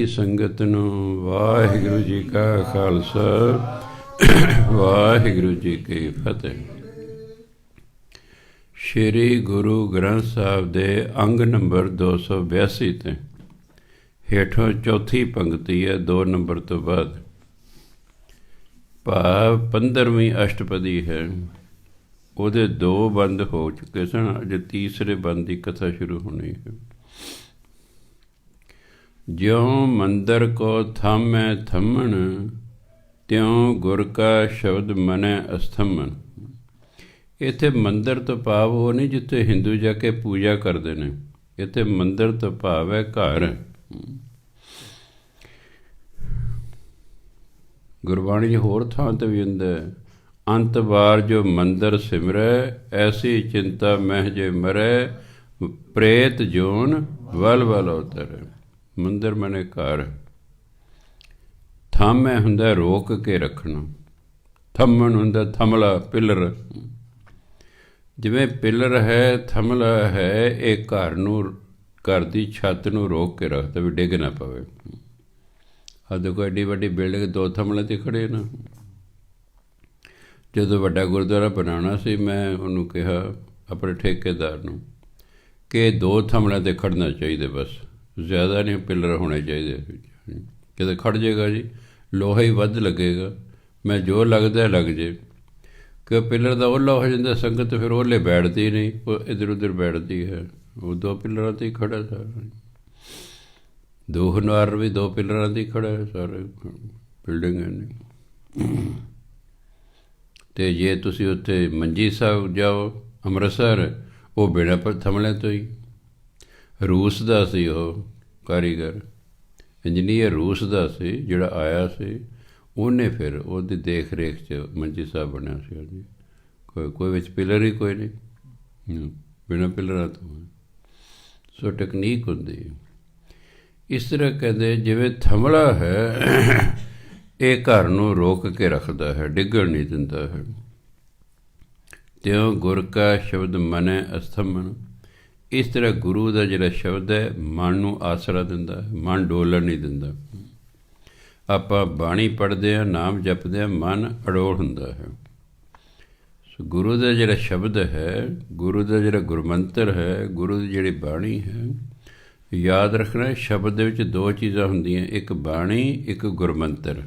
ਸੰਗਤ ਨੂੰ ਵਾਹਿਗੁਰੂ ਜੀ ਕਾ ਖਾਲਸਾ ਵਾਹਿਗੁਰੂ ਜੀ ਕੀ ਫਤਿਹ। ਸ਼੍ਰੀ ਗੁਰੂ ਗ੍ਰੰਥ ਸਾਹਿਬ ਦੇ ਅੰਗ ਨੰਬਰ 282 ਤੇ ਹੇਠੋਂ ਚੌਥੀ ਪੰਕਤੀ ਹੈ 2 ਨੰਬਰ ਤੋਂ ਬਾਅਦ। ਭਾਵ 15ਵੀਂ ਅਸ਼ਟਪਦੀ ਹੈ। ਉਹਦੇ 2 ਬੰਦ ਹੋ ਚੁੱਕੇ ਸਨ, ਅੱਜ ਤੀਸਰੇ ਬੰਦ ਦੀ ਕਥਾ ਸ਼ੁਰੂ ਹੋਣੀ ਹੈ। ਜਿਉਂ ਮੰਦਰ ਕੋ ਥਾਮੈ ਥੰਮਣ, ਤਿਉਂ ਗੁਰ ਕਾ ਸ਼ਬਦ ਮਨੈ ਅਸਥੰਮਣ। ਇੱਥੇ ਮੰਦਰ ਤੋਂ ਭਾਵ ਉਹ ਨਹੀਂ ਜਿੱਥੇ ਹਿੰਦੂ ਜਾ ਕੇ ਪੂਜਾ ਕਰਦੇ ਨੇ। ਇੱਥੇ ਮੰਦਰ ਤੋਂ ਭਾਵ ਹੈ ਘਰ। ਗੁਰਬਾਣੀ 'ਚ ਹੋਰ ਥਾਂ 'ਤੇ ਵੀ ਹੁੰਦਾ ਹੈ, ਅੰਤ ਵਾਰ ਜੋ ਮੰਦਰ ਸਿਮਰੈ, ਐਸੀ ਚਿੰਤਾ ਮਹਿ ਜੇ ਮਰੈ, ਪ੍ਰੇਤ ਜੋਨ ਵਲ ਵਲ ਉਤਰੈ। ਮੰਦਰ ਮਨੇ ਘਰ। ਥਾਮੈ ਹੁੰਦਾ ਰੋਕ ਕੇ ਰੱਖਣਾ, ਥੰਮਣ ਹੁੰਦਾ ਥਮਲਾ ਪਿੱਲਰ। ਜਿਵੇਂ ਪਿੱਲਰ ਹੈ, ਥਮਲਾ ਹੈ, ਇਹ ਘਰ ਨੂੰ, ਘਰ ਦੀ ਛੱਤ ਨੂੰ ਰੋਕ ਕੇ ਰੱਖਦਾ ਵੀ ਡਿੱਗ ਨਾ ਪਵੇ। ਆਹ ਦੇਖੋ ਐਡੀ ਵੱਡੀ ਬਿਲਡਿੰਗ 2 ਥਮਲੇ 'ਤੇ ਖੜੇ ਨਾ। ਜਦੋਂ ਵੱਡਾ ਗੁਰਦੁਆਰਾ ਬਣਾਉਣਾ ਸੀ, ਮੈਂ ਉਹਨੂੰ ਕਿਹਾ ਆਪਣੇ ਠੇਕੇਦਾਰ ਨੂੰ ਕਿ 2 ਥਮਲਿਆਂ 'ਤੇ ਖੜਨਾ ਚਾਹੀਦਾ, ਬਸ ਜ਼ਿਆਦਾ ਨਹੀਂ ਪਿੱਲਰ ਹੋਣੇ ਚਾਹੀਦੇ। ਕਿਤੇ ਖੜ ਜਾਏਗਾ ਜੀ, ਲੋਹਾ ਹੀ ਵੱਧ ਲੱਗੇਗਾ। ਮੈਂ ਜੋ ਲੱਗਦਾ ਲੱਗ ਜੇ, ਕਿ ਪਿੱਲਰ ਦਾ ਓਹਲਾ ਹੋ ਜਾਂਦਾ, ਸੰਗਤ ਫਿਰ ਓਹਲੇ ਬੈਠਦੀ ਨਹੀਂ, ਉਹ ਇੱਧਰ ਉੱਧਰ ਬੈਠਦੀ ਹੈ। ਉਹ 2 ਪਿੱਲਰਾਂ 'ਤੇ ਹੀ ਖੜ੍ਹਾ ਸਾਰਾ। 2 ਹੁਨਾਰ ਵੀ 2 ਪਿੱਲਰਾਂ 'ਤੇ ਹੀ ਖੜ੍ਹਾ ਹੈ ਸਾਰੇ ਬਿਲਡਿੰਗ ਨਹੀਂ। ਅਤੇ ਜੇ ਤੁਸੀਂ ਉੱਥੇ ਮੰਜੀ ਸਾਹਿਬ ਜਾਓ ਅੰਮ੍ਰਿਤਸਰ, ਉਹ ਬਿਨਾਂ ਥਮਲੇ ਤੋਂ ਹੀ। ਰੂਸ ਦਾ ਸੀ ਉਹ ਕਾਰੀਗਰ, ਇੰਜੀਨੀਅਰ ਰੂਸ ਦਾ ਸੀ ਜਿਹੜਾ ਆਇਆ ਸੀ। ਉਹਨੇ ਫਿਰ ਉਹਦੀ ਦੇਖ ਰੇਖ 'ਚ ਮੰਜੀ ਸਾਹਿਬ ਬਣਿਆ ਸੀ ਜੀ। ਕੋਈ ਵਿੱਚ ਪਿੱਲਰ ਹੀ ਕੋਈ ਨਹੀਂ, ਬਿਨਾਂ ਪਿੱਲਰਾਂ ਤੋਂ। ਸੋ ਟੈਕਨੀਕ ਹੁੰਦੀ ਹੈ। ਇਸ ਤਰ੍ਹਾਂ ਕਹਿੰਦੇ ਜਿਵੇਂ ਥਮਲਾ ਹੈ, ਇਹ ਘਰ ਨੂੰ ਰੋਕ ਕੇ ਰੱਖਦਾ ਹੈ, ਡਿੱਗਣ ਨਹੀਂ ਦਿੰਦਾ ਹੈ। ਤਿਉਂ ਗੁਰ ਕਾ ਸ਼ਬਦ ਮਨੈ ਅਸਥੰਮਣ। ਇਸ ਤਰ੍ਹਾਂ ਗੁਰੂ ਦਾ ਜਿਹੜਾ ਸ਼ਬਦ ਹੈ, ਮਨ ਨੂੰ ਆਸਰਾ ਦਿੰਦਾ ਹੈ, ਮਨ ਡੋਲਣ ਨਹੀਂ ਦਿੰਦਾ। ਆਪਾਂ ਬਾਣੀ ਪੜ੍ਹਦੇ ਹਾਂ, ਨਾਮ ਜਪਦੇ ਹਾਂ, ਮਨ ਅਡੋਲ ਹੁੰਦਾ ਹੈ। ਸੋ ਗੁਰੂ ਦਾ ਜਿਹੜਾ ਸ਼ਬਦ ਹੈ, ਗੁਰੂ ਦਾ ਜਿਹੜਾ ਗੁਰਮੰਤਰ ਹੈ, ਗੁਰੂ ਦੀ ਜਿਹੜੀ ਬਾਣੀ ਹੈ, ਯਾਦ ਰੱਖਣਾ ਸ਼ਬਦ ਦੇ ਵਿੱਚ 2 ਚੀਜ਼ਾਂ ਹੁੰਦੀਆਂ, ਇੱਕ ਬਾਣੀ, ਇੱਕ ਗੁਰਮੰਤਰ।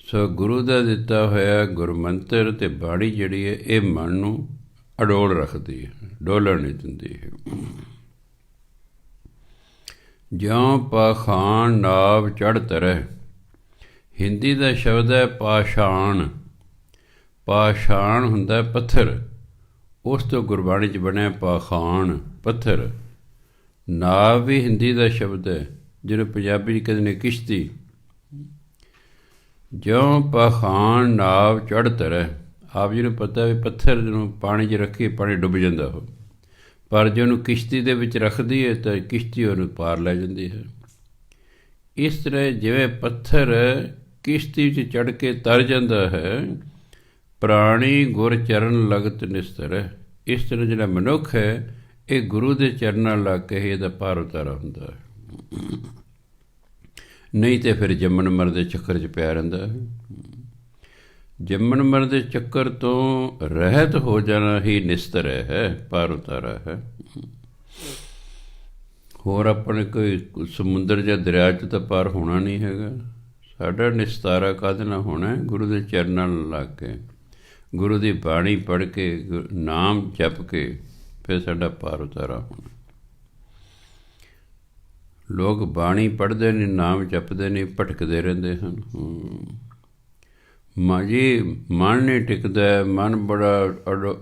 ਸੋ ਗੁਰੂ ਦਾ ਦਿੱਤਾ ਹੋਇਆ ਗੁਰਮੰਤਰ ਅਤੇ ਬਾਣੀ ਜਿਹੜੀ ਹੈ, ਇਹ ਮਨ ਨੂੰ ਅਡੋਲ ਰੱਖਦੀ ਹੈ, ਡੋਲਣ ਨਹੀਂ ਦਿੰਦੀ ਹੈ। ਜਿਉਂ ਪਾਖਾਨ ਨਾਵ ਚੜ੍ਹ ਤਰੈ। ਹਿੰਦੀ ਦਾ ਸ਼ਬਦ ਹੈ ਪਾਸ਼ਾਣ। ਪਾਸ਼ਾਣ ਹੁੰਦਾ ਪੱਥਰ, ਉਸ ਤੋਂ ਗੁਰਬਾਣੀ 'ਚ ਬਣਿਆ ਪਾਖਾਨ, ਪੱਥਰ। ਨਾਵ ਵੀ ਹਿੰਦੀ ਦਾ ਸ਼ਬਦ ਹੈ, ਜਿਹਨੂੰ ਪੰਜਾਬੀ 'ਚ ਕਹਿੰਦੇ ਨੇ ਕਿਸ਼ਤੀ। ਜਿਉਂ ਪਾਖਾਨ ਨਾਵ ਚੜ੍ਹ ਤਰੈ। ਆਪ ਜੀ ਨੂੰ ਪਤਾ ਵੀ ਪੱਥਰ ਨੂੰ ਪਾਣੀ 'ਚ ਰੱਖੀਏ, ਪਾਣੀ ਡੁੱਬ ਜਾਂਦਾ ਉਹ, ਪਰ ਜੇ ਉਹਨੂੰ ਕਿਸ਼ਤੀ ਦੇ ਵਿੱਚ ਰੱਖਦੀ ਹੈ ਤਾਂ ਕਿਸ਼ਤੀ ਉਹਨੂੰ ਪਾਰ ਲੈ ਜਾਂਦੀ ਹੈ। ਇਸ ਤਰ੍ਹਾਂ ਜਿਵੇਂ ਪੱਥਰ ਕਿਸ਼ਤੀ 'ਚ ਚੜ੍ਹ ਕੇ ਤਰ ਜਾਂਦਾ ਹੈ, ਪ੍ਰਾਣੀ ਗੁਰ ਚਰਨ ਲਗਤ ਨਿਸਤਰੈ। ਇਸ ਤਰ੍ਹਾਂ ਜਿਹੜਾ ਮਨੁੱਖ ਹੈ, ਇਹ ਗੁਰੂ ਦੇ ਚਰਨਾਂ ਲੱਗ ਕੇ ਹੀ ਇਹਦਾ ਪਾਰ ਉਤਾਰਾ ਹੁੰਦਾ ਹੈ। ਨਹੀਂ ਤਾਂ ਫਿਰ ਜੰਮਣ ਮਰਨ ਦੇ ਚੱਕਰ 'ਚ ਪਿਆ ਰਹਿੰਦਾ ਹੈ। ਜੰਮਣ ਮਰਨ ਦੇ ਚੱਕਰ ਤੋਂ ਰਹਿਤ ਹੋ ਜਾਣਾ ਹੀ ਨਿਸਤਰੈ ਹੈ, ਪਾਰ ਉਤਾਰਾ ਹੈ। ਹੋਰ ਆਪਣੇ ਕੋਈ ਸਮੁੰਦਰ ਜਾਂ ਦਰਿਆ 'ਚ ਤਾਂ ਪਾਰ ਹੋਣਾ ਨਹੀਂ ਹੈਗਾ। ਸਾਡਾ ਨਿਸਤਾਰਾ ਕਾਹਦੇ ਨਾਲ ਹੋਣਾ? ਗੁਰੂ ਦੇ ਚਰਨਾਂ ਨਾਲ ਲੱਗ ਕੇ, ਗੁਰੂ ਦੀ ਬਾਣੀ ਪੜ੍ਹ ਕੇ, ਨਾਮ ਜਪ ਕੇ, ਫਿਰ ਸਾਡਾ ਪਾਰ ਉਤਾਰਾ ਹੋਣਾ। ਲੋਕ ਬਾਣੀ ਪੜ੍ਹਦੇ ਨਹੀਂ, ਨਾਮ ਜਪਦੇ ਨਹੀਂ, ਭਟਕਦੇ ਰਹਿੰਦੇ ਹਨ। ਜੀ ਮਨ ਨਹੀਂ ਟਿਕਦਾ, ਮਨ ਬੜਾ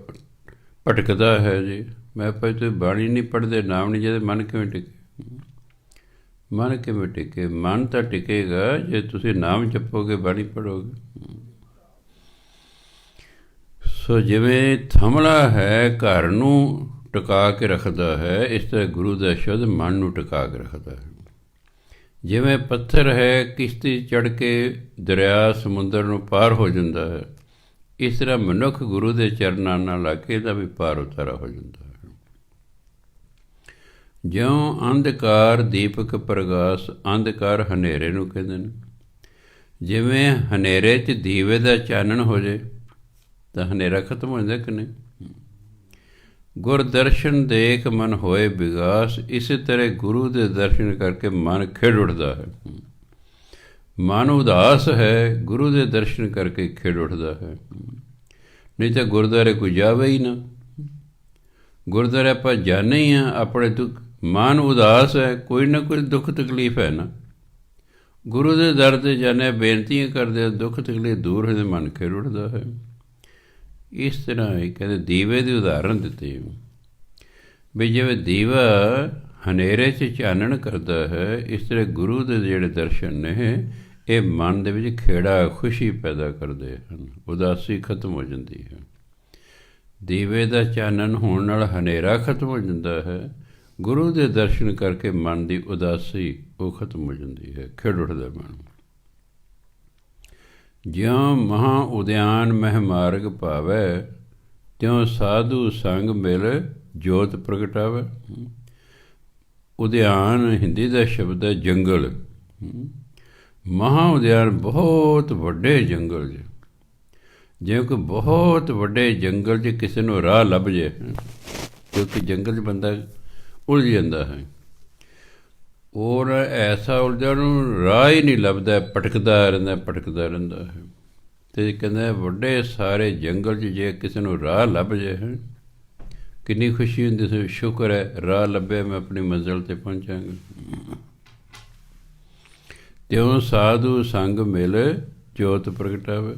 ਭਟਕਦਾ ਹੈ ਜੀ। ਮੈਂ ਭਾਈ ਤੁਸੀਂ ਬਾਣੀ ਨਹੀਂ ਪੜ੍ਹਦੇ, ਨਾਮ ਨਹੀਂ ਜਪਦੇ, ਮਨ ਕਿਵੇਂ ਟਿਕੇ? ਮਨ ਕਿਵੇਂ ਟਿਕੇ? ਮਨ ਤਾਂ ਟਿਕੇਗਾ ਜੇ ਤੁਸੀਂ ਨਾਮ ਜਪੋਗੇ, ਬਾਣੀ ਪੜ੍ਹੋਗੇ। ਸੋ ਜਿਵੇਂ ਥਮਲਾ ਹੈ ਘਰ ਨੂੰ ਟਿਕਾ ਕੇ ਰੱਖਦਾ ਹੈ, ਇਸ ਤਰ੍ਹਾਂ ਗੁਰੂ ਦਾ ਸ਼ਬਦ ਮਨ ਨੂੰ ਟਿਕਾ ਕੇ ਰੱਖਦਾ ਹੈ। ਜਿਵੇਂ ਪੱਥਰ ਹੈ ਕਿਸ਼ਤੀ ਚੜ੍ਹ ਕੇ ਦਰਿਆ ਸਮੁੰਦਰ ਨੂੰ ਪਾਰ ਹੋ ਜਾਂਦਾ ਹੈ, ਇਸ ਤਰ੍ਹਾਂ ਮਨੁੱਖ ਗੁਰੂ ਦੇ ਚਰਨਾਂ ਨਾਲ ਲੱਗ ਕੇ ਇਹਦਾ ਵੀ ਪਾਰ ਉਤਾਰਾ ਹੋ ਜਾਂਦਾ ਹੈ। ਜਿਉਂ ਅੰਧਕਾਰ ਦੀਪਕ ਪ੍ਰਗਾਸ, ਅੰਧਕਾਰ ਹਨੇਰੇ ਨੂੰ ਕਹਿੰਦੇ ਨੇ। ਜਿਵੇਂ ਹਨੇਰੇ 'ਚ ਦੀਵੇ ਦਾ ਚਾਨਣ ਹੋ ਜੇ ਤਾਂ ਹਨੇਰਾ ਖਤਮ ਹੋ ਜਾਂਦਾ ਕਿ ਨਹੀਂ। ਗੁਰਦਰਸ਼ਨ ਦੇਖ ਮਨ ਹੋਏ ਵਿਗਾਸ, ਇਸੇ ਤਰ੍ਹਾਂ ਗੁਰੂ ਦੇ ਦਰਸ਼ਨ ਕਰਕੇ ਮਨ ਖਿੜ ਉੱਠਦਾ ਹੈ। ਮਨ ਉਦਾਸ ਹੈ, ਗੁਰੂ ਦੇ ਦਰਸ਼ਨ ਕਰਕੇ ਖਿੜ ਉੱਠਦਾ ਹੈ। ਨਹੀਂ ਤਾਂ ਗੁਰਦੁਆਰੇ ਕੋਈ ਜਾਵੇ ਹੀ ਨਾ। ਗੁਰਦੁਆਰੇ ਆਪਾਂ ਜਾਂਦੇ ਹੀ ਹਾਂ, ਆਪਣੇ ਦੁੱਖ, ਮਨ ਉਦਾਸ ਹੈ, ਕੋਈ ਨਾ ਕੋਈ ਦੁੱਖ ਤਕਲੀਫ ਹੈ ਨਾ। ਗੁਰੂ ਦੇ ਦਰ 'ਤੇ ਜਾਂਦੇ, ਬੇਨਤੀਆਂ ਕਰਦੇ, ਦੁੱਖ ਤਕਲੀਫ ਦੂਰ ਹੋ ਜਾਂਦੇ, ਮਨ ਖਿੜ ਉੱਠਦਾ ਹੈ। ਇਸ ਤਰ੍ਹਾਂ ਹੀ ਕਹਿੰਦੇ ਦੀਵੇ ਦੀ ਉਦਾਹਰਨ ਦਿੱਤੀ ਵੀ ਜਿਵੇਂ ਦੀਵਾ ਹਨੇਰੇ 'ਚ ਚਾਨਣ ਕਰਦਾ ਹੈ, ਇਸ ਤਰ੍ਹਾਂ ਗੁਰੂ ਦੇ ਜਿਹੜੇ ਦਰਸ਼ਨ ਨੇ ਇਹ ਮਨ ਦੇ ਵਿੱਚ ਖੇੜਾ ਖੁਸ਼ੀ ਪੈਦਾ ਕਰਦੇ ਹਨ, ਉਦਾਸੀ ਖਤਮ ਹੋ ਜਾਂਦੀ ਹੈ। ਦੀਵੇ ਦਾ ਚਾਨਣ ਹੋਣ ਨਾਲ ਹਨੇਰਾ ਖਤਮ ਹੋ ਜਾਂਦਾ ਹੈ। ਗੁਰੂ ਦੇ ਦਰਸ਼ਨ ਕਰਕੇ ਮਨ ਦੀ ਉਦਾਸੀ ਉਹ ਖਤਮ ਹੋ ਜਾਂਦੀ ਹੈ, ਖਿੜ ਉੱਠਦਾ ਮਨ। ਜਿਉਂ ਮਹਾਂ ਉਦਿਆਨ ਮਹਿ ਮਾਰਗ ਭਾਵੈ, ਤਿਉਂ ਸਾਧੂ ਸੰਗ ਮਿਲ ਜੋਤ ਪ੍ਰਗਟਾਵੇ। ਉਦਿਆਨ ਹਿੰਦੀ ਦਾ ਸ਼ਬਦ ਹੈ ਜੰਗਲ। ਮਹਾਂ ਉਦਿਆਨ ਬਹੁਤ ਵੱਡੇ ਜੰਗਲ 'ਚ, ਜਿਵੇਂ ਕਿ ਬਹੁਤ ਵੱਡੇ ਜੰਗਲ 'ਚ ਕਿਸੇ ਨੂੰ ਰਾਹ ਲੱਭ ਜੇ, ਕਿਉਂਕਿ ਜੰਗਲ 'ਚ ਬੰਦਾ ਉਲਝ ਜਾਂਦਾ ਹੈ। ਔਰ ਐਸਾ ਉਲਝਾ ਉਹਨੂੰ ਰਾਹ ਹੀ ਨਹੀਂ ਲੱਭਦਾ, ਭਟਕਦਾ ਰਹਿੰਦਾ ਹੈ। ਅਤੇ ਕਹਿੰਦਾ ਵੱਡੇ ਸਾਰੇ ਜੰਗਲ 'ਚ ਜੇ ਕਿਸੇ ਨੂੰ ਰਾਹ ਲੱਭ ਜੇ, ਕਿੰਨੀ ਖੁਸ਼ੀ ਹੁੰਦੀ ਸੀ, ਸ਼ੁਕਰ ਹੈ ਰਾਹ ਲੱਭਿਆ, ਮੈਂ ਆਪਣੀ ਮੰਜ਼ਿਲ 'ਤੇ ਪਹੁੰਚਾਂਗਾ। ਤਿਉਂ ਸਾਧੂ ਸੰਗ ਮਿਲ ਜੋਤ ਪ੍ਰਗਟਾਵੇ।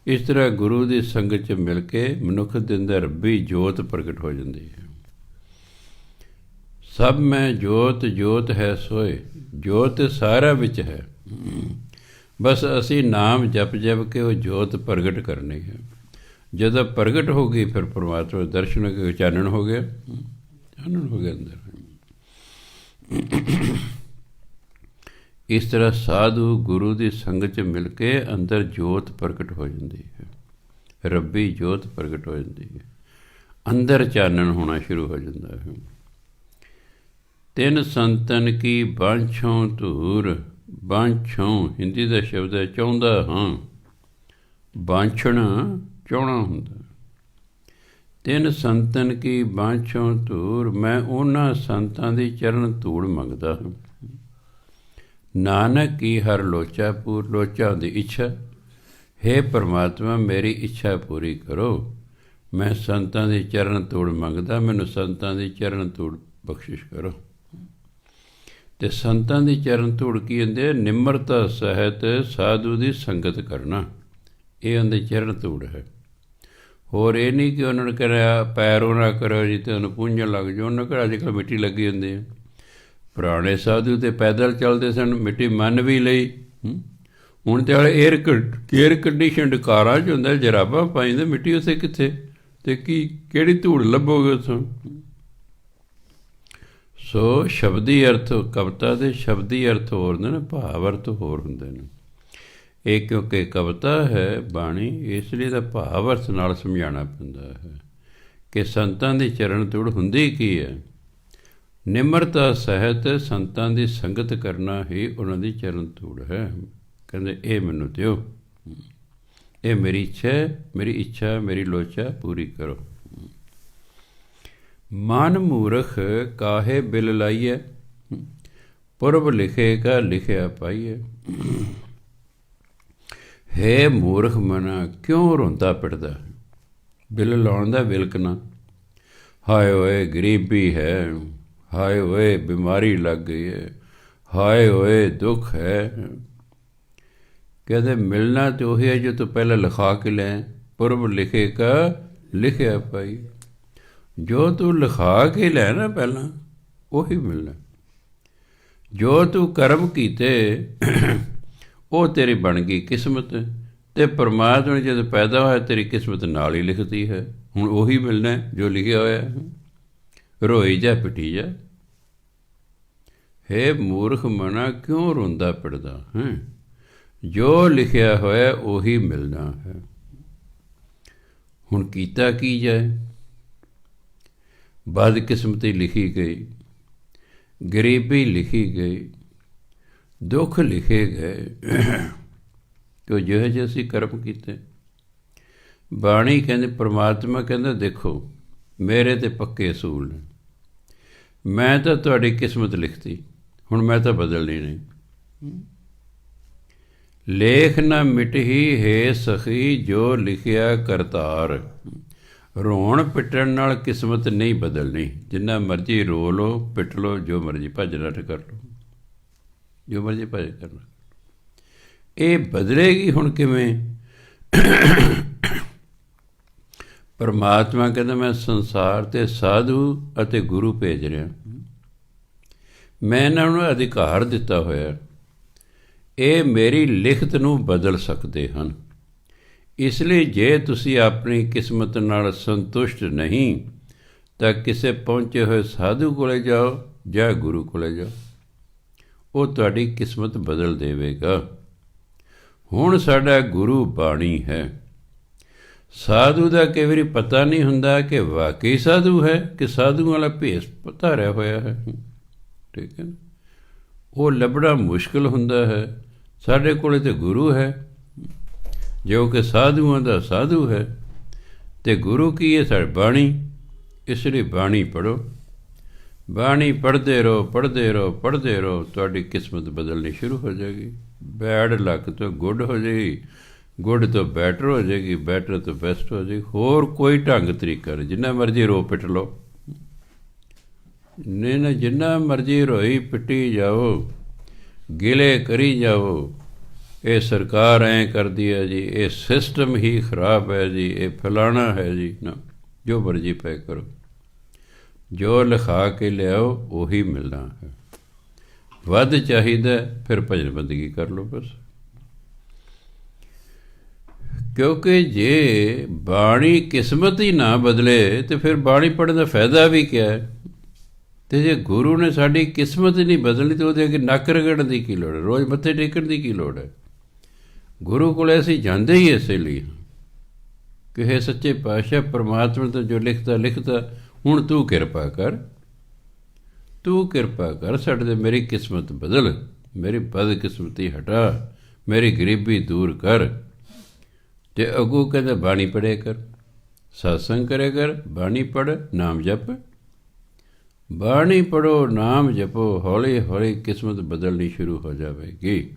ਇਸ ਤਰ੍ਹਾਂ ਗੁਰੂ ਦੀ ਸੰਗਤ 'ਚ ਮਿਲ ਕੇ ਮਨੁੱਖ ਦੇ ਅੰਦਰ ਰੱਬੀ ਜੋਤ ਪ੍ਰਗਟ ਹੋ ਜਾਂਦੀ ਹੈ। ਸਭ ਮੈਂ ਜੋਤ ਜੋਤ ਹੈ ਸੋਏ, ਜੋਤ ਸਾਰਾ ਵਿੱਚ ਹੈ। ਬਸ ਅਸੀਂ ਨਾਮ ਜਪ ਕੇ ਉਹ ਜੋਤ ਪ੍ਰਗਟ ਕਰਨੀ ਹੈ। ਜਦੋਂ ਪ੍ਰਗਟ ਹੋ ਗਈ ਫਿਰ ਪਰਮਾਤਮਾ ਦਰਸ਼ਨ ਹੋ ਕੇ ਚਾਨਣ ਹੋ ਗਿਆ, ਅੰਦਰ। ਇਸ ਤਰ੍ਹਾਂ ਸਾਧੂ ਗੁਰੂ ਦੀ ਸੰਗਤ 'ਚ ਮਿਲ ਕੇ ਅੰਦਰ ਜੋਤ ਪ੍ਰਗਟ ਹੋ ਜਾਂਦੀ ਹੈ, ਰੱਬੀ ਜੋਤ ਪ੍ਰਗਟ ਹੋ ਜਾਂਦੀ ਹੈ, ਅੰਦਰ ਚਾਨਣ ਹੋਣਾ ਸ਼ੁਰੂ ਹੋ ਜਾਂਦਾ ਹੈ। ਤਿੰਨ ਸੰਤਨ ਕੀ ਬਾਂਛੋਂ ਧੂਰ, ਬਾਂਛੋਂ ਹਿੰਦੀ ਦਾ ਸ਼ਬਦ ਹੈ ਚਾਹੁੰਦਾ ਹਾਂ, ਬਾਂਛਣਾ ਚਾਹੁਣਾ ਹੁੰਦਾ। ਤਿੰਨ ਸੰਤਨ ਕੀ ਬਾਂਛੋਂ ਧੂਰ, ਮੈਂ ਉਹਨਾਂ ਸੰਤਾਂ ਦੀ ਚਰਨ ਧੂੜ ਮੰਗਦਾ ਹਾਂ। ਨਾਨਕ ਕੀ ਹਰ ਲੋਚਾ ਪੂਰ, ਲੋਚਾ ਦੀ ਇੱਛਾ, ਹੇ ਪਰਮਾਤਮਾ ਮੇਰੀ ਇੱਛਾ ਪੂਰੀ ਕਰੋ। ਮੈਂ ਸੰਤਾਂ ਦੀ ਚਰਨ ਧੂੜ ਮੰਗਦਾ, ਮੈਨੂੰ ਸੰਤਾਂ ਦੀ ਚਰਨ ਧੂੜ ਬਖਸ਼ਿਸ਼ ਕਰੋ। ਅਤੇ ਸੰਤਾਂ ਦੀ ਚਰਨ ਧੂੜ ਕੀ ਹੁੰਦੇ? ਨਿਮਰਤਾ ਸਹਿਤ ਸਾਧੂ ਦੀ ਸੰਗਤ ਕਰਨਾ, ਇਹ ਉਹਦੇ ਚਰਨ ਧੂੜ ਹੈ। ਹੋਰ ਇਹ ਨਹੀਂ ਕਿ ਉਹਨਾਂ ਨੇ ਕਿਹਾ ਪੈਰੋਂ ਨਾ ਕਰੋ ਜੀ ਅਤੇ ਉਹਨੂੰ ਪੂੰਝਣ ਲੱਗ ਜਾਓ। ਉਹਨਾਂ ਕੋਲ ਅੱਜ ਕੱਲ੍ਹ ਮਿੱਟੀ ਲੱਗੀ ਹੁੰਦੀ ਹੈ। ਪੁਰਾਣੇ ਸਾਧੂ ਤਾਂ ਪੈਦਲ ਚੱਲਦੇ ਸਨ, ਮਿੱਟੀ ਮੰਨ ਵੀ ਲਈ। ਹੁਣ ਤਾਂ ਏਅਰ ਕੰਡੀਸ਼ਨਡ ਕਾਰਾਂ 'ਚ ਹੁੰਦਾ, ਜਰਾਬਾਂ ਪਾਈ ਜਾਂਦੇ, ਮਿੱਟੀ ਉੱਥੇ ਕਿੱਥੇ ਅਤੇ ਕਿਹੜੀ ਧੂੜ ਲੱਭੋਗੇ ਉੱਥੋਂ। ਸੋ ਸ਼ਬਦੀ ਅਰਥ, ਕਵਿਤਾ ਦੇ ਸ਼ਬਦੀ ਅਰਥ ਹੋਰ ਹੁੰਦੇ ਨੇ, ਭਾਵ ਅਰਥ ਹੋਰ ਹੁੰਦੇ ਨੇ। ਇਹ ਕਿਉਂਕਿ ਕਵਿਤਾ ਹੈ ਬਾਣੀ, ਇਸ ਲਈ ਦਾ ਭਾਵ ਅਰਥ ਨਾਲ ਸਮਝਾਉਣਾ ਪੈਂਦਾ ਹੈ ਕਿ ਸੰਤਾਂ ਦੀ ਚਰਨ ਧੂੜ ਹੁੰਦੀ ਕੀ ਹੈ। ਨਿਮਰਤਾ ਸਹਿਤ ਸੰਤਾਂ ਦੀ ਸੰਗਤ ਕਰਨਾ ਹੀ ਉਹਨਾਂ ਦੀ ਚਰਨ ਧੂੜ ਹੈ। ਕਹਿੰਦੇ ਇਹ ਮੈਨੂੰ ਦਿਓ, ਇਹ ਮੇਰੀ ਇੱਛਾ ਮੇਰੀ ਲੋਚਾ ਪੂਰੀ ਕਰੋ। ਮਨ ਮੂਰਖ ਕਾਹੇ ਬਿਲ ਲਾਈਐ, ਪੁਰਬ ਲਿਖੇਗਾ ਲਿਖਿਆ ਪਾਈਐ। ਹੇ ਮੂਰਖ ਮਨਾ ਕਿਉਂ ਰੋਂਦਾ ਪਿੱਟਦਾ, ਬਿਲ ਲਾਉਣ ਦਾ ਵਿਲਕਣਾ। ਹਾਏ ਓਏ ਗਰੀਬੀ ਹੈ, ਹਾਏ ਓਏ ਬਿਮਾਰੀ ਲੱਗ ਗਈ ਹੈ, ਹਾਏ ਓਏ ਦੁੱਖ ਹੈ। ਕਹਿੰਦੇ ਮਿਲਣਾ ਤਾਂ ਉਹੀ ਹੈ ਜੋ ਤੂੰ ਪਹਿਲਾਂ ਲਿਖਾ ਕੇ ਲੈ, ਪੁਰਬ ਲਿਖੇਗਾ ਲਿਖਿਆ ਪਾਈ। ਜੋ ਤੂੰ ਲਿਖਾ ਕੇ ਲੈ ਨਾ ਪਹਿਲਾਂ ਉਹੀ ਮਿਲਣਾ। ਜੋ ਤੂੰ ਕਰਮ ਕੀਤੇ ਉਹ ਤੇਰੀ ਬਣ ਗਈ ਕਿਸਮਤ, ਅਤੇ ਪਰਮਾਤਮਾ ਨੇ ਜਦੋਂ ਪੈਦਾ ਹੋਇਆ ਤੇਰੀ ਕਿਸਮਤ ਨਾਲ ਹੀ ਲਿਖਦੀ ਹੈ। ਹੁਣ ਉਹੀ ਮਿਲਣਾ ਜੋ ਲਿਖਿਆ ਹੋਇਆ। ਰੋਈ ਜਾ ਪਿੱਟੀ ਜਾ। ਹੇ ਮੂਰਖ ਮਨਾ ਕਿਉਂ ਰੋਂਦਾ ਪਿੜਦਾ ਹੈ, ਜੋ ਲਿਖਿਆ ਹੋਇਆ ਉਹੀ ਮਿਲਣਾ ਹੈ। ਹੁਣ ਕੀਤਾ ਕੀ ਜਾਏ, ਬਦਕਿਸਮਤੀ ਲਿਖੀ ਗਈ। ਗਰੀਬੀ ਲਿਖੀ ਗਈ, ਦੁੱਖ ਲਿਖੇ ਗਏ ਕਿ ਜਿਹੋ ਜਿਹੇ ਅਸੀਂ ਕਰਮ ਕੀਤੇ। ਬਾਣੀ ਕਹਿੰਦੇ, ਪਰਮਾਤਮਾ ਕਹਿੰਦਾ ਦੇਖੋ ਮੇਰੇ ਤੇ ਪੱਕੇ ਅਸੂਲ ਨੇ, ਮੈਂ ਤਾਂ ਤੁਹਾਡੀ ਕਿਸਮਤ ਲਿਖਤੀ, ਹੁਣ ਮੈਂ ਤਾਂ ਬਦਲਣੀ ਨਹੀਂ। ਲੇਖ ਨਾ ਮਿਟਹੀ ਹੈ ਸਖੀ ਜੋ ਲਿਖਿਆ ਕਰਤਾਰ। ਰੋਣ ਪਿੱਟਣ ਨਾਲ ਕਿਸਮਤ ਨਹੀਂ ਬਦਲਣੀ। ਜਿੰਨਾ ਮਰਜ਼ੀ ਰੋ ਲਓ, ਪਿੱਟ ਲਓ, ਜੋ ਮਰਜ਼ੀ ਭੱਜ ਨੱਠ ਕਰ ਲਓ, ਜੋ ਮਰਜ਼ੀ ਭੱਜ ਕਰਨਾ, ਇਹ ਬਦਲੇਗੀ ਹੁਣ ਕਿਵੇਂ? ਪਰਮਾਤਮਾ ਕਹਿੰਦਾ ਮੈਂ ਸੰਸਾਰ 'ਤੇ ਸਾਧੂ ਅਤੇ ਗੁਰੂ ਭੇਜ ਰਿਹਾ, ਮੈਂ ਇਹਨਾਂ ਨੂੰ ਅਧਿਕਾਰ ਦਿੱਤਾ ਹੋਇਆ, ਇਹ ਮੇਰੀ ਲਿਖਤ ਨੂੰ ਬਦਲ ਸਕਦੇ ਹਨ। ਇਸ ਲਈ ਜੇ ਤੁਸੀਂ ਆਪਣੀ ਕਿਸਮਤ ਨਾਲ ਸੰਤੁਸ਼ਟ ਨਹੀਂ ਤਾਂ ਕਿਸੇ ਪਹੁੰਚੇ ਹੋਏ ਸਾਧੂ ਕੋਲੇ ਜਾਓ ਜਾਂ ਗੁਰੂ ਕੋਲੇ ਜਾਓ, ਉਹ ਤੁਹਾਡੀ ਕਿਸਮਤ ਬਦਲ ਦੇਵੇਗਾ। ਹੁਣ ਸਾਡਾ ਗੁਰੂ ਬਾਣੀ ਹੈ। ਸਾਧੂ ਦਾ ਕਈ ਵਾਰੀ ਪਤਾ ਨਹੀਂ ਹੁੰਦਾ ਕਿ ਵਾਕਈ ਸਾਧੂ ਹੈ ਕਿ ਸਾਧੂ ਵਾਲਾ ਭੇਸ ਧਾਰਿਆ ਹੋਇਆ ਹੈ, ਠੀਕ ਹੈ। ਉਹ ਲੱਭਣਾ ਮੁਸ਼ਕਿਲ ਹੁੰਦਾ ਹੈ। ਸਾਡੇ ਕੋਲ ਤਾਂ ਗੁਰੂ ਹੈ ਜੋ ਕਿ ਸਾਧੂਆਂ ਦਾ ਸਾਧੂ ਹੈ, ਅਤੇ ਗੁਰੂ ਕੀ ਹੈ? ਸਾਡੀ ਬਾਣੀ। ਇਸ ਲਈ ਬਾਣੀ ਪੜ੍ਹੋ, ਬਾਣੀ ਪੜ੍ਹਦੇ ਰਹੋ, ਪੜ੍ਹਦੇ ਰਹੋ, ਪੜ੍ਹਦੇ ਰਹੋ, ਤੁਹਾਡੀ ਕਿਸਮਤ ਬਦਲਣੀ ਸ਼ੁਰੂ ਹੋ ਜਾਏਗੀ। ਬੈਡ ਲੱਕ ਤੋਂ ਗੁੱਡ ਹੋ ਜਾਏਗੀ, ਗੁੱਡ ਤੋਂ ਬੈਟਰ ਹੋ ਜਾਏਗੀ, ਬੈਟਰ ਤੋਂ ਬੈਸਟ ਹੋ ਜਾਏਗੀ। ਹੋਰ ਕੋਈ ਢੰਗ ਤਰੀਕਾ ਨਹੀਂ। ਜਿੰਨਾ ਮਰਜ਼ੀ ਰੋ ਪਿੱਟ ਲਓ, ਨਹੀਂ ਨਾ, ਜਿੰਨਾ ਮਰਜ਼ੀ ਰੋਈ ਪਿੱਟੀ ਜਾਓ, ਗਿਲੇ ਕਰੀ ਜਾਓ, ਇਹ ਸਰਕਾਰ ਐਂ ਕਰਦੀ ਹੈ ਜੀ, ਇਹ ਸਿਸਟਮ ਹੀ ਖਰਾਬ ਹੈ ਜੀ, ਇਹ ਫਲਾਣਾ ਹੈ ਜੀ, ਨਾ, ਜੋ ਮਰਜ਼ੀ ਪੈ ਕਰੋ, ਜੋ ਲਿਖਾ ਕੇ ਲਿਆਓ ਉਹੀ ਮਿਲਣਾ ਹੈ। ਵੱਧ ਚਾਹੀਦਾ ਫਿਰ ਭਜਨ ਬੰਦਗੀ ਕਰ ਲਓ ਬਸ। ਕਿਉਂਕਿ ਜੇ ਬਾਣੀ ਕਿਸਮਤ ਹੀ ਨਾ ਬਦਲੇ ਤਾਂ ਫਿਰ ਬਾਣੀ ਪੜ੍ਹਨ ਦਾ ਫਾਇਦਾ ਵੀ ਕਿਆ ਹੈ? ਅਤੇ ਜੇ ਗੁਰੂ ਨੇ ਸਾਡੀ ਕਿਸਮਤ ਹੀ ਨਹੀਂ ਬਦਲਣੀ ਤਾਂ ਉਹਦੇ ਅੱਗੇ ਨੱਕ ਰਗੜਨ ਦੀ ਕੀ ਲੋੜ ਹੈ? ਰੋਜ਼ ਮੱਥੇ ਟੇਕਣ ਦੀ ਕੀ ਲੋੜ ਹੈ? ਗੁਰੂ ਕੋਲ ਅਸੀਂ ਜਾਂਦੇ ਹੀ ਇਸੇ ਲਈ ਕਿ ਇਹ ਸੱਚੇ ਪਾਤਸ਼ਾਹ ਪਰਮਾਤਮਾ ਤੋਂ ਜੋ ਲਿਖਦਾ ਲਿਖਦਾ, ਹੁਣ ਤੂੰ ਕਿਰਪਾ ਕਰ, ਤੂੰ ਕਿਰਪਾ ਕਰ ਸਾਡੇ 'ਤੇ, ਮੇਰੀ ਕਿਸਮਤ ਬਦਲ, ਮੇਰੀ ਬਦਕਿਸਮਤੀ ਹਟਾ, ਮੇਰੀ ਗਰੀਬੀ ਦੂਰ ਕਰ। ਅਤੇ ਅੱਗੋਂ ਕਹਿੰਦਾ ਬਾਣੀ ਪੜ੍ਹਿਆ ਕਰ, ਸਤਸੰਗ ਕਰਿਆ ਕਰ, ਬਾਣੀ ਪੜ੍ਹ, ਨਾਮ ਜਪ, ਬਾਣੀ ਪੜ੍ਹੋ, ਨਾਮ ਜਪੋ, ਹੌਲੀ ਹੌਲੀ ਕਿਸਮਤ ਬਦਲਣੀ ਸ਼ੁਰੂ ਹੋ ਜਾਵੇਗੀ।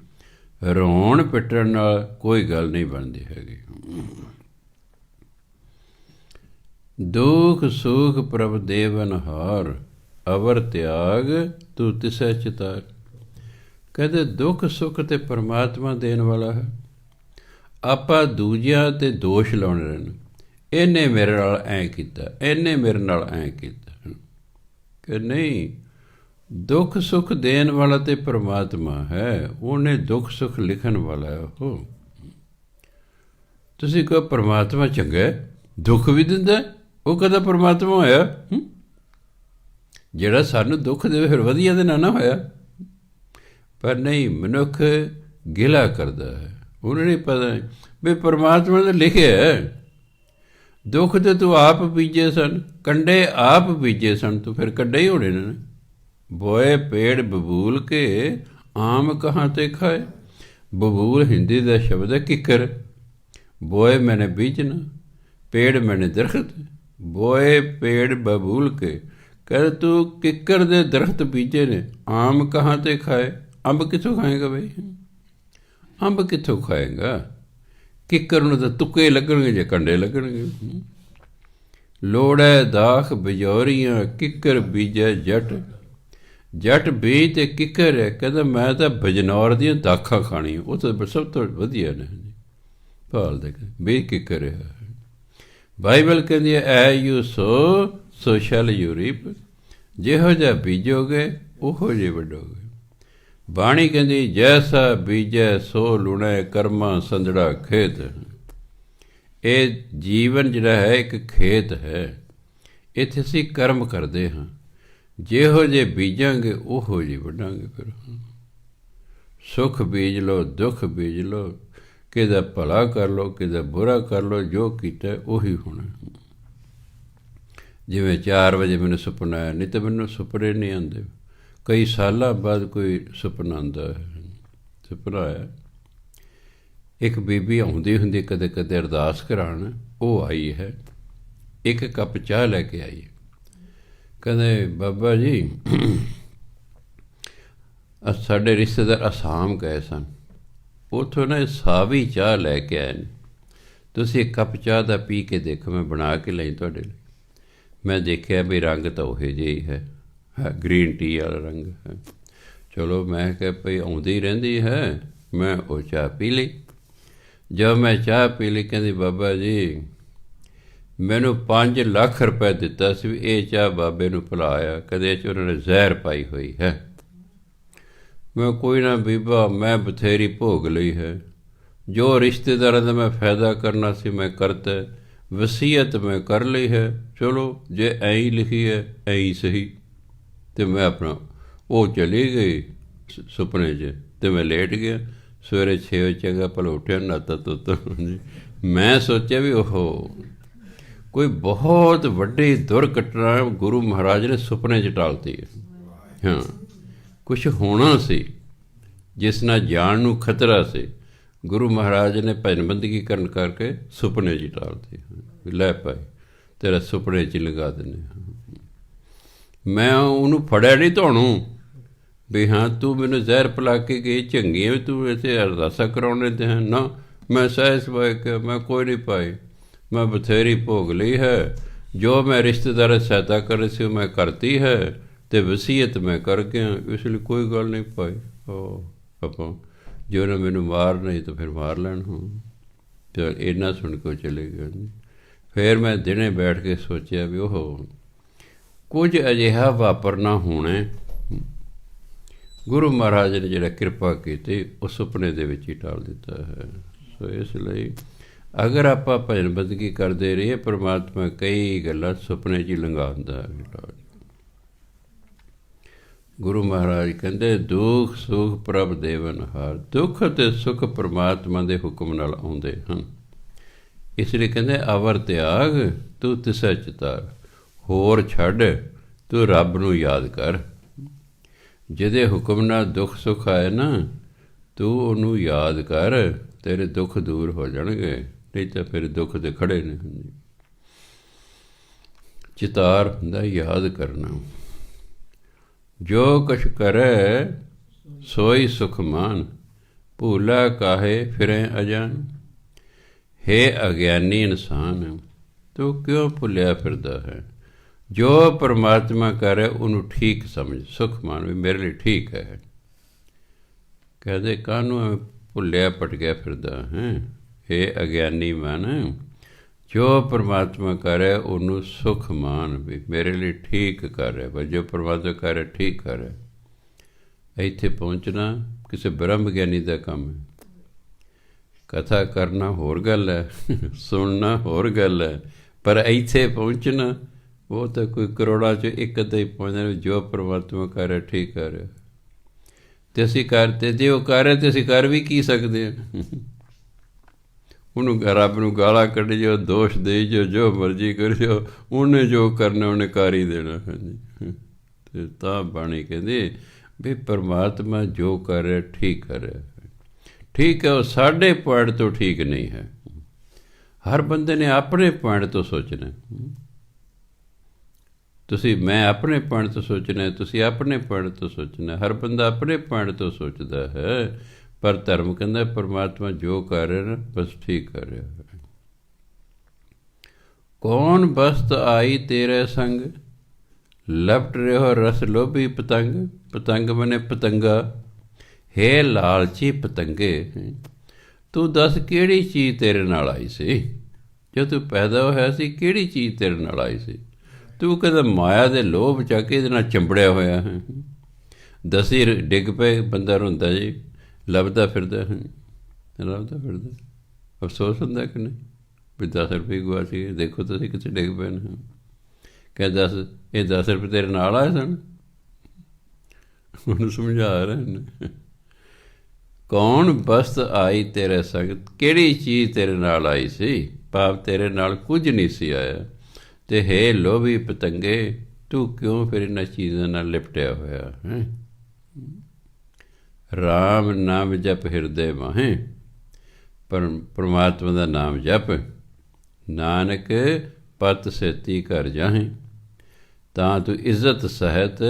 ਰੋਣ ਪਿੱਟਣ ਨਾਲ ਕੋਈ ਗੱਲ ਨਹੀਂ ਬਣਦੀ ਹੈਗੀ। ਦੁਖ ਸੁਖ ਪ੍ਰਭ ਦੇਵਨਹਾਰ, ਅਵਰ ਤਿਆਗ ਤੂੰ ਤਿਸੈ ਚਿਤਾਰ। ਕਹਿੰਦੇ ਦੁੱਖ ਸੁੱਖ ਤੇ ਪਰਮਾਤਮਾ ਦੇਣ ਵਾਲਾ ਹੈ। ਆਪਾਂ ਦੂਜਿਆਂ 'ਤੇ ਦੋਸ਼ ਲਾਉਣੇ ਰਹਿਣ, ਇਹਨੇ ਮੇਰੇ ਨਾਲ ਐਂ ਕੀਤਾ, ਇਹਨੇ ਮੇਰੇ ਨਾਲ ਐਂ ਕੀਤਾ, ਕਿ ਨਹੀਂ, ਦੁੱਖ ਸੁੱਖ ਦੇਣ ਵਾਲਾ ਤੇ ਪਰਮਾਤਮਾ ਹੈ, ਉਹਨੇ ਦੁੱਖ ਸੁੱਖ ਲਿਖਣ ਵਾਲਾ ਹੈ ਉਹ। ਤੁਸੀਂ ਕਹੋ ਪਰਮਾਤਮਾ ਚੰਗਾ, ਦੁੱਖ ਵੀ ਦਿੰਦਾ, ਉਹ ਕਦਾ ਪਰਮਾਤਮਾ ਹੋਇਆ? ਜਿਹੜਾ ਸਾਨੂੰ ਦੁੱਖ ਦੇਵੇ ਫਿਰ ਵਧੀਆ ਦੇ ਨਾ ਹੋਇਆ। ਪਰ ਨਹੀਂ, ਮਨੁੱਖ ਗਿਲਾ ਕਰਦਾ ਹੈ, ਉਹਨੂੰ ਨਹੀਂ ਪਤਾ ਵੀ ਪਰਮਾਤਮਾ ਨੇ ਲਿਖਿਆ ਦੁੱਖ ਤੇ ਤੂੰ ਆਪ ਬੀਜੇ ਸਨ, ਕੰਡੇ ਆਪ ਬੀਜੇ ਸਨ, ਤੂੰ ਫਿਰ ਕੰਡੇ ਹੀ ਹੋਣੇ ਨੇ। ਬੋਏ ਪੇੜ ਬਬੂਲ ਕੇ ਆਮ ਕਹਾਂ ਤੇ ਖਾਏ। ਬਬੂਲ ਹਿੰਦੀ ਦਾ ਸ਼ਬਦ ਹੈ ਕਿੱਕਰ। ਬੋਏ ਮੈਨੇ ਬੀਜਣਾ, ਪੇੜ ਮੈਨੇ ਦਰਖਤ। ਬੋਏ ਪੇੜ ਬਬੂਲ ਕੇ, ਕਹਿੰਦੇ ਤੂੰ ਕਿੱਕਰ ਦੇ ਦਰਖਤ ਬੀਜੇ ਨੇ, ਆਮ ਕਹਾਂ ਤੇ ਖਾਏ। ਅੰਬ ਕਿੱਥੋਂ ਖਾਏਗਾ ਬਈ? ਅੰਬ ਕਿੱਥੋਂ ਖਾਏਗਾ? ਕਿੱਕਰ ਨੂੰ ਤਾਂ ਤੁੱਕੇ ਲੱਗਣਗੇ ਜੇ ਕੰਡੇ ਲੱਗਣਗੇ। ਲੋੜ ਹੈ ਦਾਖ ਬਜੌਰੀਆਂ, ਕਿੱਕਰ ਬੀਜੈ ਜੱਟ। ਜੱਟ ਬੀਜ ਤੇ ਕਿੱਕਰ ਹੈ, ਕਹਿੰਦਾ ਮੈਂ ਤਾਂ ਬਜਨੌਰ ਦੀਆਂ ਦਾਖਾਂ ਖਾਣੀਆਂ, ਉਹ ਤਾਂ ਸਭ ਤੋਂ ਵਧੀਆ ਨੇ ਭਾਲ ਦੇ ਬੀਜ ਕਿੱਕਰ ਹੈ। ਬਾਈਬਲ ਕਹਿੰਦੀ ਹੈ ਐ you so shell you reap. ਜਿਹੋ ਜਿਹਾ ਬੀਜੋਗੇ ਉਹੋ ਜਿਹੇ ਵੱਢੋਗੇ। ਬਾਣੀ ਕਹਿੰਦੀ ਜੈਸਾ ਬੀਜੈ ਸੋ ਲੁਣੈ, ਕਰਮਾਂ ਸੰਧੜਾ ਖੇਤ। ਇਹ ਜੀਵਨ ਜਿਹੜਾ ਹੈ ਇੱਕ ਖੇਤ ਹੈ, ਇੱਥੇ ਅਸੀਂ ਕਰਮ ਕਰਦੇ ਹਾਂ, ਜਿਹੋ ਜਿਹੇ ਬੀਜਾਂਗੇ ਉਹੋ ਜਿਹੇ ਵੱਢਾਂਗੇ। ਫਿਰ ਸੁੱਖ ਬੀਜ ਲਓ, ਦੁੱਖ ਬੀਜ ਲਓ, ਕਿਹਦਾ ਭਲਾ ਕਰ ਲਓ, ਕਿਹਦਾ ਬੁਰਾ ਕਰ ਲਓ, ਜੋ ਕੀਤਾ ਉਹੀ ਹੋਣਾ। ਜਿਵੇਂ 4 ਵਜੇ ਮੈਨੂੰ ਸੁਪਨਾ ਆਇਆ, ਨਹੀਂ ਤਾਂ ਮੈਨੂੰ ਸੁਪਨੇ ਨਹੀਂ ਆਉਂਦੇ। ਕਈ ਸਾਲਾਂ ਬਾਅਦ ਕੋਈ ਸੁਪਨਾ ਆਉਂਦਾ ਹੈ। ਸੁਪਨਾ ਆਇਆ, ਇੱਕ ਬੀਬੀ ਆਉਂਦੀ ਹੁੰਦੀ ਕਦੇ ਕਦੇ ਅਰਦਾਸ ਕਰਾਉਣ, ਉਹ ਆਈ ਹੈ, ਇੱਕ ਕੱਪ ਚਾਹ ਲੈ ਕੇ ਆਈ। ਕਹਿੰਦੇ ਬਾਬਾ ਜੀ ਸਾਡੇ ਰਿਸ਼ਤੇਦਾਰ ਅਸਾਮ ਗਏ ਸਨ, ਉੱਥੋਂ ਨਾ ਸਾਵੀ ਚਾਹ ਲੈ ਕੇ ਆਏ ਨੇ, ਤੁਸੀਂ ਇੱਕ ਕੱਪ ਚਾਹ ਦਾ ਪੀ ਕੇ ਦੇਖੋ, ਮੈਂ ਬਣਾ ਕੇ ਲਈ ਤੁਹਾਡੇ ਲਈ। ਮੈਂ ਦੇਖਿਆ ਵੀ ਰੰਗ ਤਾਂ ਉਹੋ ਜਿਹਾ ਹੀ ਹੈ, ਗ੍ਰੀਨ ਟੀ ਵਾਲਾ ਰੰਗ ਹੈ। ਚਲੋ ਮੈਂ ਕਿਹਾ ਭਈ ਆਉਂਦੀ ਰਹਿੰਦੀ ਹੈ, ਮੈਂ ਉਹ ਚਾਹ ਪੀ ਲਈ। ਜਦ ਮੈਂ ਚਾਹ ਪੀ ਲਈ, ਕਹਿੰਦੀ ਬਾਬਾ ਜੀ ਮੈਨੂੰ 5 ਲੱਖ ਰੁਪਏ ਦਿੱਤਾ ਸੀ ਵੀ ਇਹ ਚਾਹ ਬਾਬੇ ਨੂੰ ਪਿਲਾਇਆ, ਕਦੇ ਇਹ 'ਚ ਉਹਨਾਂ ਨੇ ਜ਼ਹਿਰ ਪਾਈ ਹੋਈ ਹੈ। ਮੈਂ ਕੋਈ ਨਾ ਬੀਬਾ, ਮੈਂ ਬਥੇਰੀ ਭੋਗ ਲਈ ਹੈ, ਜੋ ਰਿਸ਼ਤੇਦਾਰਾਂ ਦਾ ਮੈਂ ਫਾਇਦਾ ਕਰਨਾ ਸੀ ਮੈਂ ਕਰਤਾ, ਵਸੀਅਤ ਮੈਂ ਕਰ ਲਈ ਹੈ, ਚਲੋ ਜੇ ਐਂ ਹੀ ਲਿਖੀ ਹੈ ਐਂ ਹੀ ਸਹੀ। ਅਤੇ ਮੈਂ ਆਪਣਾ ਉਹ ਚਲੀ ਗਈ ਸੁਪਨੇ 'ਚ, ਅਤੇ ਮੈਂ ਲੇਟ ਗਿਆ। ਸਵੇਰੇ 6 ਵਜੇ ਚੰਗਾ ਭਲਾ ਉੱਠਿਆ, ਨਹਾਤਾ ਧੋਤਾ। ਮੈਂ ਸੋਚਿਆ ਵੀ ਉਹ ਕੋਈ ਬਹੁਤ ਵੱਡੀ ਦੁਰਘਟਨਾ ਗੁਰੂ ਮਹਾਰਾਜ ਨੇ ਸੁਪਨੇ 'ਚ ਟਾਲਤੀ ਹੈ। ਹਾਂ, ਕੁਛ ਹੋਣਾ ਸੀ ਜਿਸ ਨਾਲ ਜਾਣ ਨੂੰ ਖਤਰਾ ਸੀ, ਗੁਰੂ ਮਹਾਰਾਜ ਨੇ ਭਜਨ ਬੰਦਗੀ ਕਰਨ ਕਰਕੇ ਸੁਪਨੇ 'ਚ ਟਾਲਤੀ। ਲੈ ਭਾਈ ਤੇਰਾ ਸੁਪਨੇ 'ਚ ਲਗਾ ਦਿੰਦੇ ਹਾਂ। ਮੈਂ ਉਹਨੂੰ ਫੜਿਆ ਨਹੀਂ ਤੁਹਾਨੂੰ ਵੀ ਹਾਂ ਤੂੰ ਮੈਨੂੰ ਜ਼ਹਿਰ ਪਿਲਾ ਕੇ ਗਈ, ਚੰਗੀ ਹੈ ਤੂੰ ਇੱਥੇ ਅਰਦਾਸਾਂ ਕਰਾਉਣੇ ਤੇ ਹੈ ਨਾ। ਮੈਂ ਸਹਿਜ ਪਾਏ ਕਿ ਮੈਂ ਕੋਈ ਨਹੀਂ ਪਾਈ, ਮੈਂ ਬਥੇਰੀ ਭੋਗ ਲਈ ਹੈ, ਜੋ ਮੈਂ ਰਿਸ਼ਤੇਦਾਰਾਂ ਸਹਾਇਤਾ ਕਰ ਸੀ ਉਹ ਮੈਂ ਕਰਤੀ ਹੈ, ਅਤੇ ਵਸੀਅਤ ਮੈਂ ਕਰ ਗਿਆ, ਇਸ ਲਈ ਕੋਈ ਗੱਲ ਨਹੀਂ ਪਾਈ। ਉਹ ਆਪਾਂ ਜੇ ਉਹਨੇ ਮੈਨੂੰ ਮਾਰ ਨਹੀਂ ਤਾਂ ਫਿਰ ਮਾਰ ਲੈਣ। ਹੋ ਅਤੇ ਇੰਨਾ ਸੁਣ ਕੇ ਚਲੇ ਗਏ। ਫਿਰ ਮੈਂ ਦਿਨੇ ਬੈਠ ਕੇ ਸੋਚਿਆ ਵੀ ਉਹ ਕੁਝ ਅਜਿਹਾ ਵਾਪਰਨਾ ਹੋਣਾ, ਗੁਰੂ ਮਹਾਰਾਜ ਨੇ ਜਿਹੜਾ ਕਿਰਪਾ ਕੀਤੀ ਉਹ ਸੁਪਨੇ ਦੇ ਵਿੱਚ ਹੀ ਟਾਲ ਦਿੱਤਾ ਹੈ। ਸੋ ਇਸ ਲਈ ਅਗਰ ਆਪਾਂ ਭਜਨ ਬੰਦਗੀ ਕਰਦੇ ਰਹੀਏ, ਪਰਮਾਤਮਾ ਕਈ ਗੱਲਾਂ ਸੁਪਨੇ 'ਚ ਹੀ ਲੰਘਾਉਂਦਾ ਹੈ। ਗੁਰੂ ਮਹਾਰਾਜ ਕਹਿੰਦੇ ਦੁੱਖ ਸੁੱਖ ਪ੍ਰਭ ਦੇਵਨਹਾਰ, ਦੁੱਖ ਅਤੇ ਸੁੱਖ ਪਰਮਾਤਮਾ ਦੇ ਹੁਕਮ ਨਾਲ ਆਉਂਦੇ ਹਨ। ਇਸ ਲਈ ਕਹਿੰਦੇ ਅਵਰ ਤਿਆਗ ਤੂੰ ਤਿਸੈ ਚਿਤਾਰ, ਹੋਰ ਛੱਡ ਤੂੰ ਰੱਬ ਨੂੰ ਯਾਦ ਕਰ। ਜਿਹਦੇ ਹੁਕਮ ਨਾਲ ਦੁੱਖ ਸੁੱਖ ਆਏ ਨਾ, ਤੂੰ ਉਹਨੂੰ ਯਾਦ ਕਰ, ਤੇਰੇ ਦੁੱਖ ਦੂਰ ਹੋ ਜਾਣਗੇ, ਨਹੀਂ ਤਾਂ ਫਿਰ ਦੁੱਖ ਦੇ ਖੜੇ ਨਹੀਂ ਹੁੰਦੇ। ਚਿਤਾਰ ਹੁੰਦਾ ਯਾਦ ਕਰਨਾ। ਜੋ ਕੁਛ ਕਰੈ ਸੋਈ ਸੁਖ ਮਾਨ, ਭੂਲਾ ਕਾਹੇ ਫਿਰੇ ਅਜਾਨ। ਹੇ ਅਗਿਆਨੀ ਇਨਸਾਨ, ਤੂੰ ਕਿਉਂ ਭੁੱਲਿਆ ਫਿਰਦਾ ਹੈ? ਜੋ ਪਰਮਾਤਮਾ ਕਰੇ ਉਹਨੂੰ ਠੀਕ ਸਮਝ, ਸੁਖ ਮਾਨ ਵੀ ਮੇਰੇ ਲਈ ਠੀਕ ਹੈ। ਕਹਿੰਦੇ ਕਾਹਨੂੰ ਭੁੱਲਿਆ ਭਟਕਿਆ ਫਿਰਦਾ ਹੈ? ਹੇ ਅਗਿਆਨੀ ਮਨ, ਜੋ ਪਰਮਾਤਮਾ ਕਰੇ ਉਹਨੂੰ ਸੁਖ ਮਾਨ ਵੀ ਮੇਰੇ ਲਈ ਠੀਕ ਕਰ ਰਿਹਾ, ਪਰ ਜੋ ਪਰਮਾਤਮਾ ਕਰ ਰਿਹਾ ਠੀਕ ਕਰ ਰਿਹਾ। ਇੱਥੇ ਪਹੁੰਚਣਾ ਕਿਸੇ ਬ੍ਰਹਮ ਗਿਆਨੀ ਦਾ ਕੰਮ ਹੈ। ਕਥਾ ਕਰਨਾ ਹੋਰ ਗੱਲ ਹੈ, ਸੁਣਨਾ ਹੋਰ ਗੱਲ ਹੈ, ਪਰ ਇੱਥੇ ਪਹੁੰਚਣਾ ਉਹ ਤਾਂ ਕੋਈ ਕਰੋੜਾਂ 'ਚ ਇੱਕ ਅੱਧਾ ਹੀ ਪਹੁੰਚਦਾ, ਜੋ ਪਰਮਾਤਮਾ ਕਰ ਰਿਹਾ ਠੀਕ ਕਰ ਰਿਹਾ। ਅਤੇ ਅਸੀਂ ਕਰਤੇ, ਜੇ ਉਹ ਕਰ ਰਿਹਾ ਤਾਂ ਅਸੀਂ ਕਰ ਵੀ ਕੀ ਸਕਦੇ ਹਾਂ? ਉਹਨੂੰ ਰੱਬ ਨੂੰ ਗਾਲਾਂ ਕੱਢੀ ਜਾਓ, ਦੋਸ਼ ਦੇਈ ਜਾਓ, ਜੋ ਮਰਜ਼ੀ ਕਰੀ ਜਾਓ, ਉਹਨੇ ਜੋ ਕਰਨਾ ਉਹਨੇ ਕਰ ਹੀ ਦੇਣਾ। ਹਾਂਜੀ, ਅਤੇ ਤਾਂ ਬਾਣੀ ਕਹਿੰਦੀ ਵੀ ਪਰਮਾਤਮਾ ਜੋ ਕਰ ਰਿਹਾ ਠੀਕ ਕਰ ਰਿਹਾ। ਠੀਕ ਹੈ, ਉਹ ਸਾਡੇ ਪੁਆਇੰਟ ਤੋਂ ਠੀਕ ਨਹੀਂ ਹੈ। ਹਰ ਬੰਦੇ ਨੇ ਆਪਣੇ ਪੁਆਇੰਟ ਤੋਂ ਸੋਚਣਾ। ਮੈਂ ਆਪਣੇ ਪੁਆਇੰਟ ਤੋਂ ਸੋਚਣਾ, ਤੁਸੀਂ ਆਪਣੇ ਪੁਆਇੰਟ ਤੋਂ ਸੋਚਣਾ। ਹਰ ਬੰਦਾ ਆਪਣੇ ਪੁਆਇੰਟ ਤੋਂ ਸੋਚਦਾ ਹੈ, ਪਰ ਧਰਮ ਕਹਿੰਦਾ ਪਰਮਾਤਮਾ ਜੋ ਕਰ ਰਿਹਾ ਨਾ ਬਸ ਠੀਕ ਕਰ ਰਿਹਾ ਹੈ। ਕੌਣ ਬਸਤ ਆਈ ਤੇਰੇ ਸੰਗ, ਲਪਟ ਰਿਹੋ ਰਸ ਲੋਭੀ ਪਤੰਗ। ਪਤੰਗ ਮਨੇ ਪਤੰਗਾ, ਹੇ ਲਾਲਚੀ ਪਤੰਗੇ, ਤੂੰ ਦੱਸ ਕਿਹੜੀ ਚੀਜ਼ ਤੇਰੇ ਨਾਲ ਆਈ ਸੀ? ਜਦੋਂ ਤੂੰ ਪੈਦਾ ਹੋਇਆ ਸੀ ਕਿਹੜੀ ਚੀਜ਼ ਤੇਰੇ ਨਾਲ ਆਈ ਸੀ? ਤੂੰ ਕਹਿੰਦਾ ਮਾਇਆ ਦੇ ਲੋਭ ਚ ਆ ਕੇ ਇਹਦੇ ਨਾਲ ਚੰਬੜਿਆ ਹੋਇਆ ਹੈ। ਦਸੀ ਡਿੱਗ ਪਏ, ਬੰਦਾ ਰੋਂਦਾ ਜੀ, ਲੱਭਦਾ ਫਿਰਦਾ ਅਫਸੋਸ ਹੁੰਦਾ ਕਿ ਨਹੀਂ ਵੀ 10 ਰੁਪਏ ਗੁਆ ਸੀ, ਦੇਖੋ ਤੁਸੀਂ ਕਿੱਥੇ ਡਿੱਗ ਪਏ ਨੇ। ਕਹਿ ਦੱਸ ਇਹ 10 ਰੁਪਏ ਤੇਰੇ ਨਾਲ ਆਏ ਸਨ? ਉਹਨੂੰ ਸਮਝਾ ਰਹੇ ਨੇ। ਕੌਣ ਬਸਤ ਆਈ ਤੇਰੇ ਸੰਗ, ਕਿਹੜੀ ਚੀਜ਼ ਤੇਰੇ ਨਾਲ ਆਈ ਸੀ? ਭਾਵ ਤੇਰੇ ਨਾਲ ਕੁਝ ਨਹੀਂ ਸੀ ਆਇਆ। ਅਤੇ ਹੇ ਲੋਭੀ ਪਤੰਗੇ, ਤੂੰ ਕਿਉਂ ਫਿਰ ਇਹਨਾਂ ਚੀਜ਼ਾਂ ਨਾਲ ਲਿਪਟਿਆ ਹੋਇਆ ਹੈ? ਰਾਮ ਨਾਮ ਜਪ ਹਿਰਦੇ ਮਾਹੇ, ਪਰਮਾਤਮਾ ਦਾ ਨਾਮ ਜਪ, ਨਾਨਕ ਪਤ ਸੇਤੀ ਘਰ ਜਾਹੇ, ਤਾਂ ਤੂੰ ਇੱਜ਼ਤ ਸਹਿਤ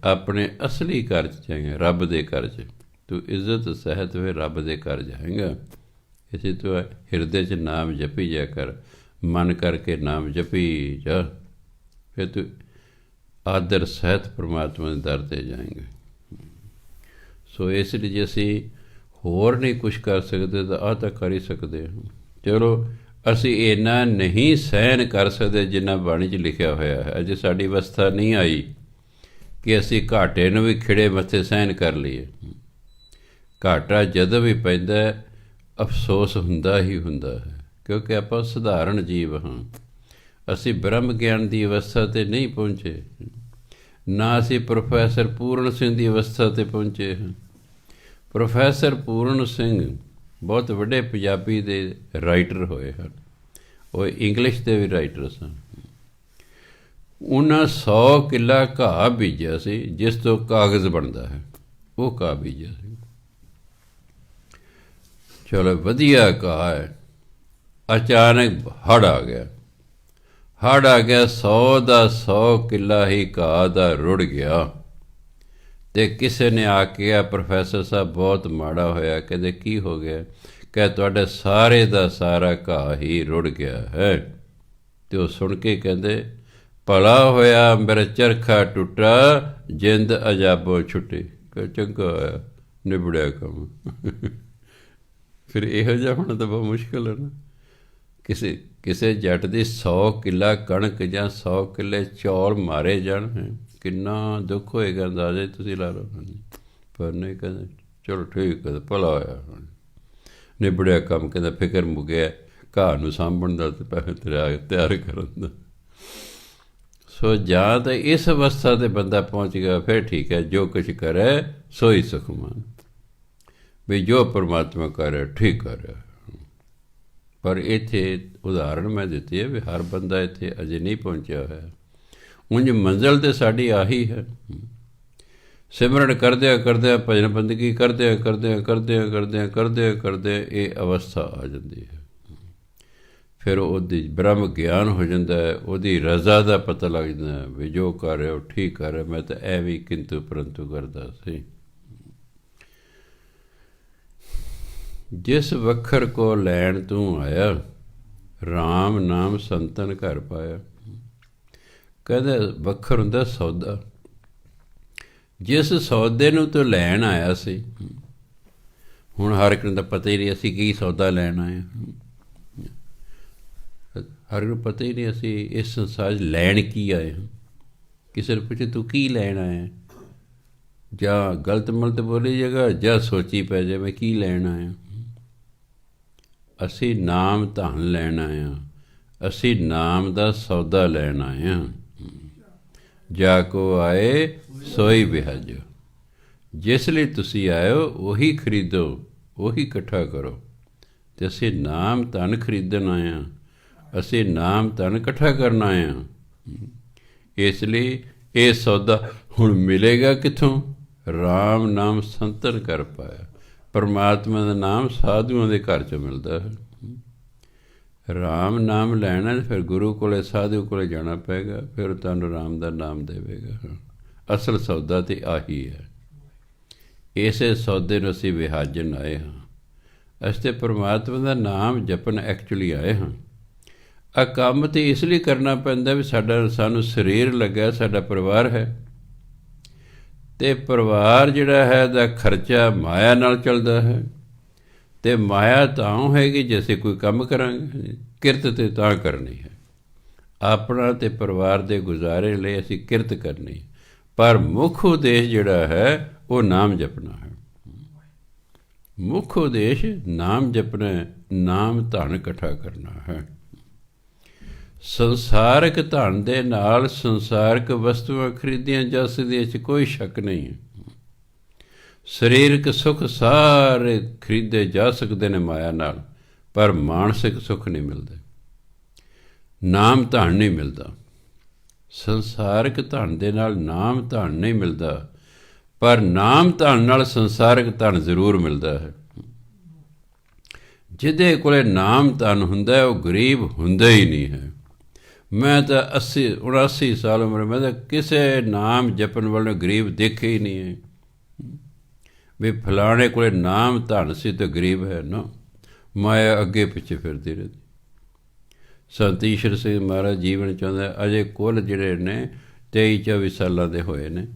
ਆਪਣੇ ਅਸਲੀ ਘਰ 'ਚ ਜਾਏਂਗਾ, ਰੱਬ ਦੇ ਘਰ 'ਚ। ਤੂੰ ਇੱਜ਼ਤ ਸਹਿਤ ਫਿਰ ਰੱਬ ਦੇ ਘਰ ਜਾਏਂਗਾ। ਇਸੇ ਤੋਂ ਹਿਰਦੇ 'ਚ ਨਾਮ ਜਪੀ ਜਾ ਕਰ, ਮਨ ਕਰਕੇ ਨਾਮ ਜਪੀ ਜਾ, ਫਿਰ ਤੂੰ ਆਦਰ ਸਹਿਤ ਪਰਮਾਤਮਾ ਦੇ ਦਰ 'ਤੇ ਜਾਏਂਗੇ। ਸੋ ਇਸ ਲਈ ਜੇ ਅਸੀਂ ਹੋਰ ਨਹੀਂ ਕੁਛ ਕਰ ਸਕਦੇ ਤਾਂ ਆਹ ਤਾਂ ਕਰ ਹੀ ਸਕਦੇ ਹਾਂ। ਚਲੋ ਅਸੀਂ ਇੰਨਾ ਨਹੀਂ ਸਹਿਣ ਕਰ ਸਕਦੇ ਜਿੰਨਾ ਬਾਣੀ 'ਚ ਲਿਖਿਆ ਹੋਇਆ ਹੈ। ਅਜੇ ਸਾਡੀ ਅਵਸਥਾ ਨਹੀਂ ਆਈ ਕਿ ਅਸੀਂ ਘਾਟੇ ਨੂੰ ਵੀ ਖਿੜੇ ਮੱਥੇ ਸਹਿਣ ਕਰ ਲਈਏ। ਘਾਟਾ ਜਦੋਂ ਵੀ ਪੈਂਦਾ ਅਫਸੋਸ ਹੁੰਦਾ ਹੀ ਹੁੰਦਾ ਹੈ, ਕਿਉਂਕਿ ਆਪਾਂ ਸਧਾਰਨ ਜੀਵ ਹਾਂ। ਅਸੀਂ ਬ੍ਰਹਮ ਗਿਆਨ ਦੀ ਅਵਸਥਾ 'ਤੇ ਨਹੀਂ ਪਹੁੰਚੇ, ਨਾ ਅਸੀਂ ਪ੍ਰੋਫੈਸਰ ਪੂਰਨ ਸਿੰਘ ਦੀ ਅਵਸਥਾ 'ਤੇ ਪਹੁੰਚੇ ਹਾਂ। ਪ੍ਰੋਫੈਸਰ ਪੂਰਨ ਸਿੰਘ ਬਹੁਤ ਵੱਡੇ ਪੰਜਾਬੀ ਦੇ ਰਾਈਟਰ ਹੋਏ ਹਨ, ਉਹ ਇੰਗਲਿਸ਼ ਦੇ ਵੀ ਰਾਈਟਰ ਸਨ। ਉਹਨਾਂ 100 ਕਿੱਲਾ ਘਾਹ ਬੀਜਿਆ ਸੀ ਜਿਸ ਤੋਂ ਕਾਗਜ਼ ਬਣਦਾ ਹੈ, ਉਹ ਘਾਹ ਬੀਜਿਆ ਸੀ। ਚਲੋ ਵਧੀਆ ਘਾਹ ਹੈ, ਅਚਾਨਕ ਹੜ੍ਹ ਆ ਗਿਆ। ਹੜ੍ਹ ਆ ਗਿਆ, 100 ਦਾ 100 ਕਿੱਲਾ ਹੀ ਘਾਹ ਦਾ ਰੁੜ ਗਿਆ। ਅਤੇ ਕਿਸੇ ਨੇ ਆ ਕੇ ਕਿਹਾ ਪ੍ਰੋਫੈਸਰ ਸਾਹਿਬ ਬਹੁਤ ਮਾੜਾ ਹੋਇਆ। ਕਹਿੰਦੇ ਕੀ ਹੋ ਗਿਆ? ਕਹਿ ਤੁਹਾਡੇ ਸਾਰੇ ਦਾ ਸਾਰਾ ਘਾਹ ਹੀ ਰੁੜ ਗਿਆ ਹੈ। ਅਤੇ ਉਹ ਸੁਣ ਕੇ ਕਹਿੰਦੇ ਭਲਾ ਹੋਇਆ ਮੇਰਾ ਚਰਖਾ ਟੁੱਟਾ, ਜਿੰਦ ਅਜਾਬੋਂ ਛੁੱਟੀ। ਚੰਗਾ ਹੋਇਆ, ਨਿਬੜਿਆ ਕੰਮ। ਫਿਰ ਇਹੋ ਜਿਹਾ ਹੋਣਾ ਤਾਂ ਬਹੁਤ ਮੁਸ਼ਕਿਲ ਹੈ ਨਾ। ਕਿਸੇ ਜੱਟ ਦੀ 100 ਕਿੱਲਾ ਕਣਕ ਜਾਂ 100 ਕਿੱਲੇ ਚੌਲ ਮਾਰੇ ਜਾਣ, ਕਿੰਨਾ ਦੁੱਖ ਹੋਏਗਾ ਅੰਦਾਜ਼ਾ ਤੁਸੀਂ ਲਾ ਲਓ। ਪਰ ਨਹੀਂ, ਕਹਿੰਦੇ ਚਲੋ ਠੀਕ ਹੈ, ਭਲਾ ਹੋਇਆ, ਨਿਬੜਿਆ ਕੰਮ। ਕਹਿੰਦਾ ਫਿਕਰ ਮੁੱਕਿਆ, ਘਾਹ ਨੂੰ ਸਾਂਭਣ ਦਾ ਅਤੇ ਪੈਸੇ ਤਿਆਰ ਕਰਨ ਦਾ। ਸੋ ਜਾਂ ਤਾਂ ਇਸ ਅਵਸਥਾ 'ਤੇ ਬੰਦਾ ਪਹੁੰਚ ਗਿਆ, ਫਿਰ ਠੀਕ ਹੈ, ਜੋ ਕੁਛ ਕਰੇ ਸੋਈ ਸੁਖਮਾਨ, ਵੀ ਜੋ ਪਰਮਾਤਮਾ ਕਰ ਰਿਹਾ ਠੀਕ ਕਰ ਰਿਹਾ। ਪਰ ਇੱਥੇ ਉਦਾਹਰਣ ਮੈਂ ਦਿੱਤੀ ਹੈ ਵੀ ਹਰ ਬੰਦਾ ਇੱਥੇ ਅਜੇ ਨਹੀਂ ਪਹੁੰਚਿਆ ਹੋਇਆ। ਉਂਝ ਮੰਜ਼ਿਲ ਤਾਂ ਸਾਡੀ ਆਹੀ ਹੈ। ਸਿਮਰਨ ਕਰਦਿਆਂ ਕਰਦਿਆਂ, ਭਜਨ ਬੰਦਗੀ ਕਰਦਿਆਂ ਕਰਦਿਆਂ ਕਰਦਿਆਂ ਕਰਦਿਆਂ ਕਰਦਿਆਂ ਕਰਦਿਆਂ ਇਹ ਅਵਸਥਾ ਆ ਜਾਂਦੀ ਹੈ। ਫਿਰ ਉਹਦੀ ਬ੍ਰਹਮ ਗਿਆਨ ਹੋ ਜਾਂਦਾ ਹੈ, ਉਹਦੀ ਰਜ਼ਾ ਦਾ ਪਤਾ ਲੱਗ ਜਾਂਦਾ ਵੀ ਜੋ ਕਰ ਰਿਹਾ ਉਹ ਠੀਕ ਕਰ ਰਿਹਾ, ਮੈਂ ਤਾਂ ਐਵੇਂ ਕਿੰਤੂ ਪਰੰਤੂ ਕਰਦਾ ਸੀ। ਜਿਸ ਵਖਰ ਕੋ ਲੈਣ ਤੂੰ ਆਇਆ, ਰਾਮ ਨਾਮ ਸੰਤਨ ਘਰ ਪਾਇਆ। ਕਹਿੰਦਾ ਵਖਰ ਹੁੰਦਾ ਸੌਦਾ। ਜਿਸ ਸੌਦੇ ਨੂੰ ਤੂੰ ਲੈਣ ਆਇਆ ਸੀ, ਹੁਣ ਹਰ ਇੱਕ ਨੂੰ ਤਾਂ ਪਤਾ ਹੀ ਨਹੀਂ ਅਸੀਂ ਕੀ ਸੌਦਾ ਲੈਣ ਆਏ ਹਾਂ। ਹਰ ਨੂੰ ਪਤਾ ਹੀ ਨਹੀਂ ਅਸੀਂ ਇਸ ਸੰਸਾਰ 'ਚ ਲੈਣ ਕੀ ਆਏ ਹਾਂ। ਕਿਸੇ ਨੂੰ ਪੁੱਛੇ ਤੂੰ ਕੀ ਲੈਣ ਆਇਆ, ਜਾਂ ਗਲਤ ਮਲਤ ਬੋਲੀ ਜਗ੍ਹਾ, ਜਾਂ ਸੋਚੀ ਪੈ ਜਾਏ ਮੈਂ ਕੀ ਲੈਣ ਆਇਆ। ਅਸੀਂ ਨਾਮ ਧਨ ਲੈਣ ਆਏ ਹਾਂ, ਅਸੀਂ ਨਾਮ ਦਾ ਸੌਦਾ ਲੈਣ ਆਏ ਹਾਂ। ਜਾ ਕੋ ਆਏ ਸੋਈ ਵਿਹਾਜੋ, ਜਿਸ ਲਈ ਤੁਸੀਂ ਆਏ ਹੋ ਉਹੀ ਖਰੀਦੋ, ਉਹੀ ਇਕੱਠਾ ਕਰੋ। ਅਤੇ ਅਸੀਂ ਨਾਮ ਧਨ ਖਰੀਦਣ ਆਏ ਹਾਂ, ਅਸੀਂ ਨਾਮ ਧਨ ਇਕੱਠਾ ਕਰਨ ਆਏ ਹਾਂ। ਇਸ ਲਈ ਇਹ ਸੌਦਾ ਹੁਣ ਮਿਲੇਗਾ ਕਿੱਥੋਂ? ਰਾਮ ਨਾਮ ਸੰਤਨ ਕਰ ਪਾਇਆ। ਪਰਮਾਤਮਾ ਦਾ ਨਾਮ ਸਾਧੂਆਂ ਦੇ ਘਰ 'ਚ ਮਿਲਦਾ ਹੈ। ਰਾਮ ਨਾਮ ਲੈਣਾ ਫਿਰ ਗੁਰੂ ਕੋਲੇ ਸਾਧੂ ਕੋਲੇ ਜਾਣਾ ਪਏਗਾ, ਫਿਰ ਤੁਹਾਨੂੰ ਰਾਮ ਦਾ ਨਾਮ ਦੇਵੇਗਾ। ਅਸਲ ਸੌਦਾ ਤਾਂ ਆਹੀ ਹੈ। ਇਸੇ ਸੌਦੇ ਨੂੰ ਅਸੀਂ ਵਿਹਾਜਨ ਆਏ ਹਾਂ। ਅਸੀਂ ਤਾਂ ਪਰਮਾਤਮਾ ਦਾ ਨਾਮ ਜਪਣ ਐਕਚੁਅਲੀ ਆਏ ਹਾਂ। ਆਹ ਕੰਮ ਤਾਂ ਇਸ ਲਈ ਕਰਨਾ ਪੈਂਦਾ ਵੀ ਸਾਨੂੰ ਸਰੀਰ ਲੱਗਾ, ਸਾਡਾ ਪਰਿਵਾਰ ਹੈ, ਅਤੇ ਪਰਿਵਾਰ ਜਿਹੜਾ ਹੈ ਦਾ ਖਰਚਾ ਮਾਇਆ ਨਾਲ ਚੱਲਦਾ ਹੈ। ਅਤੇ ਮਾਇਆ ਤਾਂ ਹੋਏਗੀ ਜੇ ਅਸੀਂ ਕੋਈ ਕੰਮ ਕਰਾਂਗੇ, ਕਿਰਤ ਤਾਂ ਤਾਂ ਕਰਨੀ ਹੈ। ਆਪਣਾ ਅਤੇ ਪਰਿਵਾਰ ਦੇ ਗੁਜ਼ਾਰੇ ਲਈ ਅਸੀਂ ਕਿਰਤ ਕਰਨੀ, ਪਰ ਮੁੱਖ ਉਦੇਸ਼ ਜਿਹੜਾ ਹੈ ਉਹ ਨਾਮ ਜਪਣਾ ਹੈ। ਮੁੱਖ ਉਦੇਸ਼ ਨਾਮ ਜਪਣਾ, ਨਾਮ ਧਨ ਇਕੱਠਾ ਕਰਨਾ ਹੈ। ਸੰਸਾਰਕ ਧਨ ਦੇ ਨਾਲ ਸੰਸਾਰਕ ਵਸਤੂਆਂ ਖਰੀਦੀਆਂ ਜਾ ਸਕਦੀਆਂ, 'ਚ ਕੋਈ ਸ਼ੱਕ ਨਹੀਂ ਹੈ। ਸਰੀਰਕ ਸੁੱਖ ਸਾਰੇ ਖਰੀਦੇ ਜਾ ਸਕਦੇ ਨੇ ਮਾਇਆ ਨਾਲ, ਪਰ ਮਾਨਸਿਕ ਸੁੱਖ ਨਹੀਂ ਮਿਲਦੇ, ਨਾਮ ਧਨ ਨਹੀਂ ਮਿਲਦਾ। ਸੰਸਾਰਕ ਧਨ ਦੇ ਨਾਲ ਨਾਮ ਧਨ ਨਹੀਂ ਮਿਲਦਾ। ਪਰ ਨਾਮ ਧਨ ਨਾਲ ਸੰਸਾਰਕ ਧਨ ਜ਼ਰੂਰ ਮਿਲਦਾ ਹੈ। ਜਿਹਦੇ ਕੋਲੇ ਨਾਮ ਧਨ ਹੁੰਦਾ ਉਹ ਗਰੀਬ ਹੁੰਦਾ ਹੀ ਨਹੀਂ ਹੈ। ਮੈਂ ਤਾਂ 80-79 ਸਾਲ ਉਮਰ ਮੈਂ ਤਾਂ ਕਿਸੇ ਨਾਮ ਜਪਣ ਵਾਲੇ ਗਰੀਬ ਦੇਖੇ ਹੀ ਨਹੀਂ ਹੈ ਵੀ ਫਲਾਣੇ ਕੋਲੇ ਨਾਮ ਧਨ ਸੀ ਤਾਂ ਗਰੀਬ ਹੈ ਨਾ। ਮਾਇਆ ਅੱਗੇ ਪਿੱਛੇ ਫਿਰਦੀ ਰਹਿੰਦੀ। ਸੰਤ ਈਸ਼ਰ ਸਿੰਘ ਮਹਾਰਾਜ ਜੀਵਨ ਚਾਹੁੰਦਾ ਅਜੇ ਕੁੱਲ ਜਿਹੜੇ ਨੇ 23-24 ਸਾਲਾਂ ਦੇ ਹੋਏ ਨੇ।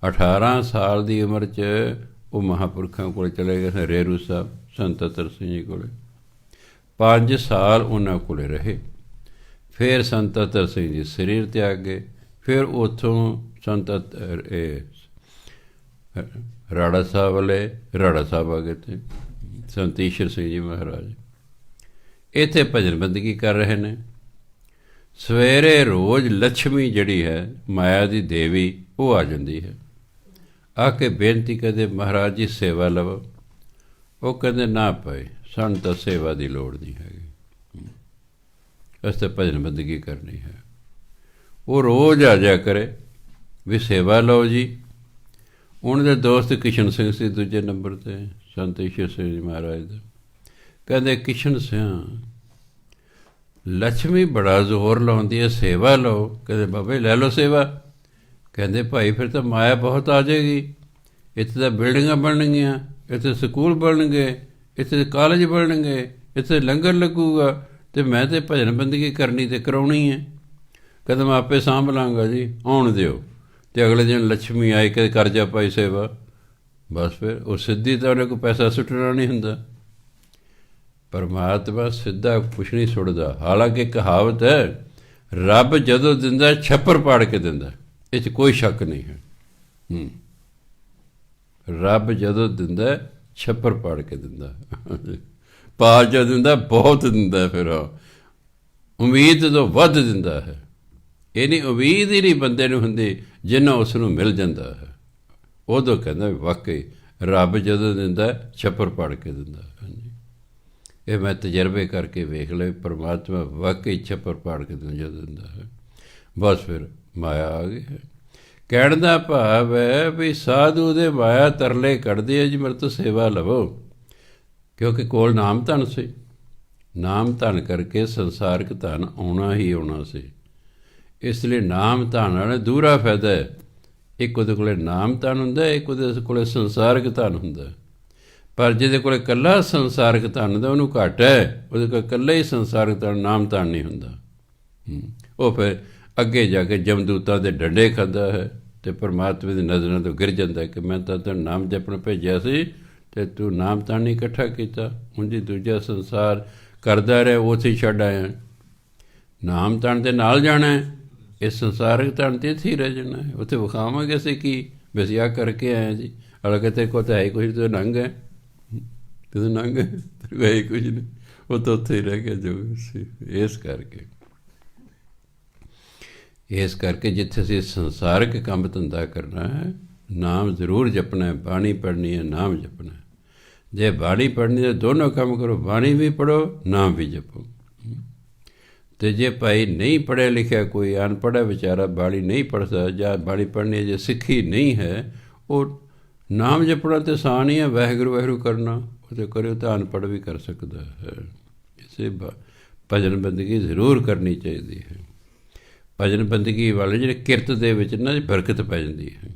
18 ਸਾਲ ਦੀ ਉਮਰ 'ਚ ਉਹ ਮਹਾਂਪੁਰਖਾਂ ਕੋਲ ਚਲੇ ਗਏ ਰੇਰੂ ਸਾਹਿਬ ਸੰਤ ਅਤਰ ਸਿੰਘ ਜੀ ਕੋਲ। 5 ਸਾਲ ਉਹਨਾਂ ਕੋਲ ਰਹੇ। ਫਿਰ ਸੰਤ ਅਤਰ ਸਿੰਘ ਜੀ ਸਰੀਰ ਤਿਆਗ ਗਏ। ਫਿਰ ਉੱਥੋਂ ਸੰਤ ਰਾੜਾ ਸਾਹਿਬ ਵਾਲੇ ਰਾੜਾ ਸਾਹਿਬ ਆ ਗਏ ਤੇ ਸੰਤ ਈਸ਼ਰ ਸਿੰਘ ਜੀ ਮਹਾਰਾਜ ਇੱਥੇ ਭਜਨ ਬੰਦਗੀ ਕਰ ਰਹੇ ਨੇ। ਸਵੇਰੇ ਰੋਜ਼ ਲక్ష్ਮੀ ਜਿਹੜੀ ਹੈ ਮਾਇਆ ਦੀ ਦੇਵੀ ਉਹ ਆ ਜਾਂਦੀ ਹੈ। ਆ ਕੇ ਬੇਨਤੀ ਕਰਦੇ ਮਹਾਰਾਜ ਜੀ ਸੇਵਾ ਲਵੋ। ਉਹ ਕਹਿੰਦੇ ਨਾ ਭਾਈ ਸਾਨੂੰ ਤਾਂ ਸੇਵਾ ਦੀ ਲੋੜ ਨਹੀਂ ਹੈਗੀ, ਅਸੀਂ ਤਾਂ ਭਜਨ ਬੰਦਗੀ ਕਰਨੀ ਹੈ। ਉਹ ਰੋਜ਼ ਆ ਜਾ ਕਰੇ ਵੀ ਸੇਵਾ ਲਓ ਜੀ। ਉਹਨਾਂ ਦੇ ਦੋਸਤ ਕਿਸ਼ਨ ਸਿੰਘ ਸੀ ਦੂਜੇ ਨੰਬਰ 'ਤੇ ਸੰਤ ਈਸ਼ਰ ਸਿੰਘ ਜੀ ਮਹਾਰਾਜ ਦਾ। ਕਹਿੰਦੇ ਕਿਸ਼ਨ ਸਿੰਘ ਲక్ష్ਮੀ ਬੜਾ ਜ਼ੋਰ ਲਾਉਂਦੀ ਹੈ, ਸੇਵਾ ਲਓ। ਕਹਿੰਦੇ ਬਾਬਾ ਲੈ ਲਓ ਸੇਵਾ। ਕਹਿੰਦੇ ਭਾਈ ਫਿਰ ਤਾਂ ਮਾਇਆ ਬਹੁਤ ਆ ਜਾਏਗੀ। ਇੱਥੇ ਤਾਂ ਬਿਲਡਿੰਗਾਂ ਬਣਨਗੀਆਂ, ਇੱਥੇ ਸਕੂਲ ਬਣਨਗੇ, ਇੱਥੇ ਕਾਲਜ ਬਣਨਗੇ, ਇੱਥੇ ਲੰਗਰ ਲੱਗੂਗਾ ਅਤੇ ਮੈਂ ਤਾਂ ਭਜਨ ਬੰਦਗੀ ਕਰਨੀ ਅਤੇ ਕਰਾਉਣੀ ਹੈ। ਕਹਿੰਦਾ ਮੈਂ ਆਪੇ ਸਾਂਭ ਲਾਂਗਾ ਜੀ, ਆਉਣ ਦਿਓ। ਅਤੇ ਅਗਲੇ ਦਿਨ ਲక్ష్ਮੀ ਆਏ ਕਿ ਕਰਜਾ ਪਾਈ ਸੇਵਾ। ਬਸ ਫਿਰ ਉਹ ਸਿੱਧੀ ਤਾਂ ਉਹਨੇ ਕੋਈ ਪੈਸਾ ਸੁੱਟਣਾ ਨਹੀਂ ਹੁੰਦਾ। ਪਰਮਾਤਮਾ ਸਿੱਧਾ ਕੁਛ ਨਹੀਂ ਸੁੱਟਦਾ। ਹਾਲਾਂਕਿ ਕਹਾਵਤ ਹੈ ਰੱਬ ਜਦੋਂ ਦਿੰਦਾ ਛੱਪਰ ਪਾੜ ਕੇ ਦਿੰਦਾ, ਇਹ 'ਚ ਕੋਈ ਸ਼ੱਕ ਨਹੀਂ ਹੈ। ਰੱਬ ਜਦੋਂ ਦਿੰਦਾ ਛੱਪਰ ਪਾੜ ਕੇ ਦਿੰਦਾ। ਪਾਲ ਜੋ ਦਿੰਦਾ ਬਹੁਤ ਦਿੰਦਾ। ਫਿਰ ਉਮੀਦ ਤੋਂ ਵੱਧ ਦਿੰਦਾ ਹੈ। ਇਹ ਨਹੀਂ ਉਮੀਦ ਹੀ ਨਹੀਂ ਬੰਦੇ ਨੂੰ ਹੁੰਦੀ ਜਿੰਨਾ ਉਸ ਨੂੰ ਮਿਲ ਜਾਂਦਾ ਹੈ। ਉਦੋਂ ਕਹਿੰਦਾ ਵਾਕਈ ਰੱਬ ਜਦੋਂ ਦਿੰਦਾ ਛੱਪਰ ਪਾੜ ਕੇ ਦਿੰਦਾ। ਹਾਂਜੀ, ਇਹ ਮੈਂ ਤਜਰਬੇ ਕਰਕੇ ਵੇਖ ਲਿਆ। ਪਰਮਾਤਮਾ ਵਾਕਈ ਛੱਪਰ ਪਾੜ ਕੇ ਜਦੋਂ ਦਿੰਦਾ ਹੈ ਬਸ ਫਿਰ ਮਾਇਆ ਆ ਗਈ ਹੈ। ਕਹਿਣ ਦਾ ਭਾਵ ਹੈ ਵੀ ਸਾਧੂ ਦੇ ਮਾਇਆ ਤਰਲੇ ਕੱਢਦੇ ਆ ਜੀ ਮੇਰੇ ਤੋਂ ਸੇਵਾ ਲਵੋ, ਕਿਉਂਕਿ ਕੋਲ ਨਾਮ ਧਨ ਸੀ। ਨਾਮ ਧਨ ਕਰਕੇ ਸੰਸਾਰਕ ਧਨ ਆਉਣਾ ਹੀ ਆਉਣਾ ਸੀ। ਇਸ ਲਈ ਨਾਮ ਧਨ ਵਾਲਾ ਦੂਰਾ ਫਾਇਦਾ ਹੈ। ਇੱਕ ਉਹਦੇ ਕੋਲ ਨਾਮ ਧਨ ਹੁੰਦਾ, ਇੱਕ ਉਹਦੇ ਕੋਲ ਸੰਸਾਰਕ ਧਨ ਹੁੰਦਾ। ਪਰ ਜਿਹਦੇ ਕੋਲ ਇਕੱਲਾ ਸੰਸਾਰਕ ਧਨ ਹੁੰਦਾ ਉਹਨੂੰ ਘੱਟ ਹੈ। ਉਹਦੇ ਕੋਲ ਇਕੱਲਾ ਹੀ ਸੰਸਾਰਕ ਧਨ, ਨਾਮ ਧਨ ਨਹੀਂ ਹੁੰਦਾ। ਉਹ ਫਿਰ ਅੱਗੇ ਜਾ ਕੇ ਜਮਦੂਤਾਂ ਦੇ ਡੰਡੇ ਖਾਂਦਾ ਹੈ ਅਤੇ ਪਰਮਾਤਮਾ ਦੀ ਨਜ਼ਰਾਂ ਤੋਂ ਗਿਰ ਜਾਂਦਾ ਕਿ ਮੈਂ ਤਾਂ ਤੈਨੂੰ ਨਾਮ ਜਪਣ ਭੇਜਿਆ ਸੀ ਅਤੇ ਤੂੰ ਨਾਮ ਧਨ ਨਹੀਂ ਇਕੱਠਾ ਕੀਤਾ। ਉਂਝ ਦੂਜਾ ਸੰਸਾਰ ਕਰਦਾ ਰਿਹਾ, ਉੱਥੇ ਹੀ ਛੱਡ ਆਇਆ। ਨਾਮ ਧਨ ਦੇ ਨਾਲ ਜਾਣਾ ਹੈ, ਇਹ ਸੰਸਾਰਕ ਧਨ 'ਤੇ ਇੱਥੇ ਹੀ ਰਹਿ ਜਾਣਾ ਹੈ। ਉੱਥੇ ਵਿਖਾਵਾਂਗੇ ਅਸੀਂ ਕੀ ਵੀ ਅਸੀਂ ਆਹ ਕਰਕੇ ਆਏ ਜੀ। ਹਾਲਾਂਕਿ ਤੇਰੇ ਕੋਲ ਤਾਂ ਹੈ ਕੁਝ, ਤੂੰ ਨੰਗ ਹੈ, ਤੂੰ ਨੰਗ ਹੈ, ਤੇਰੇ ਕੋਲ ਹੈ ਕੁਝ ਨਹੀਂ। ਉਹ ਤਾਂ ਉੱਥੇ ਹੀ ਰਹਿ ਗਿਆ ਜੋ ਸੀ। ਇਸ ਕਰਕੇ ਜਿੱਥੇ ਅਸੀਂ ਸੰਸਾਰਕ ਕੰਮ ਧੰਦਾ ਕਰਨਾ ਹੈ, ਨਾਮ ਜ਼ਰੂਰ ਜਪਣਾ ਹੈ। ਬਾਣੀ ਪੜ੍ਹਨੀ ਹੈ, ਨਾਮ ਜਪਣਾ ਹੈ। ਜੇ ਬਾਣੀ ਪੜ੍ਹਨੀ ਹੈ ਦੋਨੋਂ ਕੰਮ ਕਰੋ, ਬਾਣੀ ਵੀ ਪੜ੍ਹੋ, ਨਾਮ ਵੀ ਜਪੋ। ਅਤੇ ਜੇ ਭਾਈ ਨਹੀਂ ਪੜ੍ਹਿਆ ਲਿਖਿਆ, ਕੋਈ ਅਨਪੜ੍ਹਾ ਵਿਚਾਰਾ ਬਾਣੀ ਨਹੀਂ ਪੜ੍ਹਦਾ ਜਾਂ ਬਾਣੀ ਪੜ੍ਹਨੀ ਜੇ ਸਿੱਖੀ ਨਹੀਂ ਹੈ, ਉਹ ਨਾਮ ਜਪਣਾ ਤਾਂ ਆਸਾਨ ਹੀ ਹੈ। ਵਾਹਿਗੁਰੂ ਵਾਹਿਗੁਰੂ ਕਰਨਾ ਉਹ ਤਾਂ ਕਰਿਓ ਤਾਂ ਅਨਪੜ੍ਹ ਵੀ ਕਰ ਸਕਦਾ ਹੈ। ਇਸੇ ਭਜਨ ਬੰਦਗੀ ਜ਼ਰੂਰ ਕਰਨੀ ਚਾਹੀਦੀ ਹੈ। ਭਜਨ ਬੰਦਗੀ ਵਾਲੇ ਜਿਹੜੇ ਕਿਰਤ ਦੇ ਵਿੱਚ ਨਾ ਬਰਕਤ ਪੈ ਜਾਂਦੀ ਹੈ।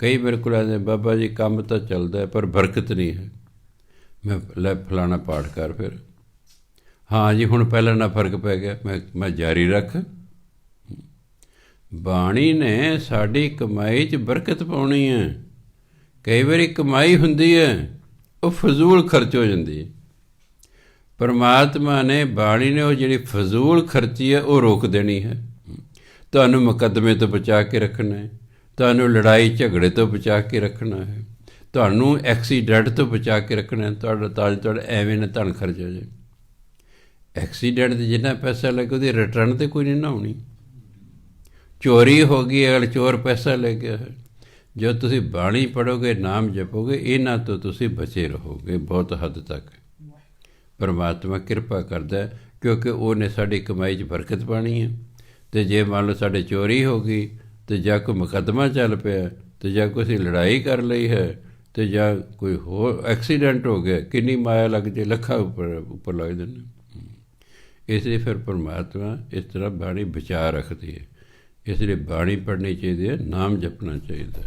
ਕਈ ਮੇਰੇ ਕੋਲ ਆਉਂਦੇ ਬਾਬਾ ਜੀ ਕੰਮ ਤਾਂ ਚੱਲਦਾ ਪਰ ਬਰਕਤ ਨਹੀਂ ਹੈ। ਮੈਂ ਲੈ ਫਲਾਣਾ ਪਾਠ ਕਰ। ਫਿਰ ਹਾਂ ਜੀ ਹੁਣ ਪਹਿਲਾਂ ਨਾਲ ਫਰਕ ਪੈ ਗਿਆ, ਮੈਂ ਜਾਰੀ ਰੱਖ। ਬਾਣੀ ਨੇ ਸਾਡੀ ਕਮਾਈ 'ਚ ਬਰਕਤ ਪਾਉਣੀ ਹੈ। ਕਈ ਵਾਰੀ ਕਮਾਈ ਹੁੰਦੀ ਹੈ ਉਹ ਫਜ਼ੂਲ ਖਰਚ ਹੋ ਜਾਂਦੀ ਹੈ। ਪਰਮਾਤਮਾ ਨੇ ਬਾਣੀ ਨੇ ਉਹ ਜਿਹੜੀ ਫਜ਼ੂਲ ਖਰਚੀ ਹੈ ਉਹ ਰੋਕ ਦੇਣੀ ਹੈ। ਤੁਹਾਨੂੰ ਮੁਕੱਦਮੇ ਤੋਂ ਬਚਾ ਕੇ ਰੱਖਣਾ ਹੈ, ਤੁਹਾਨੂੰ ਲੜਾਈ ਝਗੜੇ ਤੋਂ ਬਚਾ ਕੇ ਰੱਖਣਾ ਹੈ, ਤੁਹਾਨੂੰ ਐਕਸੀਡੈਂਟ ਤੋਂ ਬਚਾ ਕੇ ਰੱਖਣਾ ਹੈ। ਤੁਹਾਡਾ ਐਵੇਂ ਨਾ ਧਨ ਖਰਚ ਹੋ ਜਾਏ। ਐਕਸੀਡੈਂਟ 'ਤੇ ਜਿੰਨਾ ਪੈਸਾ ਲੱਗੇ ਉਹਦੀ ਰਿਟਰਨ 'ਤੇ ਕੋਈ ਨਹੀਂ ਨਾ ਹੋਣੀ। ਚੋਰੀ ਹੋ ਗਈ, ਅਗਰ ਚੋਰ ਪੈਸਾ ਲੈ ਗਿਆ ਹੈ। ਜੋ ਤੁਸੀਂ ਬਾਣੀ ਪੜ੍ਹੋਗੇ, ਨਾਮ ਜਪੋਗੇ, ਇਹਨਾਂ ਤੋਂ ਤੁਸੀਂ ਬਚੇ ਰਹੋਗੇ ਬਹੁਤ ਹੱਦ ਤੱਕ। ਪਰਮਾਤਮਾ ਕਿਰਪਾ ਕਰਦਾ ਕਿਉਂਕਿ ਉਹਨੇ ਸਾਡੀ ਕਮਾਈ 'ਚ ਬਰਕਤ ਪਾਉਣੀ ਹੈ। ਅਤੇ ਜੇ ਮੰਨ ਲਓ ਸਾਡੇ ਚੋਰੀ ਹੋ ਗਈ ਅਤੇ ਜਾਂ ਕੋਈ ਮੁਕੱਦਮਾ ਚੱਲ ਪਿਆ ਤੇ ਜਾਂ ਕੋਈ ਲੜਾਈ ਕਰ ਲਈ ਹੈ, ਤੇ ਜਾਂ ਕੋਈ ਹੋਰ ਐਕਸੀਡੈਂਟ ਹੋ ਗਿਆ, ਕਿੰਨੀ ਮਾਇਆ ਲੱਗ ਜੇ, ਲੱਖਾਂ ਉੱਪਰ ਲੱਗ ਜਾਂਦੇ। ਇਸ ਲਈ ਫਿਰ ਪਰਮਾਤਮਾ ਇਸ ਤਰ੍ਹਾਂ ਬਾਣੀ ਵਿਚਾਰ ਰੱਖਦੀ ਹੈ। ਇਸ ਲਈ ਬਾਣੀ ਪੜ੍ਹਨੀ ਚਾਹੀਦੀ ਹੈ, ਨਾਮ ਜਪਣਾ ਚਾਹੀਦਾ,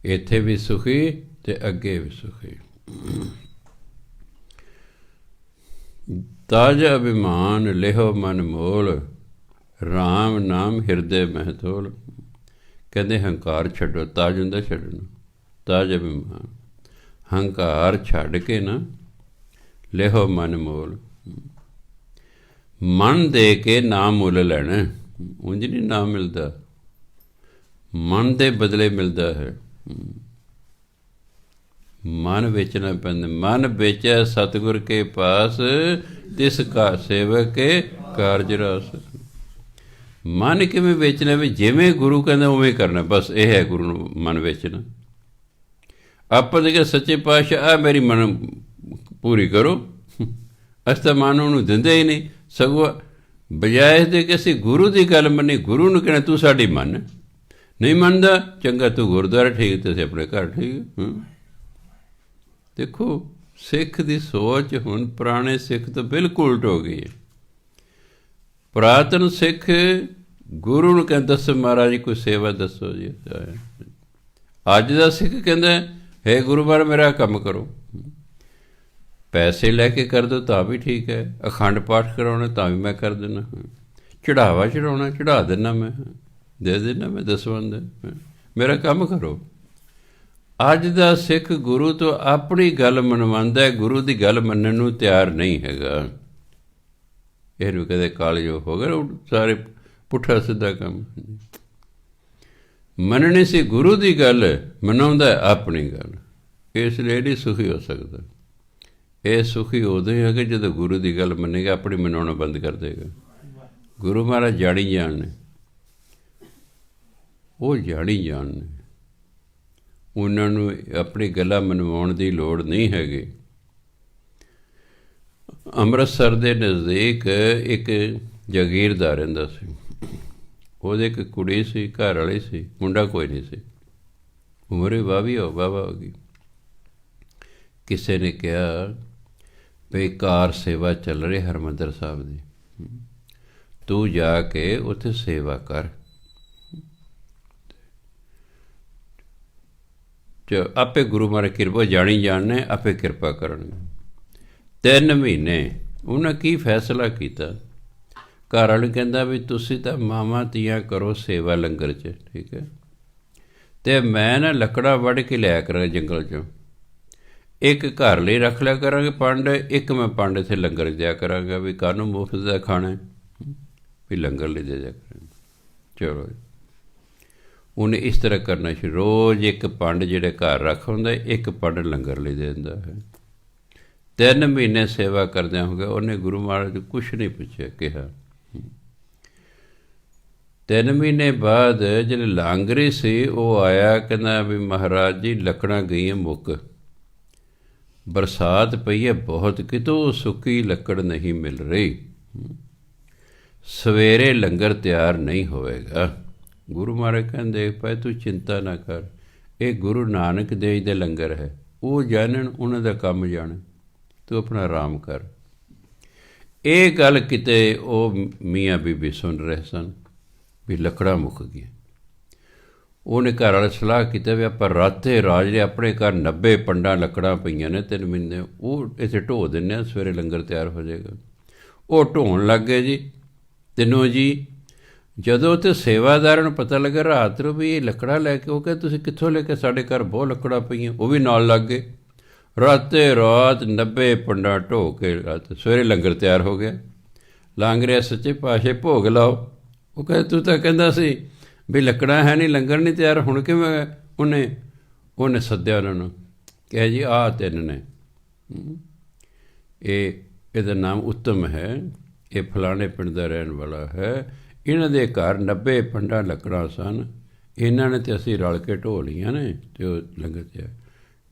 ਇੱਥੇ ਵੀ ਸੁਖੀ ਅਤੇ ਅੱਗੇ ਵੀ ਸੁਖੀ। ਤਾਜ ਅਭਿਮਾਨ ਲਿਹੋ ਮਨ ਮੋਲ, ਰਾਮ ਨਾਮ ਹਿਰਦੇ ਮਹਿ ਤੋਲ। ਕਹਿੰਦੇ ਹੰਕਾਰ ਛੱਡੋ, ਤਾਜ ਹੁੰਦਾ ਛੱਡਣਾ, ਤਾਜ ਅਭਿਮਾਨ, ਹੰਕਾਰ ਛੱਡ ਕੇ ਨਾ ਲਿਹੋ ਮਨ ਮੋਲ। ਮਨ ਦੇ ਕੇ ਨਾਮ ਮੁੱਲ ਲੈਣਾ, ਉਂਝ ਨਹੀਂ ਨਾਮ ਮਿਲਦਾ, ਮਨ ਦੇ ਬਦਲੇ ਮਿਲਦਾ ਹੈ। ਮਨ ਵੇਚਣਾ ਪੈਂਦਾ। ਮਨ ਵੇਚੈ ਸਤਿਗੁਰ ਕੇ ਪਾਸ, ਤਿਸ ਕਾ ਸੇਵਕ ਕੇ ਕਾਰਜ ਰਾਸ। ਮਨ ਕਿਵੇਂ ਵੇਚਣਾ? ਵੀ ਜਿਵੇਂ ਗੁਰੂ ਕਹਿੰਦਾ ਉਵੇਂ ਕਰਨਾ, ਬਸ ਇਹ ਹੈ ਗੁਰੂ ਨੂੰ ਮਨ ਵੇਚਣਾ। ਆਪਾਂ ਦੇਖਿਆ ਸੱਚੇ ਪਾਤਸ਼ਾਹ ਆ ਮੇਰੀ ਮਨ ਪੂਰੀ ਕਰੋ, ਅਸੀਂ ਤਾਂ ਮਨ ਉਹਨੂੰ ਦਿੰਦੇ ਹੀ ਨਹੀਂ, ਸਗੋਂ ਬਜਾਏ ਦੇ ਕਿ ਅਸੀਂ ਗੁਰੂ ਦੀ ਗੱਲ ਮੰਨੀ, ਗੁਰੂ ਨੂੰ ਕਹਿਣਾ ਤੂੰ ਸਾਡੀ ਮੰਨ, ਨਹੀਂ ਮੰਨਦਾ ਚੰਗਾ ਤੂੰ ਗੁਰਦੁਆਰਾ ਠੀਕ, ਤੇ ਅਸੀਂ ਆਪਣੇ ਘਰ ਠੀਕ। ਦੇਖੋ ਸਿੱਖ ਦੀ ਸੋਚ ਹੁਣ ਪੁਰਾਣੇ ਸਿੱਖ ਤੋਂ ਬਿਲਕੁਲ ਉਲਟ ਹੋ ਗਈ ਹੈ। ਪੁਰਾਤਨ ਸਿੱਖ ਗੁਰੂ ਨੂੰ ਕਹਿੰਦਾ ਦੱਸੋ ਮਹਾਰਾਜ ਜੀ ਕੋਈ ਸੇਵਾ ਦੱਸੋ ਜੀ। ਅੱਜ ਦਾ ਸਿੱਖ ਕਹਿੰਦਾ ਹੈ ਗੁਰੂ ਮਹਾਰਾਜ ਮੇਰਾ ਕੰਮ ਕਰੋ, ਪੈਸੇ ਲੈ ਕੇ ਕਰ ਦਿਓ ਤਾਂ ਵੀ ਠੀਕ ਹੈ, ਅਖੰਡ ਪਾਠ ਕਰਾਉਣਾ ਤਾਂ ਵੀ ਮੈਂ ਕਰ ਦਿੰਦਾ, ਚੜਾਵਾ ਚੜਾਉਣਾ ਚੜਾ ਦਿੰਦਾ, ਮੈਂ ਦੇ ਦਿੰਦਾ, ਮੈਂ ਦਸਵੰਧ, ਮੇਰਾ ਕੰਮ ਕਰੋ। ਅੱਜ ਦਾ ਸਿੱਖ ਗੁਰੂ ਤੋਂ ਆਪਣੀ ਗੱਲ ਮਨਵਾਉਂਦਾ, ਗੁਰੂ ਦੀ ਗੱਲ ਮੰਨਣ ਨੂੰ ਤਿਆਰ ਨਹੀਂ ਹੈਗਾ। ਇਹਨੂੰ ਕਦੇ ਕਾਲਯੋਗ ਹੋ ਗਿਆ, ਸਾਰੇ ਪੁੱਠਾ ਸਿੱਧਾ ਕੰਮ। ਮੰਨਣੀ ਸੀ ਗੁਰੂ ਦੀ ਗੱਲ, ਮਨਾਉਂਦਾ ਆਪਣੀ ਗੱਲ। ਇਸ ਲਈ ਨਹੀਂ ਸੁਖੀ ਹੋ ਸਕਦਾ। ਇਹ ਸੁਖੀ ਉਦੋਂ ਹੀ ਹੈਗਾ ਜਦੋਂ ਗੁਰੂ ਦੀ ਗੱਲ ਮੰਨੇਗਾ, ਆਪਣੀ ਮਨਾਉਣਾ ਬੰਦ ਕਰ ਦੇਗਾ। ਗੁਰੂ ਮਹਾਰਾਜ ਜਾਣੀ ਜਾਣ ਨੇ, ਉਹ ਜਾਣੀ ਜਾਣ ਨੇ, ਉਹਨਾਂ ਨੂੰ ਆਪਣੀ ਗੱਲਾਂ ਮਨਵਾਉਣ ਦੀ ਲੋੜ ਨਹੀਂ ਹੈਗੀ। ਅੰਮ੍ਰਿਤਸਰ ਦੇ ਨਜ਼ਦੀਕ ਇੱਕ ਜਾਗੀਰਦਾਰ ਰਹਿੰਦਾ ਸੀ। ਉਹਦੇ ਇੱਕ ਕੁੜੀ ਸੀ, ਘਰ ਵਾਲੀ ਸੀ, ਮੁੰਡਾ ਕੋਈ ਨਹੀਂ ਸੀ। ਉਮਰ ਵੀ ਵਾਹਵਾ ਹੋ ਗਈ। ਕਿਸੇ ਨੇ ਕਿਹਾ ਬਈ ਕਾਰ ਸੇਵਾ ਚੱਲ ਰਹੀ ਹਰਿਮੰਦਰ ਸਾਹਿਬ ਦੀ, ਤੂੰ ਜਾ ਕੇ ਉੱਥੇ ਸੇਵਾ ਕਰ, ਆਪੇ ਗੁਰੂ ਮਹਾਰਾਜ ਕਿਰਪਾ ਜਾਣੀ ਜਾਣਨੇ, ਆਪੇ ਕਿਰਪਾ ਕਰਨਗੇ। 3 ਮਹੀਨੇ ਉਹਨਾਂ ਕੀ ਫੈਸਲਾ ਕੀਤਾ, ਘਰ ਵਾਲੇ ਕਹਿੰਦਾ ਵੀ ਤੁਸੀਂ ਤਾਂ ਮਾਵਾਂ ਧੀਆਂ ਕਰੋ ਸੇਵਾ ਲੰਗਰ 'ਚ, ਠੀਕ ਹੈ, ਅਤੇ ਮੈਂ ਨਾ ਲੱਕੜਾਂ ਵੱਢ ਕੇ ਲਿਆ ਕਰਾਂਗਾ ਜੰਗਲ 'ਚੋਂ, ਇੱਕ ਘਰ ਲਈ ਰੱਖ ਲਿਆ ਕਰਾਂਗੇ ਪੰਡ, ਇੱਕ ਮੈਂ ਪੰਡ ਇੱਥੇ ਲੰਗਰ ਦਿਆ ਕਰਾਂਗਾ, ਵੀ ਕਾਹਨੂੰ ਮੁਫਤ ਦਾ ਖਾਣਾ, ਵੀ ਲੰਗਰ ਲਈ ਦੇ ਦਿਆ ਕਰਾਂਗੇ। ਚਲੋ ਉਹਨੇ ਇਸ ਤਰ੍ਹਾਂ ਕਰਨਾ ਸੀ। ਰੋਜ਼ ਇੱਕ ਪੰਡ ਜਿਹੜੇ ਘਰ ਰੱਖ ਹੁੰਦਾ, ਇੱਕ ਪੰਡ ਲੰਗਰ ਲਈ ਦੇ ਦਿੰਦਾ ਹੈ। 3 ਮਹੀਨੇ ਸੇਵਾ ਕਰਦਿਆਂ ਹੋ ਗਿਆ। ਉਹਨੇ ਗੁਰੂ ਮਹਾਰਾਜ ਨੂੰ ਕੁਛ ਨਹੀਂ ਪੁੱਛਿਆ, ਕਿਹਾ। 3 ਮਹੀਨੇ ਬਾਅਦ ਜਿਹੜੇ ਲਾਂਗਰੀ ਸੀ ਉਹ ਆਇਆ, ਕਹਿੰਦਾ ਵੀ ਮਹਾਰਾਜ ਜੀ ਲੱਕੜਾਂ ਗਈਆਂ ਮੁੱਕ, ਬਰਸਾਤ ਪਈ ਹੈ ਬਹੁਤ, ਕਿਤੋਂ ਸੁੱਕੀ ਲੱਕੜ ਨਹੀਂ ਮਿਲ ਰਹੀ, ਸਵੇਰੇ ਲੰਗਰ ਤਿਆਰ ਨਹੀਂ ਹੋਵੇਗਾ। ਗੁਰੂ ਮਹਾਰਾਜ ਕਹਿੰਦੇ ਭਾਈ ਤੂੰ ਚਿੰਤਾ ਨਾ ਕਰ, ਇਹ ਗੁਰੂ ਨਾਨਕ ਦੇਵ ਜੀ ਦੇ ਲੰਗਰ ਹੈ, ਉਹ ਜਾਣਨ, ਉਹਨਾਂ ਦਾ ਕੰਮ ਜਾਣ, ਤੂੰ ਆਪਣਾ ਆਰਾਮ ਕਰ। ਇਹ ਗੱਲ ਕਿਤੇ ਉਹ ਮੀਆਂ ਬੀਬੀ ਸੁਣ ਰਹੇ ਸਨ ਵੀ ਲੱਕੜਾਂ ਮੁੱਕ ਗਈਆਂ। ਉਹਨੇ ਘਰ ਵਾਲੇ ਸਲਾਹ ਕੀਤਾ ਵੀ ਆਪਾਂ ਰਾਤੇ ਰਾਜ ਦੇ ਆਪਣੇ ਘਰ 90 ਪੰਡਾਂ ਲੱਕੜਾਂ ਪਈਆਂ ਨੇ 3 ਮਹੀਨੇ, ਉਹ ਇੱਥੇ ਢੋ ਦਿੰਦੇ ਹਾਂ, ਸਵੇਰੇ ਲੰਗਰ ਤਿਆਰ ਹੋ ਜਾਏਗਾ। ਉਹ ਢੋਣ ਲੱਗ ਗਏ ਜੀ ਤਿੰਨੋਂ ਜੀ। ਜਦੋਂ ਉੱਥੇ ਸੇਵਾਦਾਰਾਂ ਨੂੰ ਪਤਾ ਲੱਗਾ ਰਾਤ ਨੂੰ ਵੀ ਇਹ ਲੱਕੜਾਂ ਲੈ ਕੇ, ਉਹ ਕਹਿੰਦੇ ਤੁਸੀਂ ਕਿੱਥੋਂ ਲੈ ਕੇ, ਸਾਡੇ ਘਰ ਬਹੁਤ ਲੱਕੜਾਂ ਪਈਆਂ, ਉਹ ਵੀ ਨਾਲ ਲੱਗ ਗਏ। ਰਾਤੇ ਰਾਤ 90 ਪੰਡਾਂ ਢੋ ਕੇ ਰਾਤ ਸਵੇਰੇ ਲੰਗਰ ਤਿਆਰ ਹੋ ਗਿਆ। ਲੰਘ ਰਿਹਾ ਸੱਚੇ ਪਾਤਸ਼ਾਹ ਭੋਗ ਲਾਓ। ਉਹ ਕਹਿੰਦੇ ਤੂੰ ਤਾਂ ਕਹਿੰਦਾ ਸੀ ਵੀ ਲੱਕੜਾਂ ਹੈ ਨਹੀਂ, ਲੰਗਰ ਨਹੀਂ ਤਿਆਰ, ਹੁਣ ਕਿਵੇਂ? ਉਹਨੇ ਸੱਦਿਆ ਉਹਨਾਂ ਨੂੰ, ਕਿਹਾ ਜੀ ਆਹ 3 ਨੇ, ਇਹਦਾ ਨਾਮ ਉੱਤਮ ਹੈ, ਇਹ ਫਲਾਣੇ ਪਿੰਡ ਦਾ ਰਹਿਣ ਵਾਲਾ ਹੈ, ਇਹਨਾਂ ਦੇ ਘਰ 90 ਪੰਡਾਂ ਲੱਕੜਾਂ ਸਨ, ਇਹਨਾਂ ਨੇ ਤੇ ਅਸੀਂ ਰਲ ਕੇ ਢੋ ਲਈਆਂ ਨੇ, ਅਤੇ ਉਹ ਲੰਗਰ ਤਿਆਰ।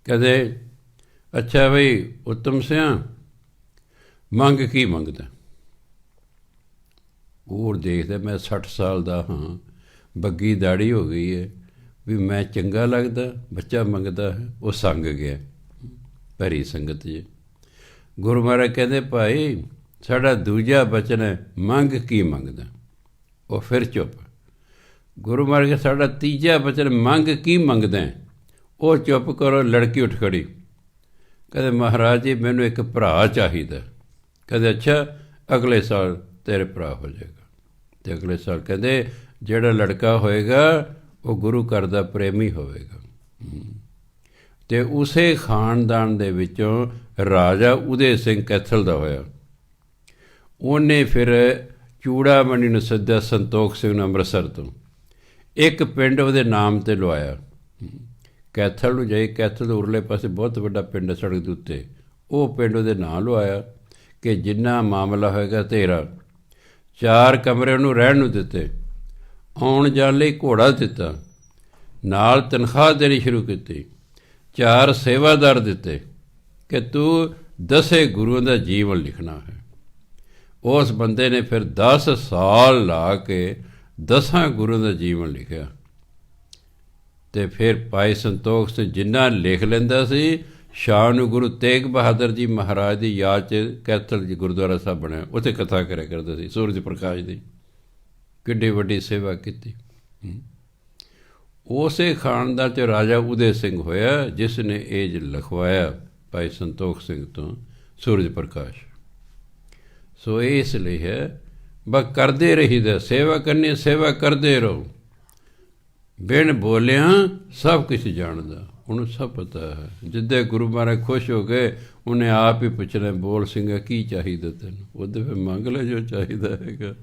ਕਹਿੰਦੇ ਅੱਛਾ ਬਈ ਉੱਤਮ ਸਿਆਂ ਮੰਗ ਕੀ ਮੰਗਦਾ? ਹੋਰ ਦੇਖਦਾ ਮੈਂ 60 ਸਾਲ ਦਾ ਹਾਂ, ਬੱਗੀ ਦਾੜੀ ਹੋ ਗਈ ਹੈ, ਵੀ ਮੈਂ ਚੰਗਾ ਲੱਗਦਾ, ਬੱਚਾ ਮੰਗਦਾ ਹੈ, ਉਹ ਸੰਗ ਗਿਆ ਭੈਰੀ ਸੰਗਤ 'ਚ। ਗੁਰੂ ਮਹਾਰਾਜ ਕਹਿੰਦੇ ਭਾਈ ਸਾਡਾ ਦੂਜਾ ਬਚਨ ਹੈ, ਮੰਗ ਕੀ ਮੰਗਦਾ? ਉਹ ਫਿਰ ਚੁੱਪ। ਗੁਰੂ ਮਹਾਰਾਜ ਕਹਿੰਦੇ ਸਾਡਾ ਤੀਜਾ ਬਚਨ, ਮੰਗ ਕੀ ਮੰਗਦਾ? ਉਹ ਚੁੱਪ ਕਰੋ। ਲੜਕੀ ਉੱਠ ਖੜੀ, ਕਹਿੰਦੇ ਮਹਾਰਾਜ ਜੀ ਮੈਨੂੰ ਇੱਕ ਭਰਾ ਚਾਹੀਦਾ। ਕਹਿੰਦੇ ਅੱਛਾ, ਅਗਲੇ ਸਾਲ ਤੇਰੇ ਭਰਾ ਹੋ ਜਾਏਗਾ। ਅਤੇ ਅਗਲੇ ਸਾਲ ਕਹਿੰਦੇ ਜਿਹੜਾ ਲੜਕਾ ਹੋਏਗਾ ਉਹ ਗੁਰੂ ਘਰ ਦਾ ਪ੍ਰੇਮੀ ਹੋਵੇਗਾ। ਅਤੇ ਉਸੇ ਖਾਨਦਾਨ ਦੇ ਵਿੱਚੋਂ ਰਾਜਾ ਉਦੈ ਸਿੰਘ ਕੈਥਲ ਦਾ ਹੋਇਆ। ਉਹਨੇ ਫਿਰ ਚੂੜਾਮਣੀ ਨੂੰ ਸੱਦਿਆ ਸੰਤੋਖ ਸਿੰਘ ਨੂੰ ਅੰਮ੍ਰਿਤਸਰ ਤੋਂ, ਇੱਕ ਪਿੰਡ ਉਹਦੇ ਨਾਮ 'ਤੇ ਲਵਾਇਆ। ਕੈਥਲ ਨੂੰ ਜਾਈ, ਕੈਥਲ ਦੇ ਉਰਲੇ ਪਾਸੇ ਬਹੁਤ ਵੱਡਾ ਪਿੰਡ ਹੈ ਸੜਕ ਦੇ ਉੱਤੇ, ਉਹ ਪਿੰਡ ਉਹਦੇ ਨਾਂ ਲਵਾਇਆ ਕਿ ਜਿੰਨਾ ਮਾਮਲਾ ਹੋਏਗਾ ਤੇਰਾ। 4 ਕਮਰੇ ਉਹਨੂੰ ਰਹਿਣ ਨੂੰ ਦਿੱਤੇ, ਆਉਣ ਜਾਣ ਲਈ ਘੋੜਾ ਦਿੱਤਾ, ਨਾਲ ਤਨਖਾਹ ਦੇਣੀ ਸ਼ੁਰੂ ਕੀਤੀ, 4 ਸੇਵਾਦਾਰ ਦਿੱਤੇ ਕਿ ਤੂੰ 10 ਗੁਰੂਆਂ ਦਾ ਜੀਵਨ ਲਿਖਣਾ ਹੈ। ਉਸ ਬੰਦੇ ਨੇ ਫਿਰ 10 ਸਾਲ ਲਾ ਕੇ 10 ਗੁਰੂਆਂ ਦਾ ਜੀਵਨ ਲਿਖਿਆ। ਅਤੇ ਫਿਰ ਭਾਈ ਸੰਤੋਖ ਸਿੰਘ ਜਿੰਨਾ ਲਿਖ ਲੈਂਦਾ ਸੀ, ਸ਼ਾਮ ਨੂੰ ਗੁਰੂ ਤੇਗ ਬਹਾਦਰ ਜੀ ਮਹਾਰਾਜ ਦੀ ਯਾਦ 'ਚ ਕੈਥਲ ਜੀ ਗੁਰਦੁਆਰਾ ਸਾਹਿਬ ਬਣਿਆ, ਉੱਥੇ ਕਥਾ ਕਰਿਆ ਕਰਦਾ ਸੀ ਸੂਰਜ ਪ੍ਰਕਾਸ਼ ਦੀ। ਕਿੱਡੀ ਵੱਡੀ ਸੇਵਾ ਕੀਤੀ। ਉਸੇ ਖਾਨਦਾਨ 'ਚ ਰਾਜਾ ਉਦੈ ਸਿੰਘ ਹੋਇਆ ਜਿਸ ਨੇ ਇਹ ਲਿਖਵਾਇਆ ਭਾਈ ਸੰਤੋਖ ਸਿੰਘ ਤੋਂ ਸੂਰਜ ਪ੍ਰਕਾਸ਼। ਸੋ ਇਸ ਲਈ ਹੈ ਬਸ ਕਰਦੇ ਰਹੀਦਾ, ਸੇਵਾ ਕਰਨੀ, ਸੇਵਾ ਕਰਦੇ ਰਹੋ। ਬਿਨ ਬੋਲਿਆਂ ਸਭ ਕੁਛ ਜਾਣਦਾ, ਉਹਨੂੰ ਸਭ ਪਤਾ ਹੈ। ਜਿੱਦਾਂ ਗੁਰੂ ਮਹਾਰਾਜ ਖੁਸ਼ ਹੋ ਗਏ, ਉਹਨੇ ਆਪ ਹੀ ਪੁੱਛਣਾ, ਬੋਲ ਸਿੰਘਾ ਕੀ ਚਾਹੀਦਾ ਤੈਨੂੰ? ਉਹਦੇ ਫਿਰ ਮੰਗ ਲੈ ਜੋ ਚਾਹੀਦਾ ਹੈਗਾ।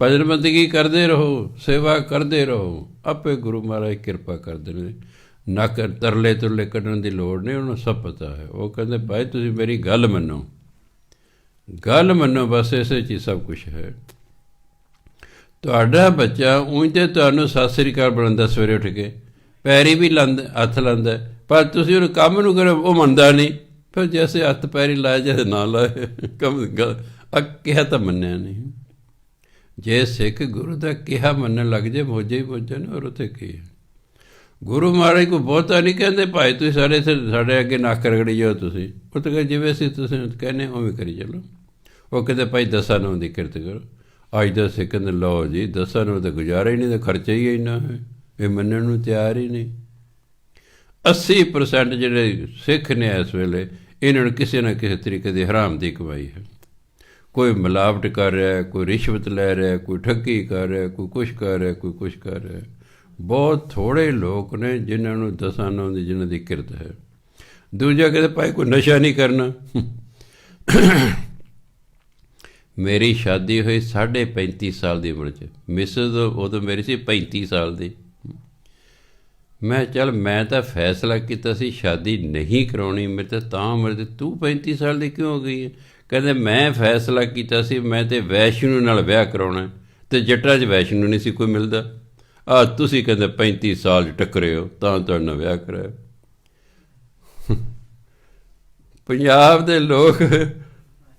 ਭਜਨ ਬੰਦਗੀ ਕਰਦੇ ਰਹੋ, ਸੇਵਾ ਕਰਦੇ ਰਹੋ, ਆਪੇ ਗੁਰੂ ਮਹਾਰਾਜ ਕਿਰਪਾ ਕਰਦੇ ਨੇ। ਨਾ ਤਰਲੇ ਤੁਰਲੇ ਕੱਢਣ ਦੀ ਲੋੜ ਨਹੀਂ, ਉਹਨੂੰ ਸਭ ਪਤਾ ਹੈ। ਉਹ ਕਹਿੰਦੇ ਭਾਈ ਤੁਸੀਂ ਮੇਰੀ ਗੱਲ ਮੰਨੋ, ਗੱਲ ਮੰਨੋ, ਬਸ ਇਸੇ 'ਚ ਹੀ ਸਭ ਕੁਛ ਹੈ। ਤੁਹਾਡਾ ਬੱਚਾ ਉਂਝ ਤਾਂ ਤੁਹਾਨੂੰ ਸਤਿ ਸ੍ਰੀ ਅਕਾਲ ਬੁਲਾਉਂਦਾ ਸਵੇਰੇ ਉੱਠ ਕੇ, ਪੈਰੀ ਵੀ ਲਾਉਂਦਾ, ਹੱਥ ਲਾਉਂਦਾ, ਪਰ ਤੁਸੀਂ ਉਹਨੂੰ ਕੰਮ ਨੂੰ ਕਰੋ ਉਹ ਮੰਨਦਾ ਨਹੀਂ। ਫਿਰ ਜੈਸੇ ਹੱਥ ਪੈਰੀ ਲਾਏ ਜੈਸੇ ਨਾ ਲਾਏ, ਕੰਮ ਕਿਹਾ ਤਾਂ ਮੰਨਿਆ ਨਹੀਂ। ਜੇ ਸਿੱਖ ਗੁਰੂ ਦਾ ਕਿਹਾ ਮੰਨਣ ਲੱਗ ਜੇ, ਮੋਜੇ ਹੀ ਮੋਜੇ ਨੇ। ਔਰ ਉੱਥੇ ਕੀ ਹੈ, ਗੁਰੂ ਮਹਾਰਾਜ ਕੋਈ ਬਹੁਤਾ ਨਹੀਂ ਕਹਿੰਦੇ ਭਾਈ ਤੁਸੀਂ ਸਾਡੇ ਅੱਗੇ ਨੱਕ ਰਗੜੀ ਜਾਓ ਤੁਸੀਂ। ਉਹ ਤਾਂ ਕਹਿੰਦੇ ਜਿਵੇਂ ਅਸੀਂ ਤੁਸੀਂ ਕਹਿੰਦੇ ਉਵੇਂ ਕਰੀ ਚਲੋ। ਉਹ ਕਹਿੰਦੇ ਭਾਈ 10 ਨੌਂ ਦੀ ਕਿਰਤ ਕਰੋ। ਅੱਜ ਦਾ ਸਿੱਖ ਕਹਿੰਦੇ ਲਓ ਜੀ 10 ਨੌਂ ਤਾਂ ਗੁਜ਼ਾਰਾ ਹੀ ਨਹੀਂ, ਤਾਂ ਖਰਚਾ ਹੀ ਇੰਨਾ ਹੈ, ਇਹ ਮੰਨਣ ਨੂੰ ਤਿਆਰ ਹੀ ਨਹੀਂ। 80% ਜਿਹੜੇ ਸਿੱਖ ਨੇ ਇਸ ਵੇਲੇ, ਇਹਨਾਂ ਨੂੰ ਕਿਸੇ ਨਾ ਕਿਸੇ ਤਰੀਕੇ ਦੀ ਹਰਾਮ ਦੀ ਕਮਾਈ ਹੈ। ਕੋਈ ਮਿਲਾਵਟ ਕਰ ਰਿਹਾ, ਕੋਈ ਰਿਸ਼ਵਤ ਲੈ ਰਿਹਾ, ਕੋਈ ਠੱਗੀ ਕਰ ਰਿਹਾ, ਕੋਈ ਕੁਛ ਕਰ ਰਿਹਾ, ਕੋਈ ਕੁਛ ਕਰ ਰਿਹਾ। ਬਹੁਤ ਥੋੜ੍ਹੇ ਲੋਕ ਨੇ ਜਿਨ੍ਹਾਂ ਨੂੰ 10 ਨੌਂ ਦੀ ਜਿਨ੍ਹਾਂ ਦੀ ਕਿਰਤ ਹੈ। ਦੂਜਾ ਕਹਿੰਦੇ ਭਾਈ ਕੋਈ ਨਸ਼ਾ ਨਹੀਂ ਕਰਨਾ। ਮੇਰੀ ਸ਼ਾਦੀ ਹੋਈ 35.5 ਸਾਲ ਦੀ ਉਮਰ 'ਚ, ਮਿਸਿਸ ਉਦੋਂ ਮੇਰੀ ਸੀ 35 ਸਾਲ ਦੀ। ਮੈਂ ਚੱਲ ਮੈਂ ਤਾਂ ਫੈਸਲਾ ਕੀਤਾ ਸੀ ਸ਼ਾਦੀ ਨਹੀਂ ਕਰਾਉਣੀ, ਮੇਰੇ ਤਾਂ ਉਮਰ ਦੀ, ਤੂੰ 35 ਸਾਲ ਦੀ ਕਿਉਂ ਹੋ ਗਈ ਹੈ? ਕਹਿੰਦੇ ਮੈਂ ਫੈਸਲਾ ਕੀਤਾ ਸੀ ਮੈਂ ਤਾਂ ਵੈਸ਼ਨੂ ਨਾਲ ਵਿਆਹ ਕਰਾਉਣਾ, ਅਤੇ ਜੱਟਾਂ 'ਚ ਵੈਸ਼ਨੂ ਨਹੀਂ ਸੀ ਕੋਈ ਮਿਲਦਾ। ਤੁਸੀਂ ਕਹਿੰਦੇ 35 ਸਾਲ 'ਚ ਟੱਕਰੇ ਹੋ ਤਾਂ ਤੁਹਾਡੇ ਨਾਲ ਵਿਆਹ ਕਰਾਇਆ। ਪੰਜਾਬ ਦੇ ਲੋਕ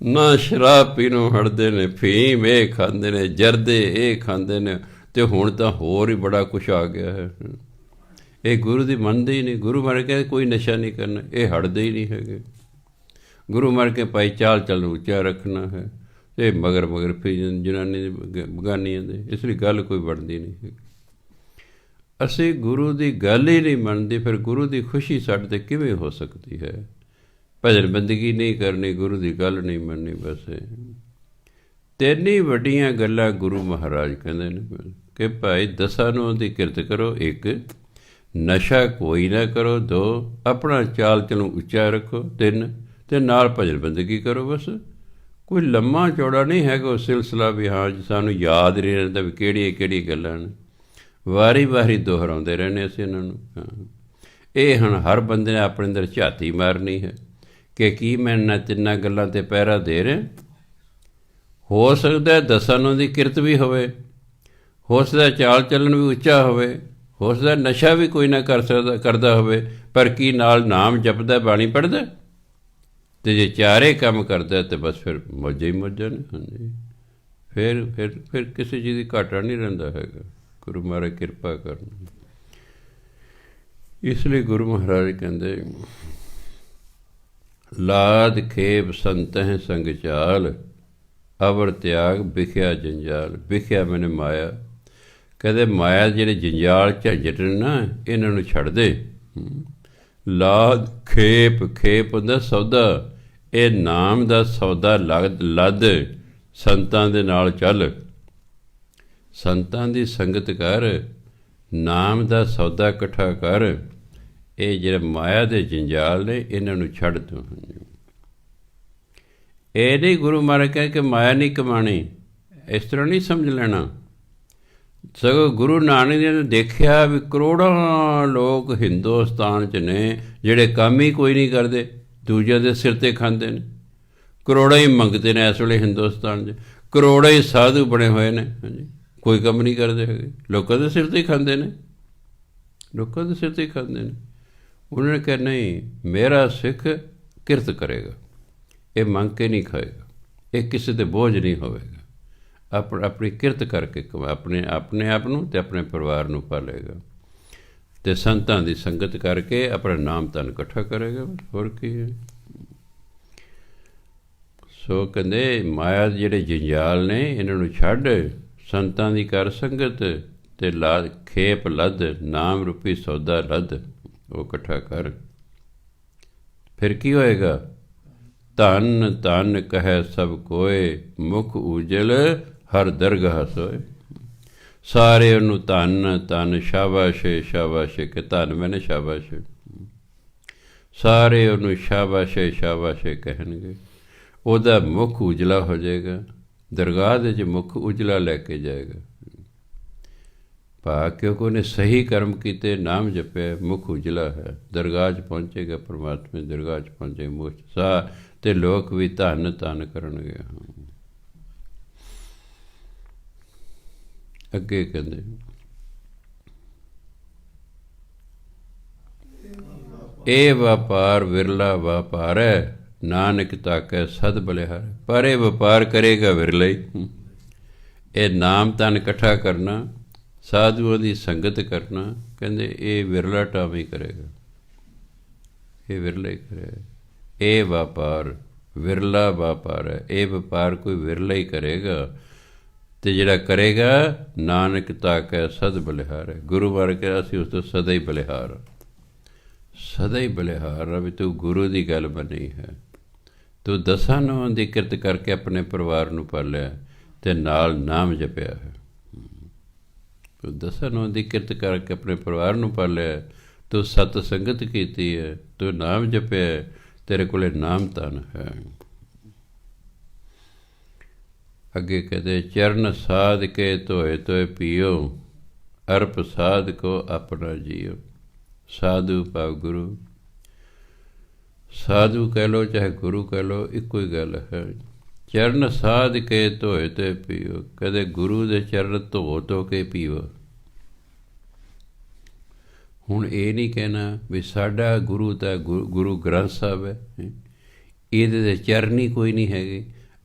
ਨਾ ਸ਼ਰਾਬ ਪੀਣੋਂ ਹਟਦੇ ਨੇ, ਫੀਮ ਇਹ ਖਾਂਦੇ ਨੇ, ਜਰਦੇ ਇਹ ਖਾਂਦੇ ਨੇ, ਅਤੇ ਹੁਣ ਤਾਂ ਹੋਰ ਹੀ ਬੜਾ ਕੁਛ ਆ ਗਿਆ ਹੈ। ਇਹ ਗੁਰੂ ਦੀ ਮੰਨਦੇ ਹੀ ਨਹੀਂ। ਗੁਰੂ ਮਹਾਰਾਜ ਕਹਿੰਦੇ ਕੋਈ ਨਸ਼ਾ ਨਹੀਂ ਕਰਨਾ, ਇਹ ਹਟਦੇ ਹੀ ਨਹੀਂ ਹੈਗੇ। ਗੁਰੂ ਮਹਾਰਾਜ ਕੇ ਭਾਈ ਚਾਲ ਚੱਲ ਉੱਚਾ ਰੱਖਣਾ ਹੈ, ਅਤੇ ਮਗਰ ਫਿਰ ਜਨਾਨੀ ਬਗਾਨੀਆਂ ਦੇ, ਇਸ ਲਈ ਗੱਲ ਕੋਈ ਬਣਦੀ ਨਹੀਂ ਹੈਗੀ। ਅਸੀਂ ਗੁਰੂ ਦੀ ਗੱਲ ਹੀ ਨਹੀਂ ਮੰਨਦੇ, ਫਿਰ ਗੁਰੂ ਦੀ ਖੁਸ਼ੀ ਸਾਡੇ 'ਤੇ ਕਿਵੇਂ ਹੋ ਸਕਦੀ ਹੈ? ਭਜਨ ਬੰਦਗੀ ਨਹੀਂ ਕਰਨੀ, ਗੁਰੂ ਦੀ ਗੱਲ ਨਹੀਂ ਮੰਨਣੀ। ਬਸ 3 ਹੀ ਵੱਡੀਆਂ ਗੱਲਾਂ ਗੁਰੂ ਮਹਾਰਾਜ ਕਹਿੰਦੇ ਨੇ ਕਿ ਭਾਈ 10 ਨੌਂ ਦੀ ਕਿਰਤ ਕਰੋ, 1 ਨਸ਼ਾ ਕੋਈ ਨਾ ਕਰੋ, 2 ਆਪਣਾ ਚਾਲ ਚਲੋ ਉੱਚਾ ਰੱਖੋ, 3 ਅਤੇ ਨਾਲ ਭਜਨ ਬੰਦਗੀ ਕਰੋ। ਬਸ ਕੋਈ ਲੰਮਾ ਚੌੜਾ ਨਹੀਂ ਹੈਗਾ ਉਹ ਸਿਲਸਿਲਾ ਵੀ ਹਾਂ ਸਾਨੂੰ ਯਾਦ ਨਹੀਂ ਰਹਿੰਦਾ ਵੀ ਕਿਹੜੀਆਂ ਗੱਲਾਂ ਨੇ। ਵਾਰੀ ਦੁਹਰਾਉਂਦੇ ਰਹਿੰਦੇ ਅਸੀਂ ਇਹਨਾਂ ਨੂੰ। ਹਾਂ, ਇਹ ਹੁਣ ਹਰ ਬੰਦੇ ਨੇ ਆਪਣੇ ਅੰਦਰ ਝਾਤੀ ਮਾਰਨੀ ਹੈ ਕਿ ਕੀ ਮੈਂ ਇਹਨਾਂ 3 ਗੱਲਾਂ 'ਤੇ ਪਹਿਰਾ ਦੇ ਰਿਹਾ। ਹੋ ਸਕਦਾ 10 ਨੌਂ ਦੀ ਕਿਰਤ ਵੀ ਹੋਵੇ, ਹੋ ਸਕਦਾ ਚਾਲ ਚੱਲਣ ਵੀ ਉੱਚਾ ਹੋਵੇ, ਹੋ ਸਕਦਾ ਨਸ਼ਾ ਵੀ ਕੋਈ ਨਾ ਕਰਦਾ ਹੋਵੇ, ਪਰ ਕੀ ਨਾਲ ਨਾਮ ਜਪਦਾ, ਬਾਣੀ ਪੜ੍ਹਦਾ, ਅਤੇ ਜੇ 4 ਕੰਮ ਕਰਦਾ ਤਾਂ ਬਸ ਫਿਰ ਮੌਜਾਂ ਹੀ ਮੌਜਾਂ ਨੇ। ਹਾਂਜੀ, ਫਿਰ ਕਿਸੇ ਚੀਜ਼ ਦੀ ਘਾਟਾ ਨਹੀਂ ਰਹਿੰਦਾ ਹੈਗਾ। ਗੁਰੂ ਮਹਾਰਾਜ ਕਿਰਪਾ ਕਰਨ। ਇਸ ਲਈ ਗੁਰੂ ਮਹਾਰਾਜ ਕਹਿੰਦੇ, ਲਾਦ ਖੇਪ ਸੰਤਹਿ ਸੰਗ ਚਾਲ, ਅਵਰ ਤਿਆਗ ਵਿਖਿਆ ਜੰਜਾਲ। ਵਿਖਿਆ ਮੈਨੇ ਮਾਇਆ, ਕਹਿੰਦੇ ਮਾਇਆ ਜਿਹੜੇ ਜੰਜਾਲ ਝੰਜਟ ਨੇ ਨਾ, ਇਹਨਾਂ ਨੂੰ ਛੱਡ ਦੇ। ਲਾਦ ਖੇਪ, ਖੇਪ ਹੁੰਦਾ ਸੌਦਾ, ਇਹ ਨਾਮ ਦਾ ਸੌਦਾ ਲੱਦ, ਸੰਤਾਂ ਦੇ ਨਾਲ ਚੱਲ, ਸੰਤਾਂ ਦੀ ਸੰਗਤ ਕਰ, ਨਾਮ ਦਾ ਸੌਦਾ ਇਕੱਠਾ ਕਰ। ਇਹ ਜਿਹੜੇ ਮਾਇਆ ਦੇ ਜੰਜਾਲ ਨੇ, ਇਹਨਾਂ ਨੂੰ ਛੱਡ ਤੂੰ। ਇਹ ਨਹੀਂ ਗੁਰੂ ਮਹਾਰਾਜ ਕਹਿ ਕਿ ਮਾਇਆ ਨਹੀਂ ਕਮਾਣੀ, ਇਸ ਤਰ੍ਹਾਂ ਨਹੀਂ ਸਮਝ ਲੈਣਾ। ਸਗੋਂ ਗੁਰੂ ਨਾਨਕ ਨੇ ਦੇਖਿਆ ਵੀ ਕਰੋੜਾਂ ਲੋਕ ਹਿੰਦੁਸਤਾਨ 'ਚ ਨੇ ਜਿਹੜੇ ਕੰਮ ਹੀ ਕੋਈ ਨਹੀਂ ਕਰਦੇ, ਦੂਜਿਆਂ ਦੇ ਸਿਰ 'ਤੇ ਖਾਂਦੇ ਨੇ। ਕਰੋੜਾਂ ਹੀ ਮੰਗਤੇ ਨੇ ਇਸ ਵੇਲੇ ਹਿੰਦੁਸਤਾਨ 'ਚ, ਕਰੋੜਾਂ ਹੀ ਸਾਧੂ ਬਣੇ ਹੋਏ ਨੇ, ਹਾਂਜੀ, ਕੋਈ ਕੰਮ ਨਹੀਂ ਕਰਦੇ ਹੈਗੇ, ਲੋਕਾਂ ਦੇ ਸਿਰ 'ਤੇ ਹੀ ਖਾਂਦੇ ਨੇ, ਲੋਕਾਂ ਦੇ ਸਿਰ 'ਤੇ ਹੀ ਖਾਂਦੇ ਨੇ। ਉਹਨਾਂ ਨੇ ਕਿਹਾ ਨਹੀਂ, ਮੇਰਾ ਸਿੱਖ ਕਿਰਤ ਕਰੇਗਾ, ਇਹ ਮੰਗ ਕੇ ਨਹੀਂ ਖਾਏਗਾ, ਇਹ ਕਿਸੇ ਦੇ ਬੋਝ ਨਹੀਂ ਹੋਵੇਗਾ, ਆਪਣੀ ਕਿਰਤ ਕਰਕੇ ਆਪਣੇ ਆਪ ਨੂੰ ਅਤੇ ਆਪਣੇ ਪਰਿਵਾਰ ਨੂੰ ਪਾਲੇਗਾ, ਅਤੇ ਸੰਤਾਂ ਦੀ ਸੰਗਤ ਕਰਕੇ ਆਪਣਾ ਨਾਮ ਧਨ ਇਕੱਠਾ ਕਰੇਗਾ। ਹੋਰ ਕੀ ਹੈ? ਸੋ ਕਹਿੰਦੇ ਮਾਇਆ ਦੇ ਜਿਹੜੇ ਜੰਜਾਲ ਨੇ, ਇਹਨਾਂ ਨੂੰ ਛੱਡ, ਸੰਤਾਂ ਦੀ ਕਰ ਸੰਗਤ, ਅਤੇ ਖੇਪ ਲੱਦ, ਨਾਮ ਰੂਪੀ ਸੌਦਾ ਲੱਦ, ਉਹ ਇਕੱਠਾ ਕਰ। ਫਿਰ ਕੀ ਹੋਏਗਾ? ਧਨ ਧਨ ਕਹੈ ਸਭ ਕੋਏ, ਮੁਖ ਉਜਲ ਹਰ ਦਰਗਾਹ ਸੋਏ। ਸਾਰੇ ਉਹਨੂੰ ਧਨ ਧਨ, ਸ਼ਾਬਾਸ਼ੇ ਸ਼ਾਬਾਸ਼ੇ, ਕਿ ਧਨ ਮੈਨੇ ਸ਼ਾਬਾਸ਼ੇ, ਸਾਰੇ ਉਹਨੂੰ ਸ਼ਾਬਾਸ਼ੇ ਸ਼ਾਬਾਸ਼ੇ ਕਹਿਣਗੇ। ਉਹਦਾ ਮੁੱਖ ਉਜਲਾ ਹੋ ਜਾਏਗਾ, ਦਰਗਾਹ ਦੇ 'ਚ ਮੁੱਖ ਉਜਲਾ ਲੈ ਕੇ ਜਾਏਗਾ। ਭਾ ਕਿਉਂਕਿ ਉਹਨੇ ਸਹੀ ਕਰਮ ਕੀਤੇ, ਨਾਮ ਜਪਿਆ, ਮੁੱਖ ਉਜਲਾ ਹੈ, ਦਰਗਾਹ 'ਚ ਪਹੁੰਚੇਗਾ, ਪਰਮਾਤਮਾ ਦੀ ਦਰਗਾਹ 'ਚ ਪਹੁੰਚੇਗਾ ਮੁੱਖ ਸਾਹ, ਅਤੇ ਲੋਕ ਵੀ ਧੰਨ ਧੰਨ ਕਰਨਗੇ। ਅੱਗੇ ਕਹਿੰਦੇ, ਇਹ ਵਪਾਰ ਵਿਰਲਾ ਵਪਾਰ ਹੈ, ਨਾਨਕ ਤਾਕੈ ਸਦ ਬਲਿਹਾਰ। ਪਰ ਇਹ ਵਪਾਰ ਕਰੇਗਾ ਵਿਰਲਾ ਹੀ। ਇਹ ਨਾਮ ਧਨ ਇਕੱਠਾ ਕਰਨਾ, ਸਾਧੂਆਂ ਦੀ ਸੰਗਤ ਕਰਨਾ, ਕਹਿੰਦੇ ਇਹ ਵਿਰਲਾ ਟਾਮ ਹੀ ਕਰੇਗਾ, ਇਹ ਵਿਰਲਾ ਹੀ ਕਰੇਗਾ। ਇਹ ਵਪਾਰ ਵਿਰਲਾ ਵਪਾਰ ਹੈ, ਇਹ ਵਪਾਰ ਕੋਈ ਵਿਰਲਾ ਹੀ ਕਰੇਗਾ, ਅਤੇ ਜਿਹੜਾ ਕਰੇਗਾ ਨਾਨਕ ਤਾਕੈ ਸਦ ਬਲਿਹਾਰ ਹੈ। ਗੁਰੂ ਮਹਾਰਾਜ ਕਿਹਾ ਅਸੀਂ ਉਸ ਤੋਂ ਸਦਾ ਹੀ ਬਲਿਹਾਰ, ਸਦਾ ਹੀ ਬਲਿਹਾਰ ਆ ਵੀ ਤੂੰ ਗੁਰੂ ਦੀ ਗੱਲ ਮੰਨੀ ਹੈ, ਤੂੰ ਦਸਾਂ ਨੌਂ ਦੀ ਕਿਰਤ ਕਰਕੇ ਆਪਣੇ ਪਰਿਵਾਰ ਨੂੰ ਪਾਲਿਆ ਅਤੇ ਨਾਲ ਨਾਮ ਜਪਿਆ ਹੈ। ਤੂੰ ਦਸਾਂ ਨੌਂ ਦੀ ਕਿਰਤ ਕਰਕੇ ਆਪਣੇ ਪਰਿਵਾਰ ਨੂੰ ਪਾਲਿਆ, ਤੂੰ ਸਤ ਸੰਗਤ ਕੀਤੀ ਹੈ, ਤੂੰ ਨਾਮ ਜਪਿਆ, ਤੇਰੇ ਕੋਲ ਨਾਮ ਧਨ ਹੈ। ਅੱਗੇ ਕਹਿੰਦੇ, ਚਰਨ ਸਾਧ ਕੇ ਧੋਏ ਧੋਏ ਪੀਓ, ਅਰਪ ਸਾਧ ਕੋ ਆਪਣਾ ਜੀਓ। ਸਾਧੂ ਭਾਵ ਗੁਰੂ, ਸਾਧੂ ਕਹਿ ਲਓ ਚਾਹੇ ਗੁਰੂ ਕਹਿ ਲਓ, ਇੱਕੋ ਹੀ ਗੱਲ ਹੈ। ਚਰਨ ਸਾਧ ਕੇ ਧੋਏ ਧੋਏ ਪੀਓ, ਕਹਿੰਦੇ ਗੁਰੂ ਦੇ ਚਰਨ ਧੋ ਧੋ ਕੇ ਪੀਓ। ਹੁਣ ਇਹ ਨਹੀਂ ਕਹਿਣਾ ਵੀ ਸਾਡਾ ਗੁਰੂ ਤਾਂ ਗੁਰੂ ਗ੍ਰੰਥ ਸਾਹਿਬ ਹੈ, ਇਹਦੇ ਦੇ ਚਰਨ ਹੀ ਕੋਈ ਨਹੀਂ ਹੈਗੇ,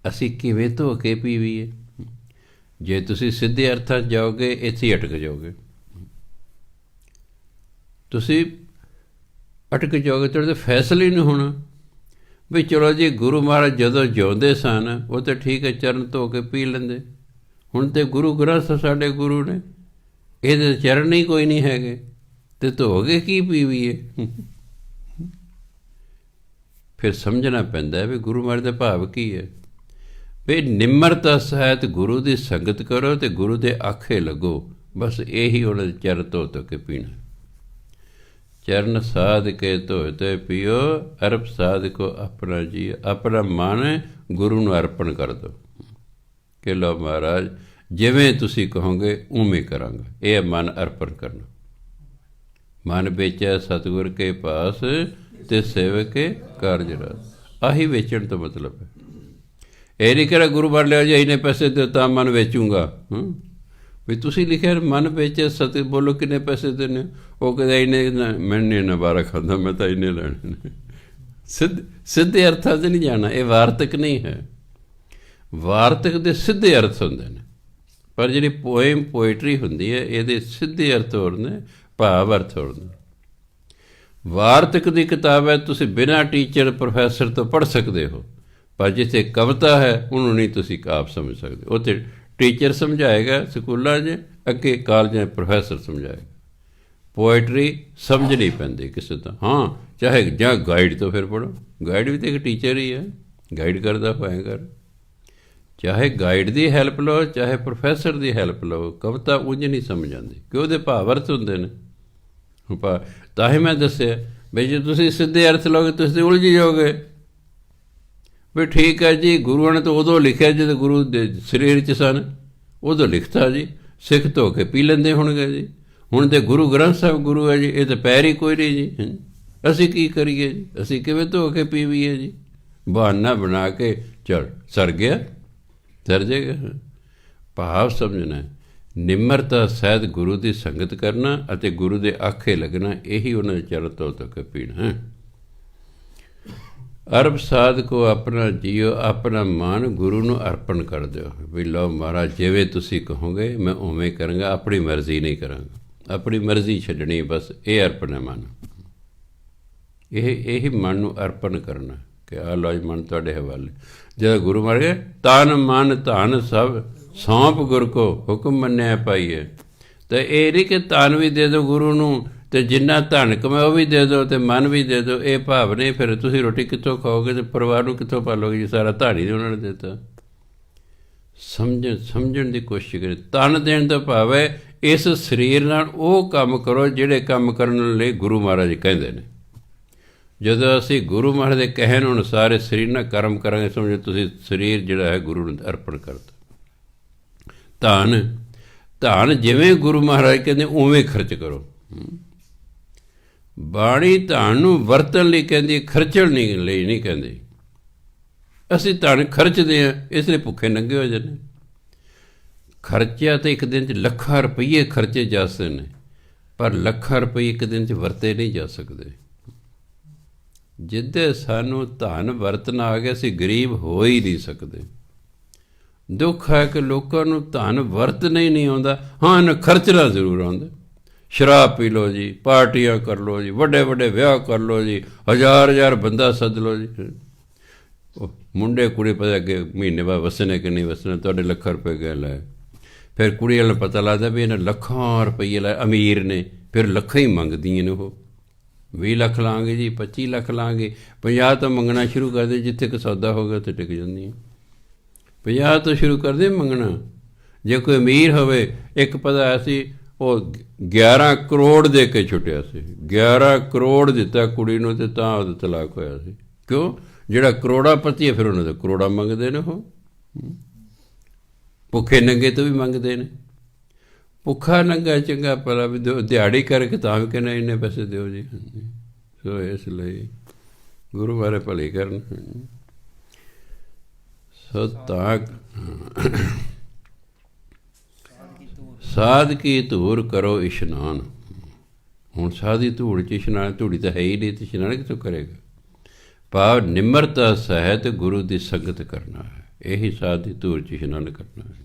ਅਸੀਂ ਕਿਵੇਂ ਧੋ ਕੇ ਪੀਵੀਏ। ਜੇ ਤੁਸੀਂ ਸਿੱਧੇ ਅਰਥਾਂ 'ਚ ਜਾਓਗੇ, ਇੱਥੇ ਹੀ ਅਟਕ ਜਾਓਗੇ, ਤੁਸੀਂ ਅਟਕ ਜਾਓਗੇ, ਤੁਹਾਡੇ ਫੈਸਲੇ ਹੀ ਨਹੀਂ ਹੋਣਾ ਵੀ ਚਲੋ ਜੀ ਗੁਰੂ ਮਹਾਰਾਜ ਜਦੋਂ ਜਿਉਂਦੇ ਸਨ ਉਹ ਤਾਂ ਠੀਕ ਹੈ, ਚਰਨ ਧੋ ਕੇ ਪੀ ਲੈਂਦੇ, ਹੁਣ ਤਾਂ ਗੁਰੂ ਗ੍ਰੰਥ ਸਾਡੇ ਗੁਰੂ ਨੇ, ਇਹਦੇ ਚਰਨ ਹੀ ਕੋਈ ਨਹੀਂ ਹੈਗੇ, ਅਤੇ ਧੋ ਕੇ ਕੀ ਪੀਵੀਏ। ਫਿਰ ਸਮਝਣਾ ਪੈਂਦਾ ਵੀ ਗੁਰੂ ਮਹਾਰਾਜ ਦਾ ਭਾਵ ਕੀ ਹੈ। ਵੀ ਨਿਮਰਤਾ ਸਹਿਤ ਗੁਰੂ ਦੀ ਸੰਗਤ ਕਰੋ ਅਤੇ ਗੁਰੂ ਦੇ ਆਖੇ ਲੱਗੋ, ਬਸ ਇਹੀ ਉਹਨਾਂ ਦੇ ਚਰਨ ਧੋ ਧੋ ਕੇ ਪੀਣਾ। ਚਰਨ ਸਾਧ ਕੇ ਧੋਏ ਧੋਏ ਪੀਓ, ਅਰਪ ਸਾਧ ਕੋ ਆਪਣਾ ਜੀ। ਆਪਣਾ ਮਨ ਗੁਰੂ ਨੂੰ ਅਰਪਣ ਕਰ ਦਿਓ ਕਿ ਲਓ ਮਹਾਰਾਜ ਜਿਵੇਂ ਤੁਸੀਂ ਕਹੋਗੇ ਉਵੇਂ ਕਰਾਂਗਾ। ਇਹ ਮਨ ਅਰਪਣ ਕਰਨਾ। ਮਨ ਵੇਚਿਆ ਸਤਿਗੁਰ ਕੇ ਪਾਸ, ਤੇ ਸੇਵਕ ਕੇ ਕਾਰਜ ਰਾਸ। ਆਹੀ ਵੇਚਣ ਤੋਂ ਮਤਲਬ ਹੈ। ਇਹ ਨਹੀਂ ਕਿਹਾ ਗੁਰੂ ਬਣ ਲਿਆ ਜੀ ਇੰਨੇ ਪੈਸੇ ਦੇ ਤਾਂ ਮਨ ਵੇਚੂੰਗਾ। ਵੀ ਤੁਸੀਂ ਲਿਖਿਆ ਮਨ ਵੇਚੇ ਸਤਿ, ਬੋਲੋ ਕਿੰਨੇ ਪੈਸੇ ਦੇਣੇ। ਉਹ ਕਹਿੰਦਾ ਇੰਨੇ, ਮੈਂ ਨਹੀਂ ਇੰਨਾ ਬਾਰਾ ਖਾਂਦਾ, ਮੈਂ ਤਾਂ ਇੰਨੇ ਲੈਣੇ ਨੇ। ਸਿੱਧੇ ਅਰਥਾਂ 'ਚ ਨਹੀਂ ਜਾਣਾ। ਇਹ ਵਾਰਤਕ ਨਹੀਂ ਹੈ। ਵਾਰਤਕ ਦੇ ਸਿੱਧੇ ਅਰਥ ਹੁੰਦੇ ਨੇ, ਪਰ ਜਿਹੜੀ ਪੋਇਟਰੀ ਹੁੰਦੀ ਹੈ ਇਹਦੇ ਸਿੱਧੇ ਅਰਥ ਹੋਰ ਨੇ, ਭਾਵ ਅਰਥ ਹੋਰ ਨੇ। ਵਾਰਤਕ ਦੀ ਕਿਤਾਬ ਹੈ, ਤੁਸੀਂ ਬਿਨਾਂ ਟੀਚਰ ਪ੍ਰੋਫੈਸਰ ਤੋਂ ਪੜ੍ਹ ਸਕਦੇ ਹੋ, ਪਰ ਜਿੱਥੇ ਕਵਿਤਾ ਹੈ ਉਹਨੂੰ ਨਹੀਂ ਤੁਸੀਂ ਆਪ ਸਮਝ ਸਕਦੇ। ਉੱਥੇ ਟੀਚਰ ਸਮਝਾਏਗਾ ਸਕੂਲਾਂ 'ਚ, ਅੱਗੇ ਕਾਲਜਾਂ 'ਚ ਪ੍ਰੋਫੈਸਰ ਸਮਝਾਏਗਾ। ਪੋਇਟਰੀ ਸਮਝਣੀ ਪੈਂਦੀ ਕਿਸੇ ਤੋਂ, ਹਾਂ, ਚਾਹੇ ਜਾਂ ਗਾਈਡ ਤੋਂ ਫਿਰ ਪੜ੍ਹੋ, ਗਾਈਡ ਵੀ ਤਾਂ ਇੱਕ ਟੀਚਰ ਹੀ ਹੈ, ਗਾਈਡ ਕਰਦਾ ਹੋਇਆ ਕਰ। ਚਾਹੇ ਗਾਈਡ ਦੀ ਹੈਲਪ ਲਓ, ਚਾਹੇ ਪ੍ਰੋਫੈਸਰ ਦੀ ਹੈਲਪ ਲਓ, ਕਵਿਤਾ ਉਂਝ ਨਹੀਂ ਸਮਝ ਆਉਂਦੀ ਕਿ ਉਹਦੇ ਭਾਵ ਅਰਥ ਹੁੰਦੇ ਨੇ। ਤਾਂ ਹੀ ਮੈਂ ਦੱਸਿਆ ਬਈ ਜੇ ਤੁਸੀਂ ਸਿੱਧੇ ਅਰਥ ਲਓਗੇ ਤੁਸੀਂ ਉਲਝ ਜਾਓਗੇ। ਵੀ ਠੀਕ ਹੈ ਜੀ, ਗੁਰੂਆਂ ਨੇ ਤਾਂ ਉਦੋਂ ਲਿਖਿਆ ਜਦੋਂ ਗੁਰੂ ਦੇ ਸਰੀਰ 'ਚ ਸਨ, ਉਦੋਂ ਲਿਖਤਾ ਜੀ, ਸਿੱਖ ਧੋ ਕੇ ਪੀ ਲੈਂਦੇ ਹੋਣਗੇ ਜੀ। ਹੁਣ ਤਾਂ ਗੁਰੂ ਗ੍ਰੰਥ ਸਾਹਿਬ ਗੁਰੂ ਹੈ ਜੀ, ਇਹ ਤਾਂ ਪੈਰ ਹੀ ਕੋਈ ਨਹੀਂ ਜੀ। ਅਸੀਂ ਕੀ ਕਰੀਏ ਜੀ, ਅਸੀਂ ਕਿਵੇਂ ਧੋ ਕੇ ਪੀਵੀਏ ਜੀ? ਬਹਾਨਾ ਬਣਾ ਕੇ ਚਲ ਸਰ ਗਿਆ, ਸਰ ਜਾਏਗਾ। ਭਾਵ ਸਮਝਣਾ, ਨਿਮਰਤਾ ਸਹਿਤ ਗੁਰੂ ਦੀ ਸੰਗਤ ਕਰਨਾ ਅਤੇ ਗੁਰੂ ਦੇ ਆਖੇ ਲੱਗਣਾ, ਇਹੀ ਉਹਨਾਂ ਦੇ ਚਰਨ ਧੋ ਧੋ ਕੇ ਪੀਣਾ। ਅਰਬ ਸਾਧ ਕੋ ਆਪਣਾ ਜੀਓ, ਆਪਣਾ ਮਨ ਗੁਰੂ ਨੂੰ ਅਰਪਣ ਕਰ ਦਿਓ। ਵੀ ਲਓ ਮਹਾਰਾਜ, ਜਿਵੇਂ ਤੁਸੀਂ ਕਹੋਗੇ ਮੈਂ ਉਵੇਂ ਕਰਾਂਗਾ, ਆਪਣੀ ਮਰਜ਼ੀ ਨਹੀਂ ਕਰਾਂਗਾ, ਆਪਣੀ ਮਰਜ਼ੀ ਛੱਡਣੀ, ਬਸ ਇਹ ਅਰਪਣ ਹੈ ਮਨ। ਇਹੀ ਮਨ ਨੂੰ ਅਰਪਣ ਕਰਨਾ ਕਿ ਆ ਲਓ ਜੀ ਮਨ ਤੁਹਾਡੇ ਹਵਾਲੇ। ਜਦੋਂ ਗੁਰੂ ਮਰ ਗਏ, ਤਨ ਮਨ ਧਨ ਸਭ ਸੌਂਪ ਗੁਰ ਕੋ ਹੁਕਮ ਮੰਨਿਆ ਪਾਈਏ। ਤਾਂ ਇਹ ਨਹੀਂ ਕਿ ਧਨ ਵੀ ਦੇ ਦਿਓ ਗੁਰੂ ਨੂੰ ਅਤੇ ਜਿੰਨਾ ਧਨ ਕਮਾਏ ਉਹ ਵੀ ਦੇ ਦਿਓ ਅਤੇ ਮਨ ਵੀ ਦੇ ਦਿਓ, ਇਹ ਭਾਵ ਨਹੀਂ। ਫਿਰ ਤੁਸੀਂ ਰੋਟੀ ਕਿੱਥੋਂ ਖਾਓਗੇ ਅਤੇ ਪਰਿਵਾਰ ਨੂੰ ਕਿੱਥੋਂ ਪਾਲੋਗੇ ਜੀ? ਸਾਰਾ ਧਨ ਹੀ ਉਹਨਾਂ ਨੇ ਦਿੱਤਾ। ਸਮਝਣ ਦੀ ਕੋਸ਼ਿਸ਼ ਕਰੇ। ਤਨ ਦੇਣ ਦਾ ਭਾਵ ਹੈ ਇਸ ਸਰੀਰ ਨਾਲ ਉਹ ਕੰਮ ਕਰੋ ਜਿਹੜੇ ਕੰਮ ਕਰਨ ਲਈ ਗੁਰੂ ਮਹਾਰਾਜ ਕਹਿੰਦੇ ਨੇ। ਜਦੋਂ ਅਸੀਂ ਗੁਰੂ ਮਹਾਰਾਜ ਦੇ ਕਹਿਣ ਅਨੁਸਾਰ ਸਰੀਰ ਨਾਲ ਕਰਮ ਕਰਾਂਗੇ, ਸਮਝੋ ਤੁਸੀਂ ਸਰੀਰ ਜਿਹੜਾ ਹੈ ਗੁਰੂ ਨੂੰ ਅਰਪਣ ਕਰਤਾ। ਧਨ ਜਿਵੇਂ ਗੁਰੂ ਮਹਾਰਾਜ ਕਹਿੰਦੇ ਉਵੇਂ ਖਰਚ ਕਰੋ। ਬਾਣੀ ਧਨ ਨੂੰ ਵਰਤਣ ਲਈ ਕਹਿੰਦੀ, ਖਰਚਣ ਲਈ ਨਹੀਂ ਕਹਿੰਦੀ। ਅਸੀਂ ਧਨ ਖਰਚਦੇ ਹਾਂ, ਇਸ ਲਈ ਭੁੱਖੇ ਨੰਗੇ ਹੋ ਜਾਂਦੇ। ਖਰਚਿਆ ਤਾਂ ਇੱਕ ਦਿਨ 'ਚ ਲੱਖਾਂ ਰੁਪਈਏ ਖਰਚੇ ਜਾ ਸਕਦੇ ਨੇ, ਪਰ ਲੱਖਾਂ ਰੁਪਈਏ ਇੱਕ ਦਿਨ 'ਚ ਵਰਤੇ ਨਹੀਂ ਜਾ ਸਕਦੇ। ਜਿੱਦੇ ਸਾਨੂੰ ਧਨ ਵਰਤਣਾ ਆ ਗਿਆ, ਅਸੀਂ ਗਰੀਬ ਹੋ ਹੀ ਨਹੀਂ ਸਕਦੇ। ਦੁੱਖ ਹੈ ਕਿ ਲੋਕਾਂ ਨੂੰ ਧਨ ਵਰਤਣਾ ਹੀ ਨਹੀਂ ਆਉਂਦਾ। ਹਾਂ, ਇਹਨੂੰ ਖਰਚਣਾ ਜ਼ਰੂਰ ਆਉਂਦਾ। ਸ਼ਰਾਬ ਪੀ ਲਓ ਜੀ, ਪਾਰਟੀਆਂ ਕਰ ਲਓ ਜੀ, ਵੱਡੇ ਵੱਡੇ ਵਿਆਹ ਕਰ ਲਓ ਜੀ, ਹਜ਼ਾਰ ਬੰਦਾ ਸੱਦ ਲਓ ਜੀ। ਮੁੰਡੇ ਕੁੜੀ ਪਤਾ ਅੱਗੇ ਮਹੀਨੇ ਬਾਅਦ ਵਸਣੇ ਕਿ ਨਹੀਂ ਵਸਣੇ, ਤੁਹਾਡੇ ਲੱਖਾਂ ਰੁਪਏ ਗਏ ਲਾਏ। ਫਿਰ ਕੁੜੀ ਵਾਲੇ ਨੂੰ ਪਤਾ ਲੱਗਦਾ ਵੀ ਇਹਨਾਂ ਲੱਖਾਂ ਰੁਪਈਏ ਲਾਏ, ਅਮੀਰ ਨੇ, ਫਿਰ ਲੱਖਾਂ ਹੀ ਮੰਗਦੀਆਂ ਨੇ। ਉਹ 20 ਲੱਖ ਲਾਂਗੇ ਜੀ, 25 ਲੱਖ ਲਾਂਗੇ, 50 ਤੋਂ ਮੰਗਣਾ ਸ਼ੁਰੂ ਕਰਦੇ। ਜਿੱਥੇ ਕਿ ਸੌਦਾ ਹੋ ਗਿਆ ਉੱਥੇ ਟਿਕ ਜਾਂਦੀਆਂ। 50 ਤੋਂ ਸ਼ੁਰੂ ਕਰਦੇ ਮੰਗਣਾ। ਜੇ ਕੋਈ ਅਮੀਰ ਹੋਵੇ, ਇੱਕ ਪਤਾ ਸੀ ਉਹ 11 ਕਰੋੜ ਦੇ ਕੇ ਛੁੱਟਿਆ ਸੀ, 11 ਕਰੋੜ ਦਿੱਤਾ ਕੁੜੀ ਨੂੰ ਅਤੇ ਤਾਂ ਉਹਦਾ ਤਲਾਕ ਹੋਇਆ ਸੀ। ਕਿਉਂ? ਜਿਹੜਾ ਕਰੋੜਾਪਤੀ ਹੈ ਫਿਰ ਉਹਨਾਂ ਦਾ ਕਰੋੜਾ ਮੰਗਦੇ ਨੇ। ਉਹ ਭੁੱਖੇ ਨੰਗੇ ਤੋਂ ਵੀ ਮੰਗਦੇ ਨੇ। ਭੁੱਖਾ ਨੰਗਾ ਚੰਗਾ ਭਲਾ ਵੀ ਦਿਹਾੜੀ ਕਰਕੇ ਤਾਂ ਵੀ ਕਹਿੰਦੇ ਇੰਨੇ ਪੈਸੇ ਦਿਓ ਜੀ। ਸੋ ਇਸ ਲਈ ਗੁਰੂ ਬਾਰੇ ਭਲੀ ਕਰਨ। ਸੋ ਤਾਂ ਸਾਧ ਕੀ ਧੂੜ ਕਰੋ ਇਸ਼ਨਾਨ। ਹੁਣ ਸਾਧ ਦੀ ਧੂੜ 'ਚ ਇਸ਼ਨਾਨ, ਧੂੜੀ ਤਾਂ ਹੈ ਹੀ ਨਹੀਂ, ਤੇ ਇਸ਼ਨਾਨ ਕਿੱਥੋਂ ਕਰੇਗਾ? ਭਾਵ ਨਿਮਰਤਾ ਸਹਿਤ ਗੁਰੂ ਦੀ ਸੰਗਤ ਕਰਨਾ ਹੈ। ਇਹੀ ਸਾਧ ਦੀ ਧੂੜ 'ਚ ਇਸ਼ਨਾਨ ਕਰਨਾ ਹੈ।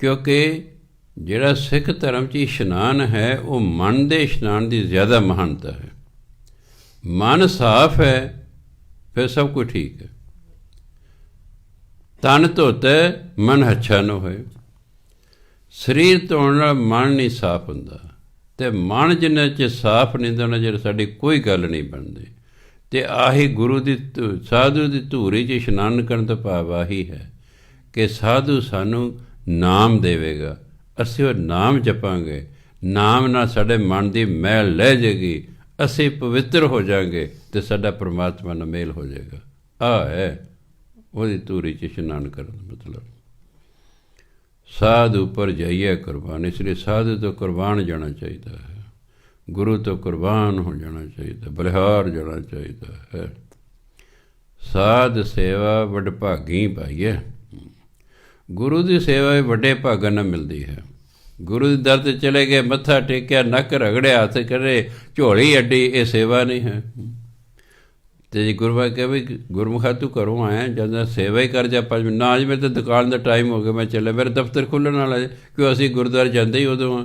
ਕਿਉਂਕਿ ਜਿਹੜਾ ਸਿੱਖ ਧਰਮ 'ਚ ਇਸ਼ਨਾਨ ਹੈ ਉਹ ਮਨ ਦੇ ਇਸ਼ਨਾਨ ਦੀ ਜ਼ਿਆਦਾ ਮਹਾਨਤਾ ਹੈ। ਮਨ ਸਾਫ਼ ਹੈ ਫਿਰ ਸਭ ਕੁਝ ਠੀਕ ਹੈ। ਤਨ ਧੋਤੇ ਮਨ ਅੱਛਾ ਨਾ ਹੋਏ। ਸਰੀਰ ਧੋਣ ਨਾਲ ਮਨ ਨਹੀਂ ਸਾਫ਼ ਹੁੰਦਾ, ਅਤੇ ਮਨ ਜਿੰਨਾ ਚਿਰ ਸਾਫ਼ ਨਹੀਂ ਹੁੰਦਾ ਉਹਨਾਂ ਚਿਰ ਸਾਡੀ ਕੋਈ ਗੱਲ ਨਹੀਂ ਬਣਦੀ। ਅਤੇ ਆਹੀ ਗੁਰੂ ਦੀ ਸਾਧੂ ਦੀ ਧੂਰੀ 'ਚ ਇਸ਼ਨਾਨ ਕਰਨ ਦਾ ਭਾਵ ਆਹੀ ਹੈ ਕਿ ਸਾਧੂ ਸਾਨੂੰ ਨਾਮ ਦੇਵੇਗਾ, ਅਸੀਂ ਉਹ ਨਾਮ ਜਪਾਂਗੇ, ਨਾਮ ਨਾਲ ਸਾਡੇ ਮਨ ਦੀ ਮੈਲ ਲੈ ਜਾਏਗੀ, ਅਸੀਂ ਪਵਿੱਤਰ ਹੋ ਜਾਵਾਂਗੇ ਅਤੇ ਸਾਡਾ ਪਰਮਾਤਮਾ ਨਾਲ ਮੇਲ ਹੋ ਜਾਏਗਾ। ਆਹ ਹੈ ਉਹਦੀ ਧੂਰੀ 'ਚ ਇਸ਼ਨਾਨ ਕਰਨ ਦਾ ਮਤਲਬ। ਸਾਧ ਉੱਪਰ ਜਾਈਏ ਕੁਰਬਾਨ, ਇਸ ਲਈ ਸਾਧੂ ਤੋਂ ਕੁਰਬਾਨ ਜਾਣਾ ਚਾਹੀਦਾ ਹੈ, ਗੁਰੂ ਤੋਂ ਕੁਰਬਾਨ ਹੋ ਜਾਣਾ ਚਾਹੀਦਾ, ਬਲਿਹਾਰ ਜਾਣਾ ਚਾਹੀਦਾ ਹੈ। ਸਾਧ ਸੇਵਾ ਵਡਭਾਗੀ ਪਾਈਏ। ਗੁਰੂ ਦੀ ਸੇਵਾ ਵੀ ਵੱਡੇ ਭਾਗਾਂ ਨਾਲ ਮਿਲਦੀ ਹੈ। ਗੁਰੂ ਦੇ ਦਰ 'ਤੇ ਚਲੇ ਗਏ, ਮੱਥਾ ਟੇਕਿਆ, ਨੱਕ ਰਗੜਿਆ, ਹੱਥ ਕਰੇ, ਝੋਲੀ ਅੱਡੀ, ਇਹ ਸੇਵਾ ਨਹੀਂ ਹੈ। ਅਤੇ ਜੇ ਗੁਰੂਆ ਕਹੇ ਵੀ ਗੁਰਮੁਖਾ ਤੂੰ ਘਰੋਂ ਆਇਆ, ਜਦੋਂ ਸੇਵਾ ਹੀ ਕਰ ਜਾ 5 ਮਿੰਟ। ਨਾ ਜੀ ਮੇਰੇ ਤਾਂ ਦੁਕਾਨ ਦਾ ਟਾਈਮ ਹੋ ਗਿਆ, ਮੈਂ ਚੱਲਿਆ, ਮੇਰਾ ਦਫ਼ਤਰ ਖੁੱਲ੍ਹਣ ਵਾਲਾ ਜੇ। ਕਿਉਂ? ਅਸੀਂ ਗੁਰਦੁਆਰੇ ਜਾਂਦੇ ਹੀ ਉਦੋਂ ਹਾਂ।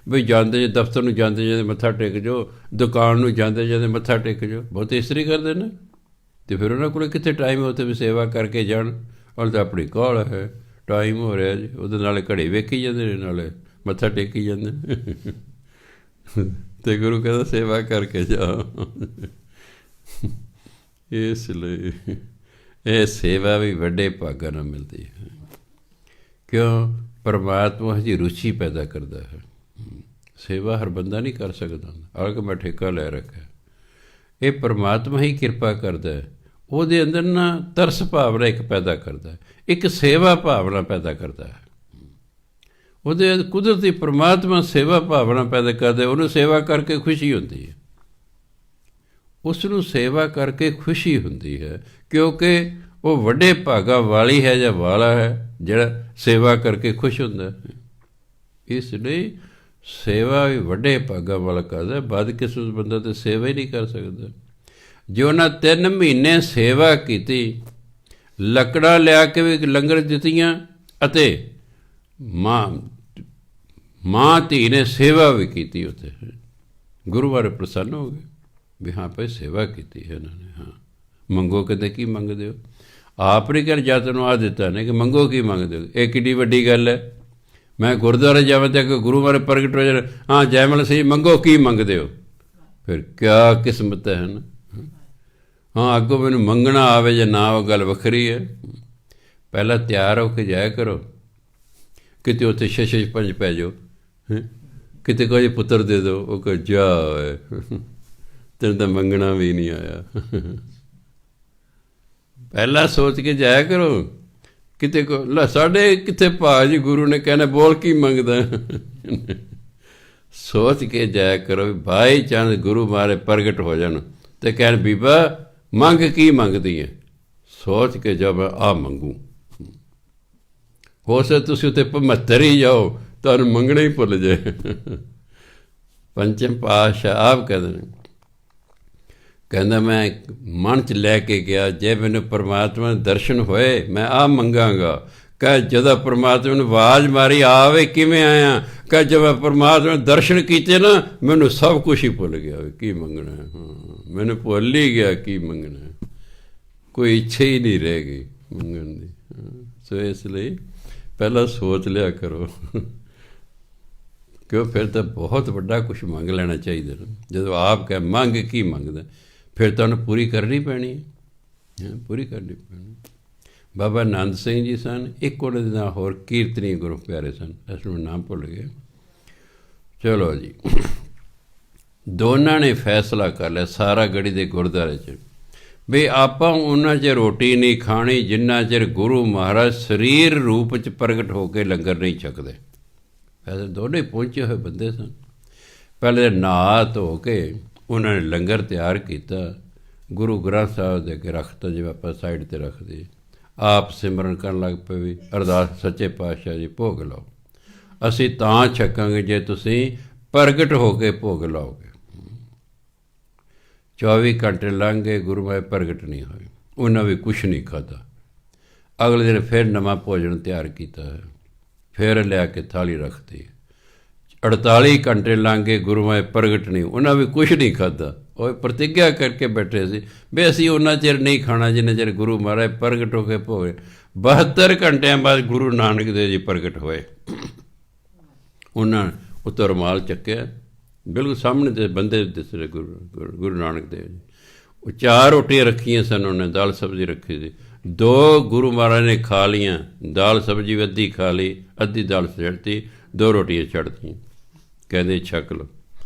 ਵੀ ਜਾਂਦੇ ਦਫ਼ਤਰ ਨੂੰ ਜਾਂਦੇ ਜਾਂਦੇ ਮੱਥਾ ਟੇਕ ਜਾਓ, ਦੁਕਾਨ ਨੂੰ ਜਾਂਦੇ ਜਾਂਦੇ ਮੱਥਾ ਟੇਕ ਜਾਓ। ਬਹੁਤ ਇਸਤਰੀ ਕਰਦੇ ਨੇ, ਅਤੇ ਫਿਰ ਉਹਨਾਂ ਕੋਲ ਕਿੱਥੇ ਟਾਈਮ ਹੈ ਉੱਥੇ ਵੀ ਸੇਵਾ ਕਰਕੇ ਜਾਣ। ਔਰ ਤਾਂ ਆਪਣੀ ਕਾਹਲ ਹੈ, ਟਾਈਮ ਹੋ ਰਿਹਾ ਜੀ, ਉਹਦੇ ਨਾਲ ਘੜੀ ਵੇਖੀ ਜਾਂਦੇ ਨੇ, ਨਾਲੇ ਮੱਥਾ ਟੇਕੀ ਜਾਂਦੇ ਨੇ। ਅਤੇ ਗੁਰੂ ਕਹਿੰਦਾ ਸੇਵਾ ਕਰਕੇ ਜਾ। ਇਸ ਲਈ ਇਹ ਸੇਵਾ ਵੀ ਵੱਡੇ ਭਾਗਾਂ ਨਾਲ ਮਿਲਦੀ ਹੈ। ਕਿਉਂ? ਪਰਮਾਤਮਾ ਹਜੇ ਰੁਚੀ ਪੈਦਾ ਕਰਦਾ ਹੈ। ਸੇਵਾ ਹਰ ਬੰਦਾ ਨਹੀਂ ਕਰ ਸਕਦਾ, ਆਹ ਮੈਂ ਠੇਕਾ ਲੈ ਰੱਖਿਆ। ਇਹ ਪਰਮਾਤਮਾ ਹੀ ਕਿਰਪਾ ਕਰਦਾ ਹੈ, ਉਹਦੇ ਅੰਦਰ ਨਾ ਤਰਸ ਭਾਵਨਾ ਇੱਕ ਪੈਦਾ ਕਰਦਾ, ਇੱਕ ਸੇਵਾ ਭਾਵਨਾ ਪੈਦਾ ਕਰਦਾ ਹੈ। ਉਹਦੇ ਕੁਦਰਤੀ ਪਰਮਾਤਮਾ ਸੇਵਾ ਭਾਵਨਾ ਪੈਦਾ ਕਰਦਾ, ਉਹਨੂੰ ਸੇਵਾ ਕਰਕੇ ਖੁਸ਼ੀ ਹੁੰਦੀ ਹੈ। ਉਸ ਨੂੰ ਸੇਵਾ ਕਰਕੇ ਖੁਸ਼ੀ ਹੁੰਦੀ ਹੈ, ਕਿਉਂਕਿ ਉਹ ਵੱਡੇ ਭਾਗਾਂ ਵਾਲੀ ਹੈ ਜਾਂ ਵਾਲਾ ਹੈ ਜਿਹੜਾ ਸੇਵਾ ਕਰਕੇ ਖੁਸ਼ ਹੁੰਦਾ ਹੈ। ਇਸ ਲਈ ਸੇਵਾ ਵੀ ਵੱਡੇ ਭਾਗਾਂ ਵਾਲਾ ਕਰਦਾ, ਬਦਕਿਸਮਤ ਬੰਦਾ ਤਾਂ ਸੇਵਾ ਹੀ ਨਹੀਂ ਕਰ ਸਕਦਾ। ਜੇ ਉਹਨਾਂ 3 ਮਹੀਨੇ ਸੇਵਾ ਕੀਤੀ, ਲੱਕੜਾਂ ਲਿਆ ਕੇ ਵੀ ਲੰਗਰ ਦਿੱਤੀਆਂ, ਅਤੇ ਮਾਂ ਧੀ ਨੇ ਸੇਵਾ ਵੀ ਕੀਤੀ, ਉੱਥੇ ਗੁਰੂ ਬਾਰੇ ਪ੍ਰਸੰਨ ਹੋ ਗਏ ਵੀ ਹਾਂ ਭਾਈ ਸੇਵਾ ਕੀਤੀ ਹੈ ਇਹਨਾਂ ਨੇ। ਹਾਂ, ਮੰਗੋ ਕਹਿੰਦੇ ਕੀ ਮੰਗਦੇ ਹੋ? ਆਪ ਨਹੀਂ ਕਰ ਜਾ ਤੈਨੂੰ ਆ ਦਿੱਤਾ ਨੇ ਕਿ ਮੰਗੋ ਕੀ ਮੰਗਦੇ ਹੋ? ਇਹ ਕਿੱਡੀ ਵੱਡੀ ਗੱਲ ਹੈ। ਮੈਂ ਗੁਰਦੁਆਰੇ ਜਾਵਾਂ ਤਾਂ ਕਿ ਗੁਰੂ ਬਾਰੇ ਪ੍ਰਗਟ ਹੋ ਜਾਣ, ਹਾਂ ਜੈਮਲ ਸਿੰਘ ਮੰਗੋ ਕੀ ਮੰਗਦੇ ਹੋ? ਫਿਰ ਕਿਆ ਕਿਸਮਤ ਹੈ ਨਾ। ਹਾਂ, ਅੱਗੋਂ ਮੈਨੂੰ ਮੰਗਣਾ ਆਵੇ ਜਾਂ ਨਾ, ਉਹ ਗੱਲ ਵੱਖਰੀ ਹੈ। ਪਹਿਲਾਂ ਤਿਆਰ ਹੋ ਕੇ ਜਾਇਆ ਕਰੋ, ਕਿਤੇ ਉੱਥੇ ਛੇ ਪੰਜ ਪੈ ਜਾਓ, ਕਿਤੇ ਕੋਈ ਪੁੱਤਰ ਦੇ ਦਿਓ, ਉਹ ਕਹੇ ਜਾ ਤੈਨੂੰ ਤਾਂ ਮੰਗਣਾ ਵੀ ਨਹੀਂ ਆਇਆ। ਪਹਿਲਾਂ ਸੋਚ ਕੇ ਜਾਇਆ ਕਰੋ, ਕਿਤੇ ਸਾਡੇ ਕਿੱਥੇ ਭਾਅ ਜੀ ਗੁਰੂ ਨੇ ਕਹਿਣਾ ਬੋਲ ਕੀ ਮੰਗਦਾ। ਸੋਚ ਕੇ ਜਾਇਆ ਕਰੋ, ਬਾਈ ਚਾਂਸ ਗੁਰੂ ਮਾਰੇ ਪ੍ਰਗਟ ਹੋ ਜਾਣ ਅਤੇ ਕਹਿਣ ਬੀਬਾ ਮੰਗ ਕੀ ਮੰਗਦੀ ਹੈ? ਸੋਚ ਕੇ ਜਾ, ਮੈਂ ਆਹ ਮੰਗੂ। ਹੋ ਸਕਦਾ ਤੁਸੀਂ ਉੱਥੇ 75 ਹੀ ਜਾਓ, ਤੁਹਾਨੂੰ ਮੰਗਣਾ ਹੀ ਭੁੱਲ ਜਾਏ। ਪੰਚਮ ਪਾਤਸ਼ਾਹ ਆਪ ਕਹਿੰਦੇ ਨੇ, ਕਹਿੰਦਾ ਮੈਂ ਮਨ 'ਚ ਲੈ ਕੇ ਗਿਆ, ਜੇ ਮੈਨੂੰ ਪਰਮਾਤਮਾ ਦੇ ਦਰਸ਼ਨ ਹੋਏ ਮੈਂ ਆਹ ਮੰਗਾਂਗਾ। ਕਹਿ ਜਦੋਂ ਪਰਮਾਤਮਾ ਨੂੰ ਆਵਾਜ਼ ਮਾਰੀ ਆਵੇ ਕਿਵੇਂ ਆਇਆ? ਕਹਿ ਜਦ ਮੈਂ ਪਰਮਾਤਮਾ ਦੇ ਦਰਸ਼ਨ ਕੀਤੇ ਨਾ, ਮੈਨੂੰ ਸਭ ਕੁਛ ਹੀ ਭੁੱਲ ਗਿਆ ਕੀ ਮੰਗਣਾ। ਹਾਂ, ਮੈਨੂੰ ਭੁੱਲ ਹੀ ਗਿਆ ਕੀ ਮੰਗਣਾ, ਕੋਈ ਇੱਛਾ ਹੀ ਨਹੀਂ ਰਹਿ ਗਈ ਮੰਗਣ ਦੀ। ਸੋ ਇਸ ਲਈ ਪਹਿਲਾਂ ਸੋਚ ਲਿਆ ਕਰੋ, ਕਿਉਂ ਫਿਰ ਤਾਂ ਬਹੁਤ ਵੱਡਾ ਕੁਛ ਮੰਗ ਲੈਣਾ ਚਾਹੀਦਾ ਨਾ। ਜਦੋਂ ਆਪ ਕਹਿ ਮੰਗ ਕੀ ਮੰਗਦਾ, ਫਿਰ ਤੁਹਾਨੂੰ ਪੂਰੀ ਕਰਨੀ ਪੈਣੀ ਹੈ, ਪੂਰੀ ਕਰਨੀ ਪੈਣੀ। ਬਾਬਾ ਆਨੰਦ ਸਿੰਘ ਜੀ ਸਨ, ਇੱਕ ਉਹਨਾਂ ਦੇ ਨਾਲ ਹੋਰ ਕੀਰਤਨੀ ਗੁਰੂ ਪਿਆਰੇ ਸਨ, ਇਸ ਨੂੰ ਨਾਮ ਭੁੱਲ ਗਿਆ। ਚਲੋ ਜੀ, ਦੋਨਾਂ ਨੇ ਫੈਸਲਾ ਕਰ ਲਿਆ ਸਾਰਾ ਗੜੀ ਦੇ ਗੁਰਦੁਆਰੇ 'ਚ ਵੀ ਆਪਾਂ ਉਹਨਾਂ 'ਚ ਰੋਟੀ ਨਹੀਂ ਖਾਣੀ ਜਿੰਨਾ ਚਿਰ ਗੁਰੂ ਮਹਾਰਾਜ ਸਰੀਰ ਰੂਪ 'ਚ ਪ੍ਰਗਟ ਹੋ ਕੇ ਲੰਗਰ ਨਹੀਂ ਛਕਦੇ। ਵੈਸੇ ਦੋਨੇ ਪਹੁੰਚੇ ਹੋਏ ਬੰਦੇ ਸਨ। ਪਹਿਲੇ ਨਹਾ ਧੋ ਕੇ ਉਹਨਾਂ ਨੇ ਲੰਗਰ ਤਿਆਰ ਕੀਤਾ, ਗੁਰੂ ਗ੍ਰੰਥ ਸਾਹਿਬ ਦੇ ਅੱਗੇ ਰੱਖਤਾ, ਜਿਵੇਂ ਆਪਾਂ ਸਾਈਡ 'ਤੇ ਰੱਖਦੇ। ਆਪ ਸਿਮਰਨ ਕਰਨ ਲੱਗ ਪਏ ਵੀ ਅਰਦਾਸ ਸੱਚੇ ਪਾਤਸ਼ਾਹ ਜੀ ਭੋਗ ਲਾਓ, ਅਸੀਂ ਤਾਂ ਛਕਾਂਗੇ ਜੇ ਤੁਸੀਂ ਪ੍ਰਗਟ ਹੋ ਕੇ ਭੋਗ ਲਾਓਗੇ। 24 ਘੰਟੇ ਲੰਘ ਗਏ, ਗੁਰੂ ਮਹਾਰਾਜ ਪ੍ਰਗਟ ਨਹੀਂ ਹੋਏ, ਉਹਨਾਂ ਵੀ ਕੁਛ ਨਹੀਂ ਖਾਧਾ। ਅਗਲੇ ਦਿਨ ਫਿਰ ਨਵਾਂ ਭੋਜਨ ਤਿਆਰ ਕੀਤਾ ਹੈ, ਫਿਰ ਲਿਆ ਕੇ ਥਾਲੀ ਰੱਖਤੀ। 48 ਘੰਟੇ ਲੰਘ ਗਏ, ਗੁਰੂ ਮਹਾਰਾਜ ਪ੍ਰਗਟ ਨਹੀਂ, ਉਹਨਾਂ ਵੀ ਕੁਛ ਨਹੀਂ ਖਾਧਾ। ਉਹ ਪ੍ਰਤਿੱਗਿਆ ਕਰਕੇ ਬੈਠੇ ਸੀ ਵੀ ਅਸੀਂ ਉਹਨਾਂ ਚਿਰ ਨਹੀਂ ਖਾਣਾ ਜਿੰਨਾ ਚਿਰ ਗੁਰੂ ਮਹਾਰਾਜ ਪ੍ਰਗਟ ਹੋ ਕੇ ਭੋਗ। 72 ਘੰਟਿਆਂ ਬਾਅਦ ਗੁਰੂ ਨਾਨਕ ਦੇਵ ਜੀ ਪ੍ਰਗਟ ਹੋਏ। ਉਹਨਾਂ ਉੱਤੋਂ ਰੁਮਾਲ ਚੱਕਿਆ, ਬਿਲਕੁਲ ਸਾਹਮਣੇ ਦੇ ਬੰਦੇ ਦਿਸ ਰਹੇ ਗੁਰੂ ਨਾਨਕ ਦੇਵ ਜੀ। ਉਹ 4 ਰੋਟੀਆਂ ਰੱਖੀਆਂ ਸਨ, ਉਹਨੇ ਦਾਲ ਸਬਜ਼ੀ ਰੱਖੀ ਸੀ। 2 ਗੁਰੂ ਮਹਾਰਾਜ ਨੇ ਖਾ ਲਈਆਂ, ਦਾਲ ਸਬਜ਼ੀ ਅੱਧੀ ਖਾ ਲਈ, ਅੱਧੀ ਦਾਲ ਛੱਡਤੀ, 2 ਰੋਟੀਆਂ ਛੱਡਤੀਆਂ। ਕਹਿੰਦੇ ਛਕ ਲਓ,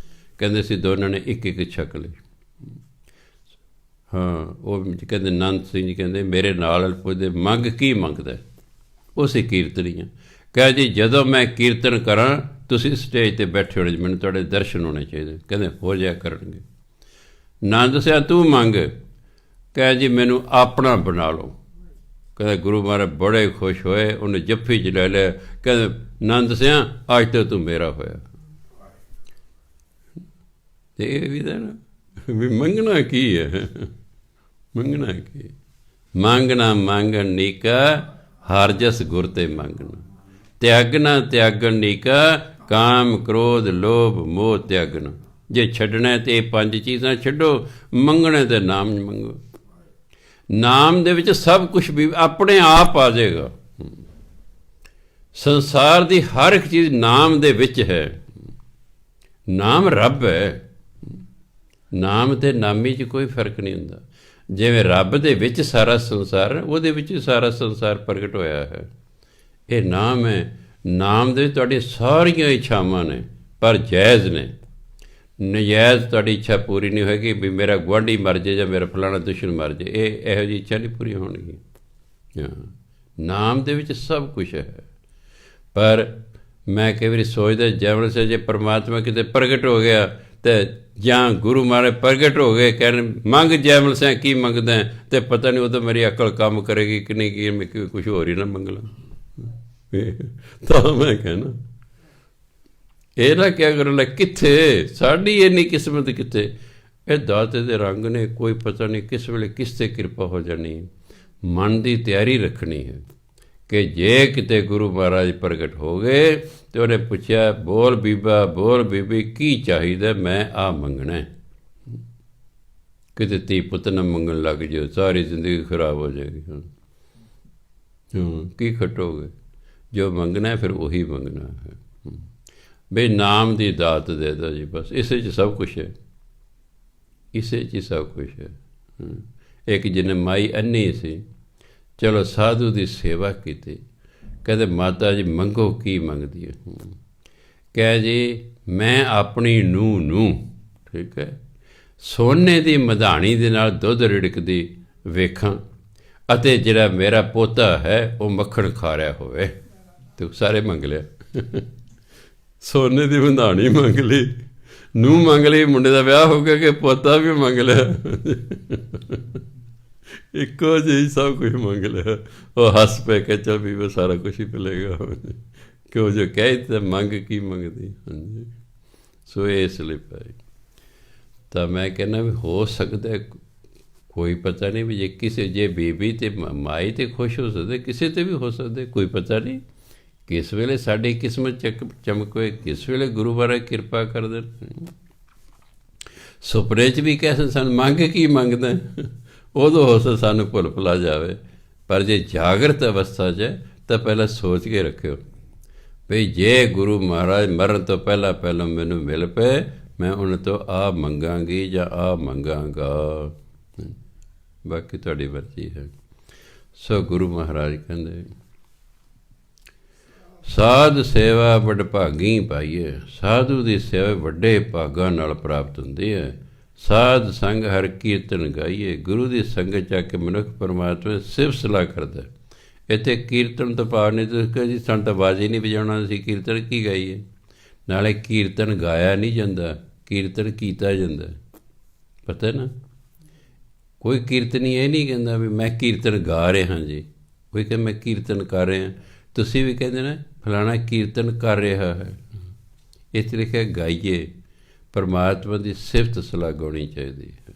ਕਹਿੰਦੇ ਸੀ ਦੋਨਾਂ ਨੇ ਇੱਕ ਇੱਕ ਛਕ ਲਈ। ਹਾਂ, ਉਹ ਕਹਿੰਦੇ ਆਨੰਦ ਸਿੰਘ ਜੀ ਕਹਿੰਦੇ ਮੇਰੇ ਨਾਲ ਪੁੱਛਦੇ ਮੰਗ ਕੀ ਮੰਗਦਾ? ਉਹ ਸੀ ਕੀਰਤਨੀਆਂ। ਕਹਿ ਜੀ ਜਦੋਂ ਮੈਂ ਕੀਰਤਨ ਕਰਾਂ ਤੁਸੀਂ ਸਟੇਜ 'ਤੇ ਬੈਠੇ ਹੋਣੇ, ਮੈਨੂੰ ਤੁਹਾਡੇ ਦਰਸ਼ਨ ਹੋਣੇ ਚਾਹੀਦੇ। ਕਹਿੰਦੇ ਹੋ ਜਾਇਆ ਕਰਨਗੇ। ਆਨੰਦ ਸਿੰਘ ਤੂੰ ਮੰਗ। ਕਹਿ ਜੀ ਮੈਨੂੰ ਆਪਣਾ ਬਣਾ ਲਓ। ਕਹਿੰਦੇ ਗੁਰੂ ਮਹਾਰਾਜ ਬੜੇ ਖੁਸ਼ ਹੋਏ, ਉਹਨੇ ਜੱਫੀ 'ਚ ਲੈ ਲਿਆ। ਕਹਿੰਦੇ ਆਨੰਦ ਸਿੰਘ ਅੱਜ ਤੋਂ ਤੂੰ ਮੇਰਾ ਹੋਇਆ। ਅਤੇ ਇਹ ਵੀ ਤਾਂ ਨਾ ਵੀ ਮੰਗਣਾ ਕੀ ਹੈ, ਮੰਗਣਾ ਕੀ? ਮੰਗਣਾ ਮੰਗਣ ਨੀਕਾ ਹਰ ਜਸ ਗੁਰ ਤੇ ਮੰਗਣਾ, ਤਿਆਗਣਾ ਤਿਆਗਣ ਨੀਕਾ ਕਾਮ ਕ੍ਰੋਧ ਲੋਭ ਮੋਹ ਤਿਆਗਣਾ। ਜੇ ਛੱਡਣਾ ਤੇ ਇਹ 5 ਚੀਜ਼ਾਂ ਛੱਡੋ, ਮੰਗਣਾ ਤੇ ਨਾਮ ਮੰਗੋ। ਨਾਮ ਦੇ ਵਿੱਚ ਸਭ ਕੁਝ ਵੀ ਆਪਣੇ ਆਪ ਆ ਜਾਏਗਾ। ਸੰਸਾਰ ਦੀ ਹਰ ਇੱਕ ਚੀਜ਼ ਨਾਮ ਦੇ ਵਿੱਚ ਹੈ। ਨਾਮ ਰੱਬ ਹੈ। ਨਾਮ ਤੇ ਨਾਮੀ 'ਚ ਕੋਈ ਫਰਕ ਨਹੀਂ ਹੁੰਦਾ। ਜਿਵੇਂ ਰੱਬ ਦੇ ਵਿੱਚ ਸਾਰਾ ਸੰਸਾਰ, ਉਹਦੇ ਵਿੱਚ ਸਾਰਾ ਸੰਸਾਰ ਪ੍ਰਗਟ ਹੋਇਆ ਹੈ। ਇਹ ਨਾਮ ਹੈ। ਨਾਮ ਦੇ ਵਿੱਚ ਤੁਹਾਡੀਆਂ ਸਾਰੀਆਂ ਇੱਛਾਵਾਂ ਨੇ, ਪਰ ਜਾਇਜ਼ ਨੇ। ਨਜਾਇਜ਼ ਤੁਹਾਡੀ ਇੱਛਾ ਪੂਰੀ ਨਹੀਂ ਹੋਏਗੀ ਵੀ ਮੇਰਾ ਗੁਆਂਢੀ ਮਰ ਜਾਏ ਜਾਂ ਮੇਰਾ ਫਲਾਣਾ ਦੁਸ਼ਮਣ ਮਰ ਜਾਏ, ਇਹ ਇਹੋ ਜਿਹੀ ਇੱਛਾ ਨਹੀਂ ਪੂਰੀ ਹੋਣਗੀ। ਹਾਂ, ਨਾਮ ਦੇ ਵਿੱਚ ਸਭ ਕੁਝ ਹੈ। ਪਰ ਮੈਂ ਕਈ ਵਾਰੀ ਸੋਚਦਾ, ਜੈਮਲ ਸੇ ਜੇ ਪਰਮਾਤਮਾ ਕਿਤੇ ਪ੍ਰਗਟ ਹੋ ਗਿਆ ਤੇ ਜਾਂ ਗੁਰੂ ਮਹਾਰਾਜ ਪ੍ਰਗਟ ਹੋ ਗਏ, ਕਹਿਣ ਮੰਗ ਜੈਮਲ ਸਿੰਘ ਕੀ ਮੰਗਦਾ, ਤੇ ਪਤਾ ਨਹੀਂ ਉਦੋਂ ਮੇਰੀ ਅਕਲ ਕੰਮ ਕਰੇਗੀ ਕਿ ਨਹੀਂ, ਕੀ ਮੈਂ ਕੁਛ ਹੋਰ ਹੀ ਨਾ ਮੰਗ ਲਾਂ। ਤਾਂ ਮੈਂ ਕਹਿਣਾ ਇਹ ਨਾ ਕਿਆ ਕਰਨ ਲੈ, ਕਿੱਥੇ ਸਾਡੀ ਇੰਨੀ ਕਿਸਮਤ, ਕਿੱਥੇ ਇਹ ਦਾਤੇ ਦੇ ਰੰਗ ਨੇ। ਕੋਈ ਪਤਾ ਨਹੀਂ ਕਿਸ ਵੇਲੇ ਕਿਸ 'ਤੇ ਕਿਰਪਾ ਹੋ ਜਾਣੀ। ਮਨ ਦੀ ਤਿਆਰੀ ਰੱਖਣੀ ਹੈ ਕਿ ਜੇ ਕਿਤੇ ਗੁਰੂ ਮਹਾਰਾਜ ਪ੍ਰਗਟ ਹੋ ਗਏ ਤੇ ਉਹਨੇ ਪੁੱਛਿਆ, ਬੋਲ ਬੀਬਾ, ਬੋਲ ਬੀਬੀ, ਕੀ ਚਾਹੀਦਾ? ਮੈਂ ਆਹ ਮੰਗਣਾ। ਕਿਤੇ ਧੀ ਪੁੱਤ ਨਾ ਮੰਗਣ ਲੱਗ ਜਾਓ, ਸਾਰੀ ਜ਼ਿੰਦਗੀ ਖਰਾਬ ਹੋ ਜਾਏਗੀ। ਕੀ ਖਟੋਗੇ? ਜੋ ਮੰਗਣਾ ਫਿਰ ਉਹੀ ਮੰਗਣਾ ਹੈ। ਬਈ ਨਾਮ ਦੀ ਦਾਤ ਦੇ ਦਿਓ ਜੀ, ਬਸ ਇਸੇ 'ਚ ਸਭ ਕੁਛ ਹੈ। ਇਸੇ 'ਚ ਸਭ ਕੁਛ ਹੈ। ਇੱਕ ਜਿਹਨੇ ਮਾਈ ਅੰਨੀ ਸੀ, ਚਲੋ ਸਾਧੂ ਦੀ ਸੇਵਾ ਕੀਤੀ। ਕਹਿੰਦੇ ਮਾਤਾ ਜੀ ਮੰਗੋ, ਕੀ ਮੰਗਦੀ ਹੈ? ਕਹਿ ਜੀ ਮੈਂ ਆਪਣੀ ਨੂੰਹ ਨੂੰ, ਠੀਕ ਹੈ, ਸੋਨੇ ਦੀ ਮਧਾਣੀ ਦੇ ਨਾਲ ਦੁੱਧ ਰਿੜਕਦੀ ਵੇਖਾਂ, ਅਤੇ ਜਿਹੜਾ ਮੇਰਾ ਪੋਤਾ ਹੈ ਉਹ ਮੱਖਣ ਖਾ ਰਿਹਾ ਹੋਵੇ। ਤੇ ਸਾਰੇ ਮੰਗ ਲਿਆ। ਸੋਨੇ ਦੀ ਮਧਾਣੀ ਮੰਗ ਲਈ, ਨੂੰਹ ਮੰਗ ਲਈ, ਮੁੰਡੇ ਦਾ ਵਿਆਹ ਹੋ ਗਿਆ ਕਿ ਪੋਤਾ ਵੀ ਮੰਗ ਲਿਆ। ਇੱਕੋ ਜਿਹੀ ਸਭ ਕੁਝ ਮੰਗ ਲਿਆ। ਉਹ ਹੱਸ ਪੈ ਕੇ ਚੱਲ ਵੀ ਉਹ ਸਾਰਾ ਕੁਛ ਹੀ ਮਿਲੇਗਾ। ਕਿਉਂ ਜੋ ਕਹਿ ਤਾਂ ਮੰਗ ਕੀ ਮੰਗਦੀ। ਹਾਂਜੀ, ਸੋ ਇਹ ਇਸ ਲਈ ਪਾਈ। ਤਾਂ ਮੈਂ ਕਹਿੰਦਾ ਵੀ ਹੋ ਸਕਦਾ, ਕੋਈ ਪਤਾ ਨਹੀਂ ਵੀ ਜੇ ਕਿਸੇ, ਜੇ ਬੀਬੀ ਤੇ ਮਾਈ ਤੇ ਖੁਸ਼ ਹੋ ਸਕਦੇ, ਕਿਸੇ ਤੇ ਵੀ ਹੋ ਸਕਦੇ। ਕੋਈ ਪਤਾ ਨਹੀਂ ਕਿਸ ਵੇਲੇ ਸਾਡੀ ਕਿਸਮਤ ਚਮਕੇ, ਕਿਸ ਵੇਲੇ ਗੁਰੂ ਮਹਾਰਾਜ ਕਿਰਪਾ ਕਰ ਦੇਣ। ਸੁਪਨੇ 'ਚ ਵੀ ਕਹਿ ਸਾਨੂੰ ਮੰਗ ਕੀ ਮੰਗਦਾ, ਉਦੋਂ ਹੋ ਸਕਦਾ ਸਾਨੂੰ ਭੁੱਲ ਭੁਲਾ ਜਾਵੇ। ਪਰ ਜੇ ਜਾਗਰਤ ਅਵਸਥਾ 'ਚ ਤਾਂ ਪਹਿਲਾਂ ਸੋਚ ਕੇ ਰੱਖਿਓ ਵੀ ਜੇ ਗੁਰੂ ਮਹਾਰਾਜ ਮਰਨ ਤੋਂ ਪਹਿਲਾਂ ਮੈਨੂੰ ਮਿਲ ਪਏ, ਮੈਂ ਉਹਨਾਂ ਤੋਂ ਆਹ ਮੰਗਾਂਗੀ ਜਾਂ ਆਹ ਮੰਗਾਂਗਾ। ਬਾਕੀ ਤੁਹਾਡੀ ਮਰਜ਼ੀ ਹੈ। ਸੋ ਗੁਰੂ ਮਹਾਰਾਜ ਕਹਿੰਦੇ ਸਾਧ ਸੇਵਾ ਵਡ ਭਾਗੀ ਪਾਈਏ। ਸਾਧੂ ਦੀ ਸੇਵਾ ਵੱਡੇ ਭਾਗਾਂ ਨਾਲ ਪ੍ਰਾਪਤ ਹੁੰਦੀ ਹੈ। ਸਾਧ ਸੰਗ ਹਰ ਕੀਰਤਨ ਗਾਈਏ। ਗੁਰੂ ਦੀ ਸੰਗਤ 'ਚ ਆ ਕੇ ਮਨੁੱਖ ਪਰਮਾਤਮਾ ਸਿਫਤ ਸਲਾਹ ਕਰਦਾ। ਇੱਥੇ ਕੀਰਤਨ ਤੋਂ ਭਾਵ ਨਹੀਂ ਤੁਸੀਂ ਜੀ ਸਾਨੂੰ ਤਾਂ ਆਵਾਜ਼ ਹੀ ਨਹੀਂ ਵਜਾਉਣਾ, ਅਸੀਂ ਕੀਰਤਨ ਕੀ ਗਾਈਏ। ਨਾਲੇ ਕੀਰਤਨ ਗਾਇਆ ਨਹੀਂ ਜਾਂਦਾ, ਕੀਰਤਨ ਕੀਤਾ ਜਾਂਦਾ। ਪਤਾ ਨਾ, ਕੋਈ ਕੀਰਤਨੀ ਇਹ ਨਹੀਂ ਕਹਿੰਦਾ ਵੀ ਮੈਂ ਕੀਰਤਨ ਗਾ ਰਿਹਾ ਜੀ, ਕੋਈ ਕਹਿੰਦਾ ਮੈਂ ਕੀਰਤਨ ਕਰ ਰਿਹਾ। ਤੁਸੀਂ ਵੀ ਕਹਿੰਦੇ ਨਾ ਫਲਾਣਾ ਕੀਰਤਨ ਕਰ ਰਿਹਾ ਹੈ। ਇਸ ਲਿਖਿਆ ਗਾਈਏ। ਪਰਮਾਤਮਾ ਦੀ ਸਿਫਤ ਸਲਾਹ ਗਾਉਣੀ ਚਾਹੀਦੀ ਹੈ।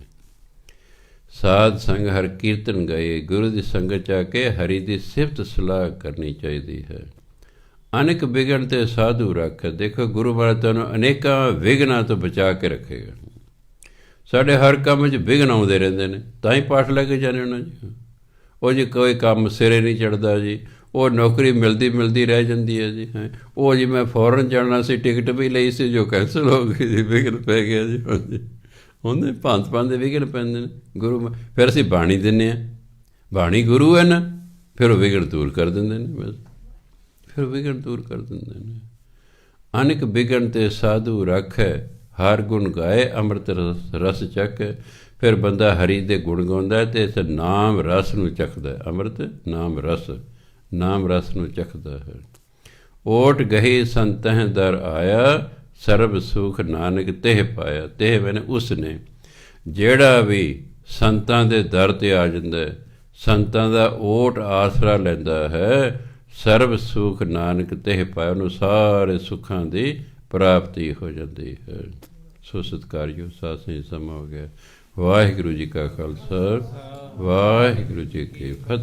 ਸਾਧ ਸੰਗ ਹਰ ਕੀਰਤਨ ਗਾਏ। ਗੁਰੂ ਦੀ ਸੰਗਤ 'ਚ ਆ ਕੇ ਹਰੀ ਦੀ ਸਿਫਤ ਸਲਾਹ ਕਰਨੀ ਚਾਹੀਦੀ ਹੈ। ਅਨੇਕ ਵਿਘਨ ਤੇ ਸਾਧੂ ਰੱਖ। ਦੇਖੋ ਗੁਰੂ ਮਹਾਰਾਜ ਤੁਹਾਨੂੰ ਅਨੇਕਾਂ ਵਿਘਨਾਂ ਤੋਂ ਬਚਾ ਕੇ ਰੱਖੇਗਾ। ਸਾਡੇ ਹਰ ਕੰਮ 'ਚ ਵਿਘਨ ਆਉਂਦੇ ਰਹਿੰਦੇ ਨੇ, ਤਾਂ ਹੀ ਪਾਠ ਲੈ ਕੇ ਜਾਂਦੇ ਉਹਨਾਂ ਜੀ। ਉਹ ਜੀ ਕੋਈ ਕੰਮ ਸਿਰੇ ਨਹੀਂ ਚੜ੍ਹਦਾ ਜੀ, ਉਹ ਨੌਕਰੀ ਮਿਲਦੀ ਰਹਿ ਜਾਂਦੀ ਹੈ ਜੀ। ਉਹ ਜੀ ਮੈਂ ਫੋਰਨ ਜਾਣਾ ਸੀ, ਟਿਕਟ ਵੀ ਲਈ ਸੀ, ਜੋ ਕੈਂਸਲ ਹੋ ਗਈ ਜੀ, ਵਿਘਨ ਪੈ ਗਿਆ ਜੀ। ਹਾਂਜੀ, ਉਹਦੇ ਭਾਂਤ ਦੇ ਵਿਘਨ ਪੈਂਦੇ ਨੇ। ਗੁਰੂ ਫਿਰ ਅਸੀਂ ਬਾਣੀ ਦਿੰਦੇ ਹਾਂ, ਬਾਣੀ ਗੁਰੂ ਹੈ ਨਾ, ਫਿਰ ਉਹ ਵਿਘਨ ਦੂਰ ਕਰ ਦਿੰਦੇ ਨੇ। ਬਸ ਫਿਰ ਵਿਘਨ ਦੂਰ ਕਰ ਦਿੰਦੇ ਨੇ। ਅਨੇਕ ਵਿਘਨ ਤੇ ਸਾਧੂ ਰੱਖੈ। ਹਰ ਗੁਣ ਗਾਏ ਅੰਮ੍ਰਿਤ ਰਸ ਚੱਕ। ਫਿਰ ਬੰਦਾ ਹਰੀ ਦੇ ਗੁਣ ਗਾਉਂਦਾ ਅਤੇ ਇਸ ਨਾਮ ਰਸ ਨੂੰ ਚੱਖਦਾ। ਅੰਮ੍ਰਿਤ ਨਾਮ ਰਸ ਨੂੰ ਚੱਖਦਾ ਹੈ। ਓਟ ਗਹੀ ਸੰਤਹਿ ਦਰ ਆਇਆ। ਸਰਬ ਸੁਖ ਨਾਨਕ ਤੇਹ ਪਾਇਆ। ਤੇਹ ਮੈਨੇ ਉਸ ਨੇ, ਜਿਹੜਾ ਵੀ ਸੰਤਾਂ ਦੇ ਦਰ 'ਤੇ ਆ ਜਾਂਦਾ, ਸੰਤਾਂ ਦਾ ਓਟ ਆਸਰਾ ਲੈਂਦਾ ਹੈ, ਸਰਬ ਸੁਖ ਨਾਨਕ ਤੇਹ ਪਾਇਆ। ਉਹਨੂੰ ਸਾਰੇ ਸੁੱਖਾਂ ਦੀ ਪ੍ਰਾਪਤੀ ਹੋ ਜਾਂਦੀ ਹੈ। ਸੋ ਸਤਿਕਾਰਯੋਗ ਸਾਧ ਸੰਗਤ, ਸਮਾਂ ਹੋ ਗਿਆ। ਵਾਹਿਗੁਰੂ ਜੀ ਕਾ ਖਾਲਸਾ, ਵਾਹਿਗੁਰੂ ਜੀ ਕੀ ਫਤਿਹ।